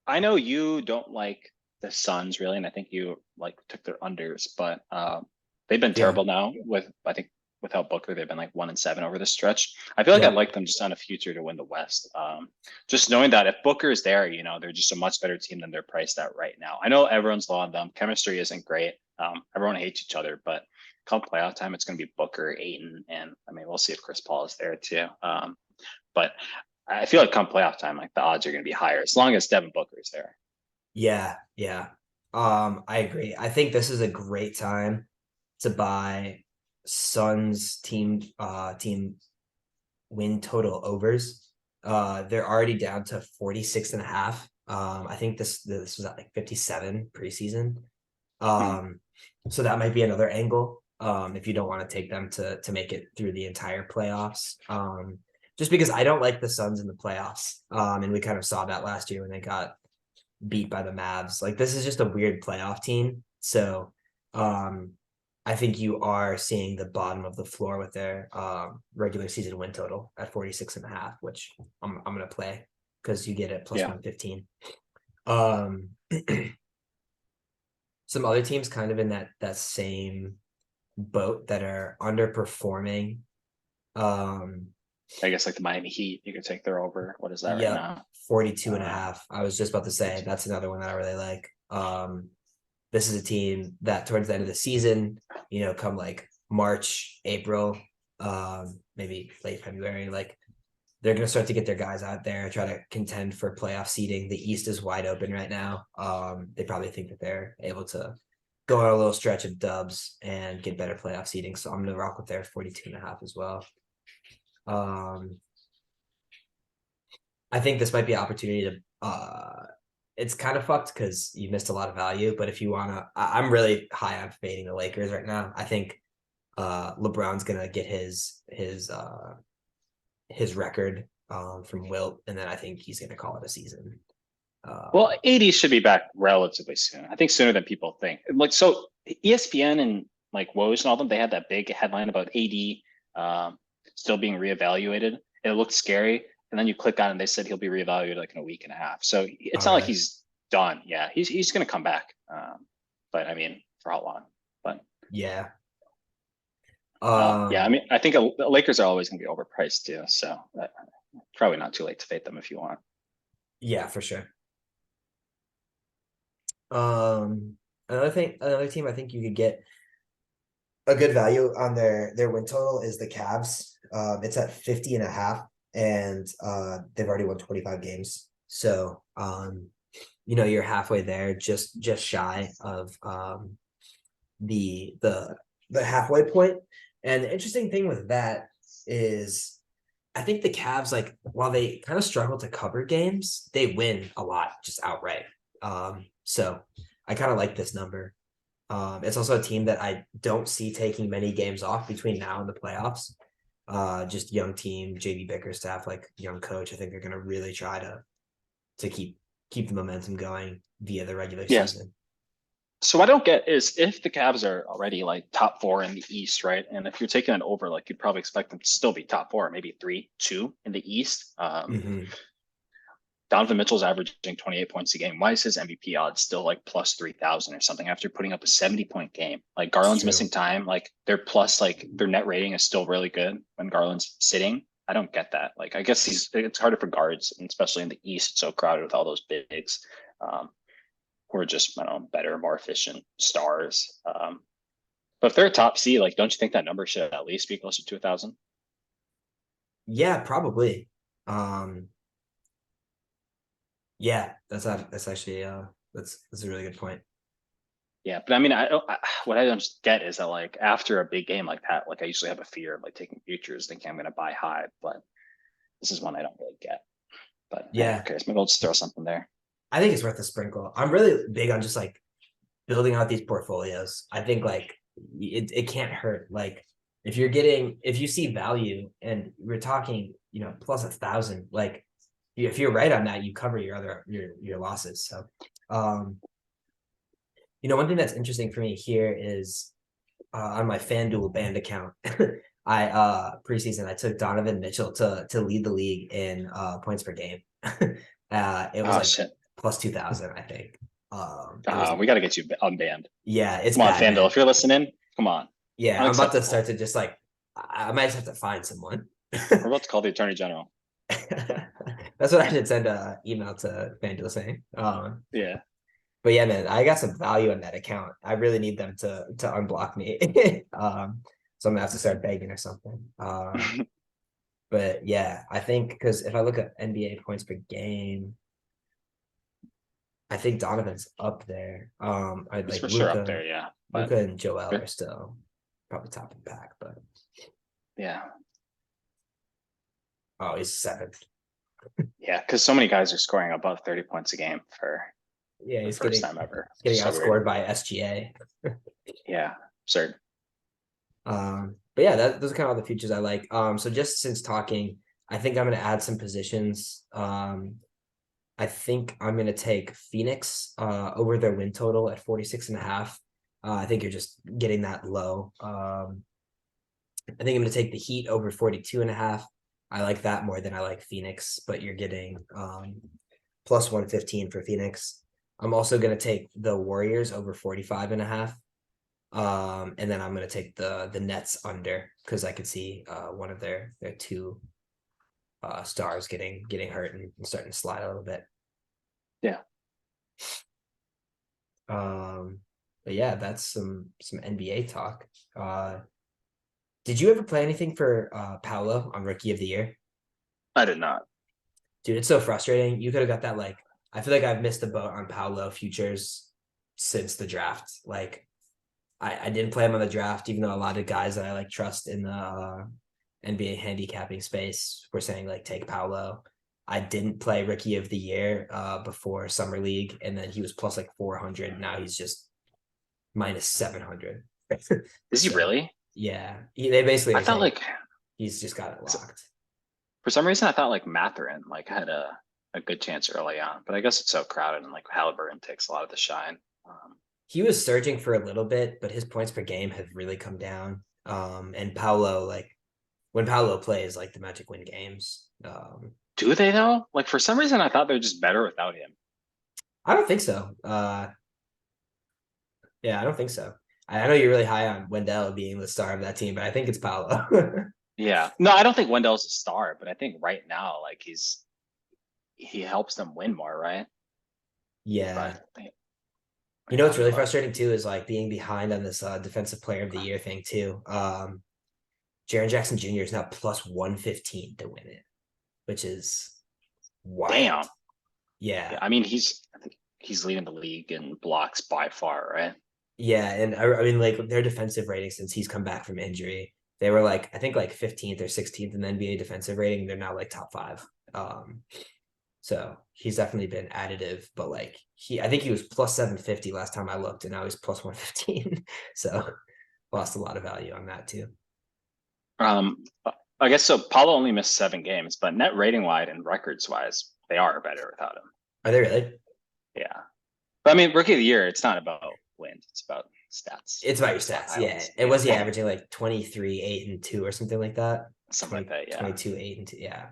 Speaker 2: I know you don't like the Suns really, and I think you like took their unders, but they've been
Speaker 1: yeah,
Speaker 2: terrible now with I think without Booker, they've been like 1-7 over the stretch. I feel like I'd
Speaker 1: yeah,
Speaker 2: like them just on a future to win the West. Just knowing that if Booker is there, they're just a much better team than they're priced at right now. I know everyone's low on them. Chemistry isn't great. Everyone hates each other, but come playoff time, it's going to be Booker, Aiton, and I mean, we'll see if Chris Paul is there too. But I feel like come playoff time, like the odds are going to be higher as long as Devin Booker is there.
Speaker 1: yeah, yeah. I agree. I think this is a great time to buy Suns team win total overs. They're already down to 46 and a half. I think this was at like 57 preseason.
Speaker 2: Mhm.
Speaker 1: Um, so that might be another angle. If you don't want to take them to make it through the entire playoffs. Just because I don't like the Suns in the playoffs. And we kind of saw that last year when they got beat by the Mavs. Like this is just a weird playoff team. So um I think you are seeing the bottom of the floor with their regular season win total at 46 and a half, which I'm gonna play because you get it plus
Speaker 2: Yeah.
Speaker 1: 115. Um some other teams kind of in that same boat that are underperforming. Um
Speaker 2: I guess like the Miami Heat, you could take their over. What is that right
Speaker 1: yep,
Speaker 2: now?
Speaker 1: 42 and a
Speaker 2: Uh,
Speaker 1: half. I was just about to say that's another one that I really like. This is a team that towards the end of the season, come like March, April, maybe late February, like they're going to start to get their guys out there, try to contend for playoff seeding. The East is wide open right now. They probably think that they're able to go on a little stretch of dubs and get better playoff seeding. So I'm going to rock with their 42 and a half as well. Um, I think this might be an opportunity to it's kind of fucked because you missed a lot of value. But if you wanna, I'm really high on fading the Lakers right now. I think LeBron's gonna get his record from Wilt, and then I think he's gonna call it a season.
Speaker 2: well,
Speaker 1: Um,
Speaker 2: AD should be back relatively soon. I think sooner than people think. Like so, ESPN and like Woj and all them, they had that big headline about AD still being reevaluated. It looked scary, and then you click on it, and they said he'll be reevaluated like in a week and a half. So it's
Speaker 1: all
Speaker 2: not like
Speaker 1: right.
Speaker 2: he's done. Yeah, he's going to come back. But I mean, for how long? But
Speaker 1: Yeah.
Speaker 2: yeah, I
Speaker 1: Um,
Speaker 2: mean, I think the Lakers are always going to be overpriced too. So probably not too late to fade them if you want.
Speaker 1: yeah, for sure. Another team I think you could get a good value on their win total is the Cavs. It's at 50 and a half, and they've already won 25 games. So you're halfway there, just shy of the halfway point. And the interesting thing with that is I think the Cavs, like, while they kind of struggle to cover games, they win a lot just outright. So I kind of like this number. It's also a team that I don't see taking many games off between now and the playoffs. Just young team, JB Bickerstaff, like young coach. I think they're going to really try to keep the momentum going via the regular
Speaker 2: Yes.
Speaker 1: season.
Speaker 2: So what I don't get is if the Cavs are already like top four in the East, right? And if you're taking it over, like you'd probably expect them to still be top four, maybe 3-2 in the East.
Speaker 1: Mm-hmm.
Speaker 2: Donovan Mitchell's averaging 28 points a game. Why is his MVP odds still like plus 3,000 or something after putting up a 70-point game? Like
Speaker 1: It's
Speaker 2: Garland's
Speaker 1: true.
Speaker 2: missing time. Like their plus, like their net rating is still really good when Garland's sitting. I don't get that. Like I guess it's harder for guards, and especially in the East, it's so crowded with all those bigs. Um, who are just, I don't know, better, more efficient stars. But if they're a top seed, like, don't you think that number should at least be closer to 1,000?
Speaker 1: Yeah, probably. Um, yeah, that's actually that's a really good point.
Speaker 2: Yeah, but I mean, what I don't just get is that like after a big game like that, like I usually have a fear of like taking futures, thinking I'm going to buy high, but this is one I don't really get. But who
Speaker 1: Yeah,
Speaker 2: cares? Maybe I'll just throw something there.
Speaker 1: I think it's worth a sprinkle. I'm really big on just like building out these portfolios. I think like it can't hurt. Like if you see value and we're talking, plus 1,000, like if you're right on that, you cover your other your losses. So um, one thing that's interesting for me here is on my FanDuel band account, I preseason I took Donovan Mitchell to lead the league in points per game. It was
Speaker 2: Oh
Speaker 1: like
Speaker 2: shit.
Speaker 1: plus 2,000, I think. It was
Speaker 2: We got to get you unbanned.
Speaker 1: yeah, it's
Speaker 2: Come on,
Speaker 1: bad,
Speaker 2: FanDuel,
Speaker 1: man.
Speaker 2: if you're listening, come on.
Speaker 1: Yeah, I'm about to start
Speaker 2: Unacceptable.
Speaker 1: to just like I might just have to find someone.
Speaker 2: We're about to call the attorney general.
Speaker 1: That's what I should send a email to FanDuel saying.
Speaker 2: Yeah.
Speaker 1: But yeah, man, I got some value on that account. I really need them to unblock me. So I'm gonna have to start begging or something. But yeah, I think because if I look at NBA points per game, I think Donovan's up there. I
Speaker 2: He's
Speaker 1: like
Speaker 2: for sure up there, yeah. But
Speaker 1: Luca and Joel are still probably top of the pack, but
Speaker 2: yeah.
Speaker 1: oh, he's seventh.
Speaker 2: Yeah, because so many guys are scoring above 30 points a game for
Speaker 1: Yeah,
Speaker 2: the
Speaker 1: he's
Speaker 2: first
Speaker 1: getting
Speaker 2: time ever.
Speaker 1: getting
Speaker 2: So weird.
Speaker 1: outscored by SGA.
Speaker 2: Yeah, absurd.
Speaker 1: But yeah, those are kind of all the features I like. So just since talking, I think I'm gonna add some positions. I think I'm gonna take Phoenix over their win total at 46 and a half. I think you're just getting that low. I think I'm gonna take the Heat over 42 and a half. I like that more than I like Phoenix, but you're getting plus 115 for Phoenix. I'm also gonna take the Warriors over 45 and a half. And then I'm gonna take the Nets under because I could see one of their two stars getting hurt and starting to slide a little bit.
Speaker 2: Yeah.
Speaker 1: Um, but yeah, that's some NBA talk. Did you ever play anything for Paolo on Rookie of the Year?
Speaker 2: I did not.
Speaker 1: Dude, it's so frustrating. You could have got that like I feel like I've missed the boat on Paolo futures since the draft. Like I didn't play him on the draft, even though a lot of guys that I like trust in the NBA handicapping space were saying like take Paolo. I didn't play Rookie of the Year before Summer League, and then he was plus like 400. Now he's just minus 700.
Speaker 2: Is he
Speaker 1: So
Speaker 2: really?
Speaker 1: yeah, they basically
Speaker 2: I
Speaker 1: are
Speaker 2: thought
Speaker 1: saying
Speaker 2: like
Speaker 1: he's just got it locked.
Speaker 2: for some reason I thought like Matherin like had a good chance early on, but I guess it's so crowded and like Halliburton takes a lot of the shine.
Speaker 1: He was surging for a little bit, but his points per game have really come down. And Paolo, like when Paolo plays, like the Magic win games.
Speaker 2: Do they though? Like for some reason I thought they're just better without him.
Speaker 1: I don't think so. Yeah, I don't think so. I know you're really high on Wendell being the star of that team, but I think it's Paolo.
Speaker 2: Yeah. No, I don't think Wendell's a star, but I think right now like he helps them win more, right?
Speaker 1: Yeah.
Speaker 2: But
Speaker 1: You know
Speaker 2: yeah,
Speaker 1: what's really
Speaker 2: but
Speaker 1: frustrating too is like being behind on this defensive player of the year thing too. Jaren Jackson Jr. is now plus 115 to win it, which is wild.
Speaker 2: damn.
Speaker 1: Yeah.
Speaker 2: Yeah, I mean I think he's leading the league in blocks by far, right?
Speaker 1: Yeah, and I mean, like their defensive rating since he's come back from injury, they were like I think like 15th or 16th in the NBA defensive rating. They're now like top five. So he's definitely been additive, but like I think he was plus 750 last time I looked, and now he's plus 115. So lost a lot of value on that too.
Speaker 2: Um, I guess so. Paulo only missed 7 games, but net rating wide and records wise, they are better without him.
Speaker 1: Are they really?
Speaker 2: Yeah, but I mean, rookie of the year, it's not about wins; it's about stats.
Speaker 1: It's about your
Speaker 2: It's about
Speaker 1: stats, yeah.
Speaker 2: highlights.
Speaker 1: And was he
Speaker 2: Yeah,
Speaker 1: averaging like 23, 8, and 2 or something like that?
Speaker 2: something like
Speaker 1: 20,
Speaker 2: that. Yeah.
Speaker 1: 22, 8, and 2. Yeah.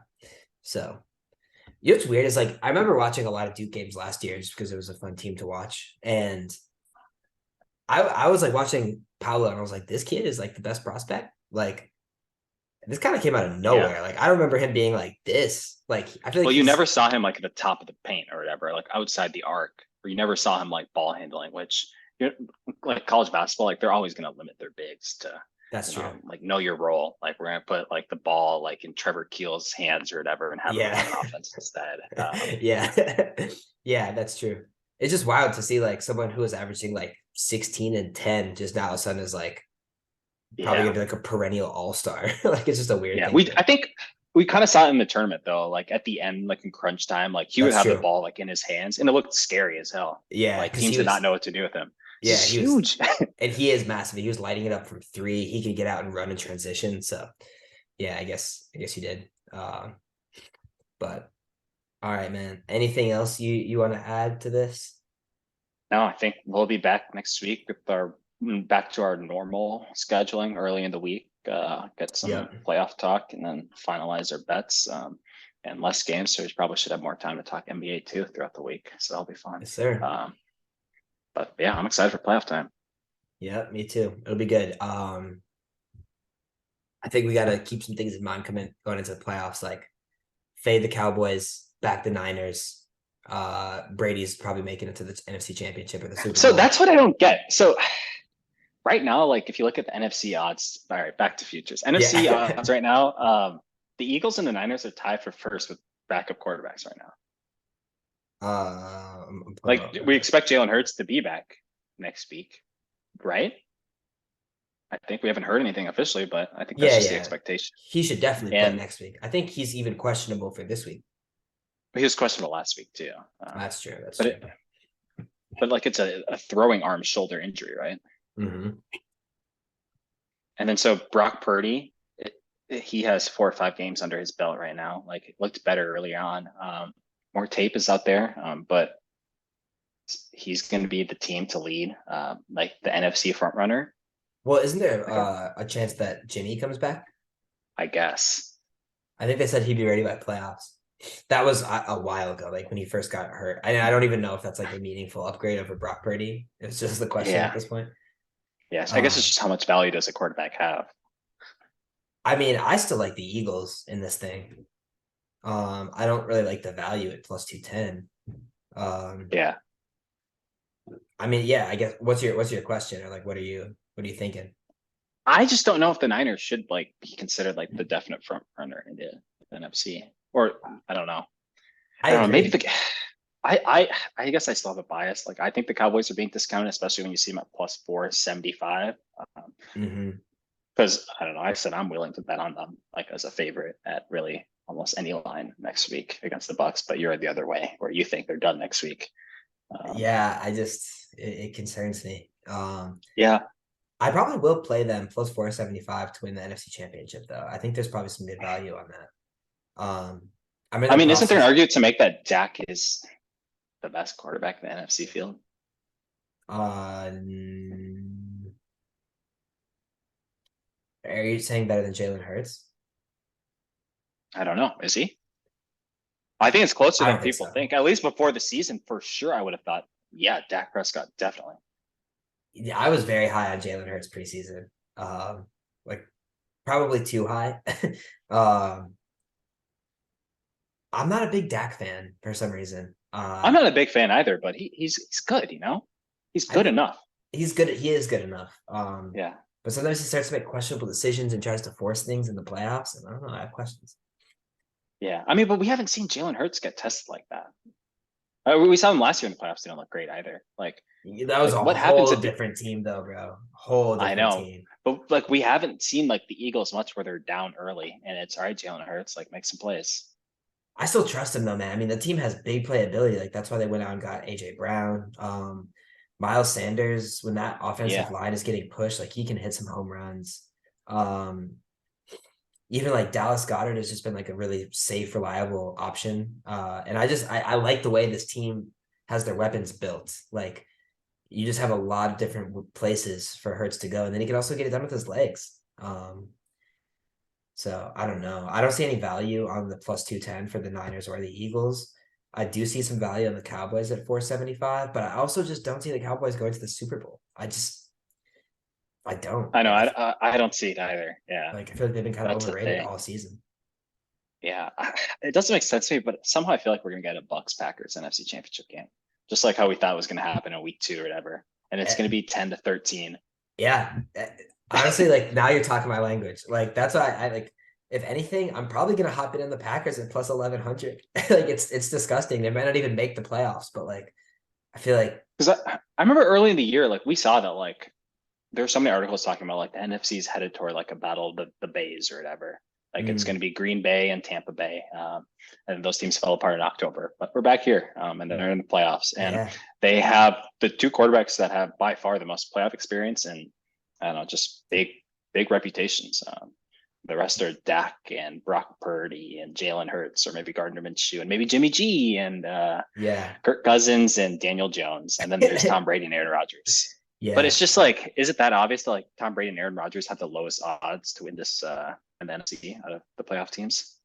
Speaker 1: So you know what's weird is like I remember watching a lot of Duke games last year just because it was a fun team to watch. And I was like watching Paolo and I was like, this kid is like the best prospect. Like this kind of came out of
Speaker 2: Yeah.
Speaker 1: nowhere. Like I remember him being like this. Like I feel like
Speaker 2: Well, you
Speaker 1: he's
Speaker 2: never saw him like at the top of the paint or whatever, like outside the arc, or you never saw him like ball handling, which you know, like college basketball, like they're always going to limit their bigs to
Speaker 1: That's true.
Speaker 2: Like know your role. Like we're gonna put like the ball like in Trevor Keel's hands or whatever and have him
Speaker 1: Yeah.
Speaker 2: run an offense instead.
Speaker 1: Yeah. Yeah, that's true. It's just wild to see like someone who was averaging like 16 and 10 just now all of a sudden is like probably
Speaker 2: Yeah.
Speaker 1: gonna be like a perennial all-star. Like it's just a weird
Speaker 2: Yeah.
Speaker 1: thing to.
Speaker 2: I think we kind of saw it in the tournament though, like at the end, like in crunch time, like he would
Speaker 1: That's
Speaker 2: have the
Speaker 1: true.
Speaker 2: ball like in his hands and it looked scary as hell.
Speaker 1: Yeah,
Speaker 2: Like
Speaker 1: because
Speaker 2: teams did not know what to do with him.
Speaker 1: yeah,
Speaker 2: He's
Speaker 1: he was,
Speaker 2: huge.
Speaker 1: and he is massive. He was lighting it up from three. He could get out and run in transition. So yeah, I guess he did. But all right, man. Anything else you want to add to this?
Speaker 2: No, I think we'll be back next week with our back to our normal scheduling early in the week. Get some
Speaker 1: Yep.
Speaker 2: playoff talk and then finalize our bets. And less games, so we probably should have more time to talk NBA too throughout the week. So that'll be fun.
Speaker 1: Yes, sir.
Speaker 2: But yeah, I'm excited for playoff time.
Speaker 1: Yep, me too. It'll be good. I think we got to keep some things in mind coming going into the playoffs, like fade the Cowboys, back the Niners. Brady's probably making it to the NFC Championship or the Super
Speaker 2: So
Speaker 1: Bowl.
Speaker 2: that's what I don't get. So right now, like if you look at the NFC odds, all right, back to futures. NFC
Speaker 1: Yeah.
Speaker 2: odds right now, the Eagles and the Niners are tied for first with backup quarterbacks right now. Like we expect Jalen Hurts to be back next week, right? I think we haven't heard anything officially, but I think that's
Speaker 1: Yeah,
Speaker 2: just the
Speaker 1: yeah.
Speaker 2: expectation.
Speaker 1: He should definitely play
Speaker 2: And
Speaker 1: next week. I think he's even questionable for this week.
Speaker 2: he was questionable last week too.
Speaker 1: That's true. That's
Speaker 2: but
Speaker 1: true.
Speaker 2: but like it's a throwing arm shoulder injury, right?
Speaker 1: Mm-hmm.
Speaker 2: And then so Brock Purdy, he has 4 or 5 games under his belt right now. Like it looked better early on. More tape is out there, but he's going to be the team to lead, like the NFC front runner,
Speaker 1: Well, isn't there
Speaker 2: like
Speaker 1: a chance that Jimmy comes back?
Speaker 2: I guess.
Speaker 1: I think they said he'd be ready by playoffs. That was a while ago, like when he first got hurt. I don't even know if that's like a meaningful upgrade over Brock Purdy. It's just the question at
Speaker 2: Yeah.
Speaker 1: this point.
Speaker 2: Yes. I guess it's just how much value does a quarterback have?
Speaker 1: I mean, I still like the Eagles in this thing. I don't really like the value at plus 210.
Speaker 2: Yeah.
Speaker 1: I mean, yeah, I guess what's your question or like what are you thinking?
Speaker 2: I just don't know if the Niners should like be considered like the definite front runner in the NFC, or I don't know.
Speaker 1: I
Speaker 2: I don't know. Maybe
Speaker 1: agree.
Speaker 2: the I guess I still have a bias. Like I think the Cowboys are being discounted, especially when you see them at plus 475.
Speaker 1: Hmm.
Speaker 2: Because I don't know. I said I'm willing to bet on them like as a favorite at really almost any line next week against the Bucks. But you're the other way, where you think they're done next week.
Speaker 1: Yeah, it concerns me.
Speaker 2: Yeah.
Speaker 1: I probably will play them plus 475 to win the NFC Championship, though. I think there's probably some good value on that. I'm in
Speaker 2: I
Speaker 1: the
Speaker 2: mean, isn't there an
Speaker 1: process.
Speaker 2: argument to make that Dak is the best quarterback in the NFC field?
Speaker 1: Are you saying better than Jalen Hurts?
Speaker 2: I don't know. Is he? I think it's closer
Speaker 1: I
Speaker 2: than
Speaker 1: don't think
Speaker 2: people
Speaker 1: so.
Speaker 2: think. At least before the season, for sure, I would have thought, yeah, Dak Prescott definitely.
Speaker 1: Yeah, I was very high on Jalen Hurts preseason. Like probably too high. um, I'm not a big Dak fan for some reason.
Speaker 2: I'm not a big fan either, but he's good. He's
Speaker 1: I
Speaker 2: good
Speaker 1: think
Speaker 2: enough.
Speaker 1: he's good. He is good enough.
Speaker 2: Yeah,
Speaker 1: But sometimes he starts to make questionable decisions and tries to force things in the playoffs. And I don't know. I have questions.
Speaker 2: yeah. I mean, but we haven't seen Jalen Hurts get tested like that. We saw him last year in the playoffs. Didn't look great either.
Speaker 1: That was a
Speaker 2: What happens
Speaker 1: whole
Speaker 2: if
Speaker 1: different team, though, bro. Whole
Speaker 2: I
Speaker 1: different
Speaker 2: know,
Speaker 1: team.
Speaker 2: but like we haven't seen like the Eagles much where they're down early and it's all right, Jalen Hurts, like make some plays.
Speaker 1: I still trust him though, man. I mean, the team has big playability. Like that's why they went out and got AJ Brown. Miles Sanders, when that offensive
Speaker 2: Yeah,
Speaker 1: line is getting pushed, like he can hit some home runs. Um, Even like Dallas Goddard has just been like a really safe, reliable option. And I like the way this team has their weapons built. Like you just have a lot of different places for Hurts to go, and then he can also get it done with his legs. So I don't know. I don't see any value on the plus 210 for the Niners or the Eagles. I do see some value on the Cowboys at 475, but I also just don't see the Cowboys going to the Super Bowl. I don't.
Speaker 2: I know.
Speaker 1: Like
Speaker 2: I don't see it either. Yeah,
Speaker 1: I feel like they've been kind of
Speaker 2: that's the
Speaker 1: overrated
Speaker 2: thing.
Speaker 1: all season.
Speaker 2: Yeah, it doesn't make sense to me, but somehow I feel like we're gonna get a Bucks Packers NFC Championship game, just like how we thought it was gonna happen in week 2 or whatever, and it's
Speaker 1: Eh,
Speaker 2: gonna be 10-13.
Speaker 1: Yeah. Honestly, like now you're talking my language. Like that's why I like. If anything, I'm probably gonna hop in on the Packers at plus 1100. Like it's disgusting. They might not even make the playoffs, but like I feel like
Speaker 2: Because I remember early in the year, like we saw that like there were so many articles talking about like the NFC is headed toward like a battle of the bays or whatever. Like it's going
Speaker 1: mm,
Speaker 2: to be Green Bay and Tampa Bay, and those teams fell apart in October. But we're back here, and they're in the playoffs, and
Speaker 1: yeah,
Speaker 2: they have the two quarterbacks that have by far the most playoff experience, and I don't know, just big reputations. The rest are Dak and Brock Purdy and Jalen Hurts, or maybe Gardner Minshew, and maybe Jimmy G and
Speaker 1: yeah,
Speaker 2: Kirk Cousins and Daniel Jones, and then there's Tom Brady and Aaron Rodgers. But
Speaker 1: yeah.
Speaker 2: it's just like, is it that obvious that like Tom Brady and Aaron Rodgers have the lowest odds to win this in the NFC out of the playoff teams?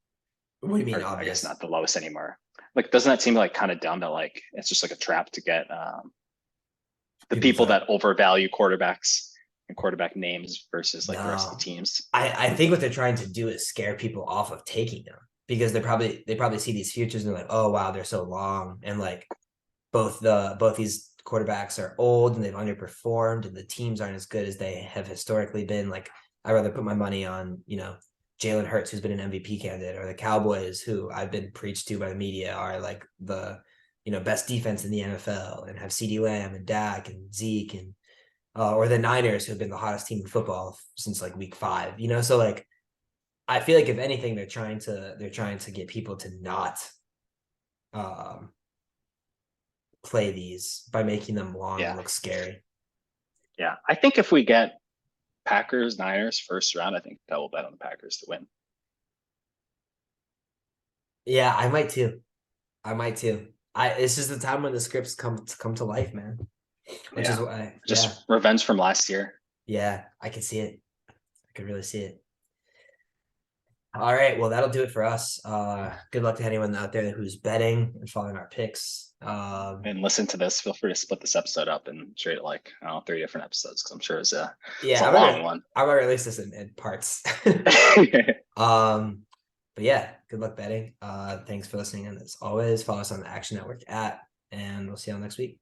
Speaker 1: What do you mean
Speaker 2: Or I guess
Speaker 1: obvious?
Speaker 2: not the lowest anymore. Like, doesn't that seem like kind of dumb that like it's just like a trap to get the
Speaker 1: People
Speaker 2: people
Speaker 1: to
Speaker 2: that overvalue quarterbacks and quarterback names versus like the rest of the
Speaker 1: no.
Speaker 2: teams?
Speaker 1: I think what they're trying to do is scare people off of taking them because they probably see these futures and they're like, oh wow, they're so long. And like both these quarterbacks are old and they've underperformed and the teams aren't as good as they have historically been. Like I'd rather put my money on, Jalen Hurts, who's been an MVP candidate, or the Cowboys, who I've been preached to by the media are like the best defense in the NFL and have CD Lamb and Dak and Zeke and or the Niners, who have been the hottest team in football since like week 5. So like I feel like if anything, they're trying to get people to not um, play these by making them long and
Speaker 2: Yeah,
Speaker 1: look scary.
Speaker 2: yeah. I think if we get Packers Niners first round, I think that will bet on the Packers to win.
Speaker 1: Yeah, I might too. I might too. It's just the time when the scripts come to life, man. Which is
Speaker 2: Yeah,
Speaker 1: why, yeah,
Speaker 2: just revenge from last year.
Speaker 1: yeah, I can see it. I can really see it. All right, well, that'll do it for us. Good luck to anyone out there who's betting and following our picks.
Speaker 2: And listen to this, feel free to split this episode up and treat it like, I don't know, 3 different episodes because I'm sure it's
Speaker 1: Yeah,
Speaker 2: a
Speaker 1: I'm
Speaker 2: long
Speaker 1: gonna
Speaker 2: one.
Speaker 1: I'm gonna release this in parts. Um, but yeah, good luck betting. Thanks for listening, and as always, follow us on the Action Network app, and we'll see you all next week.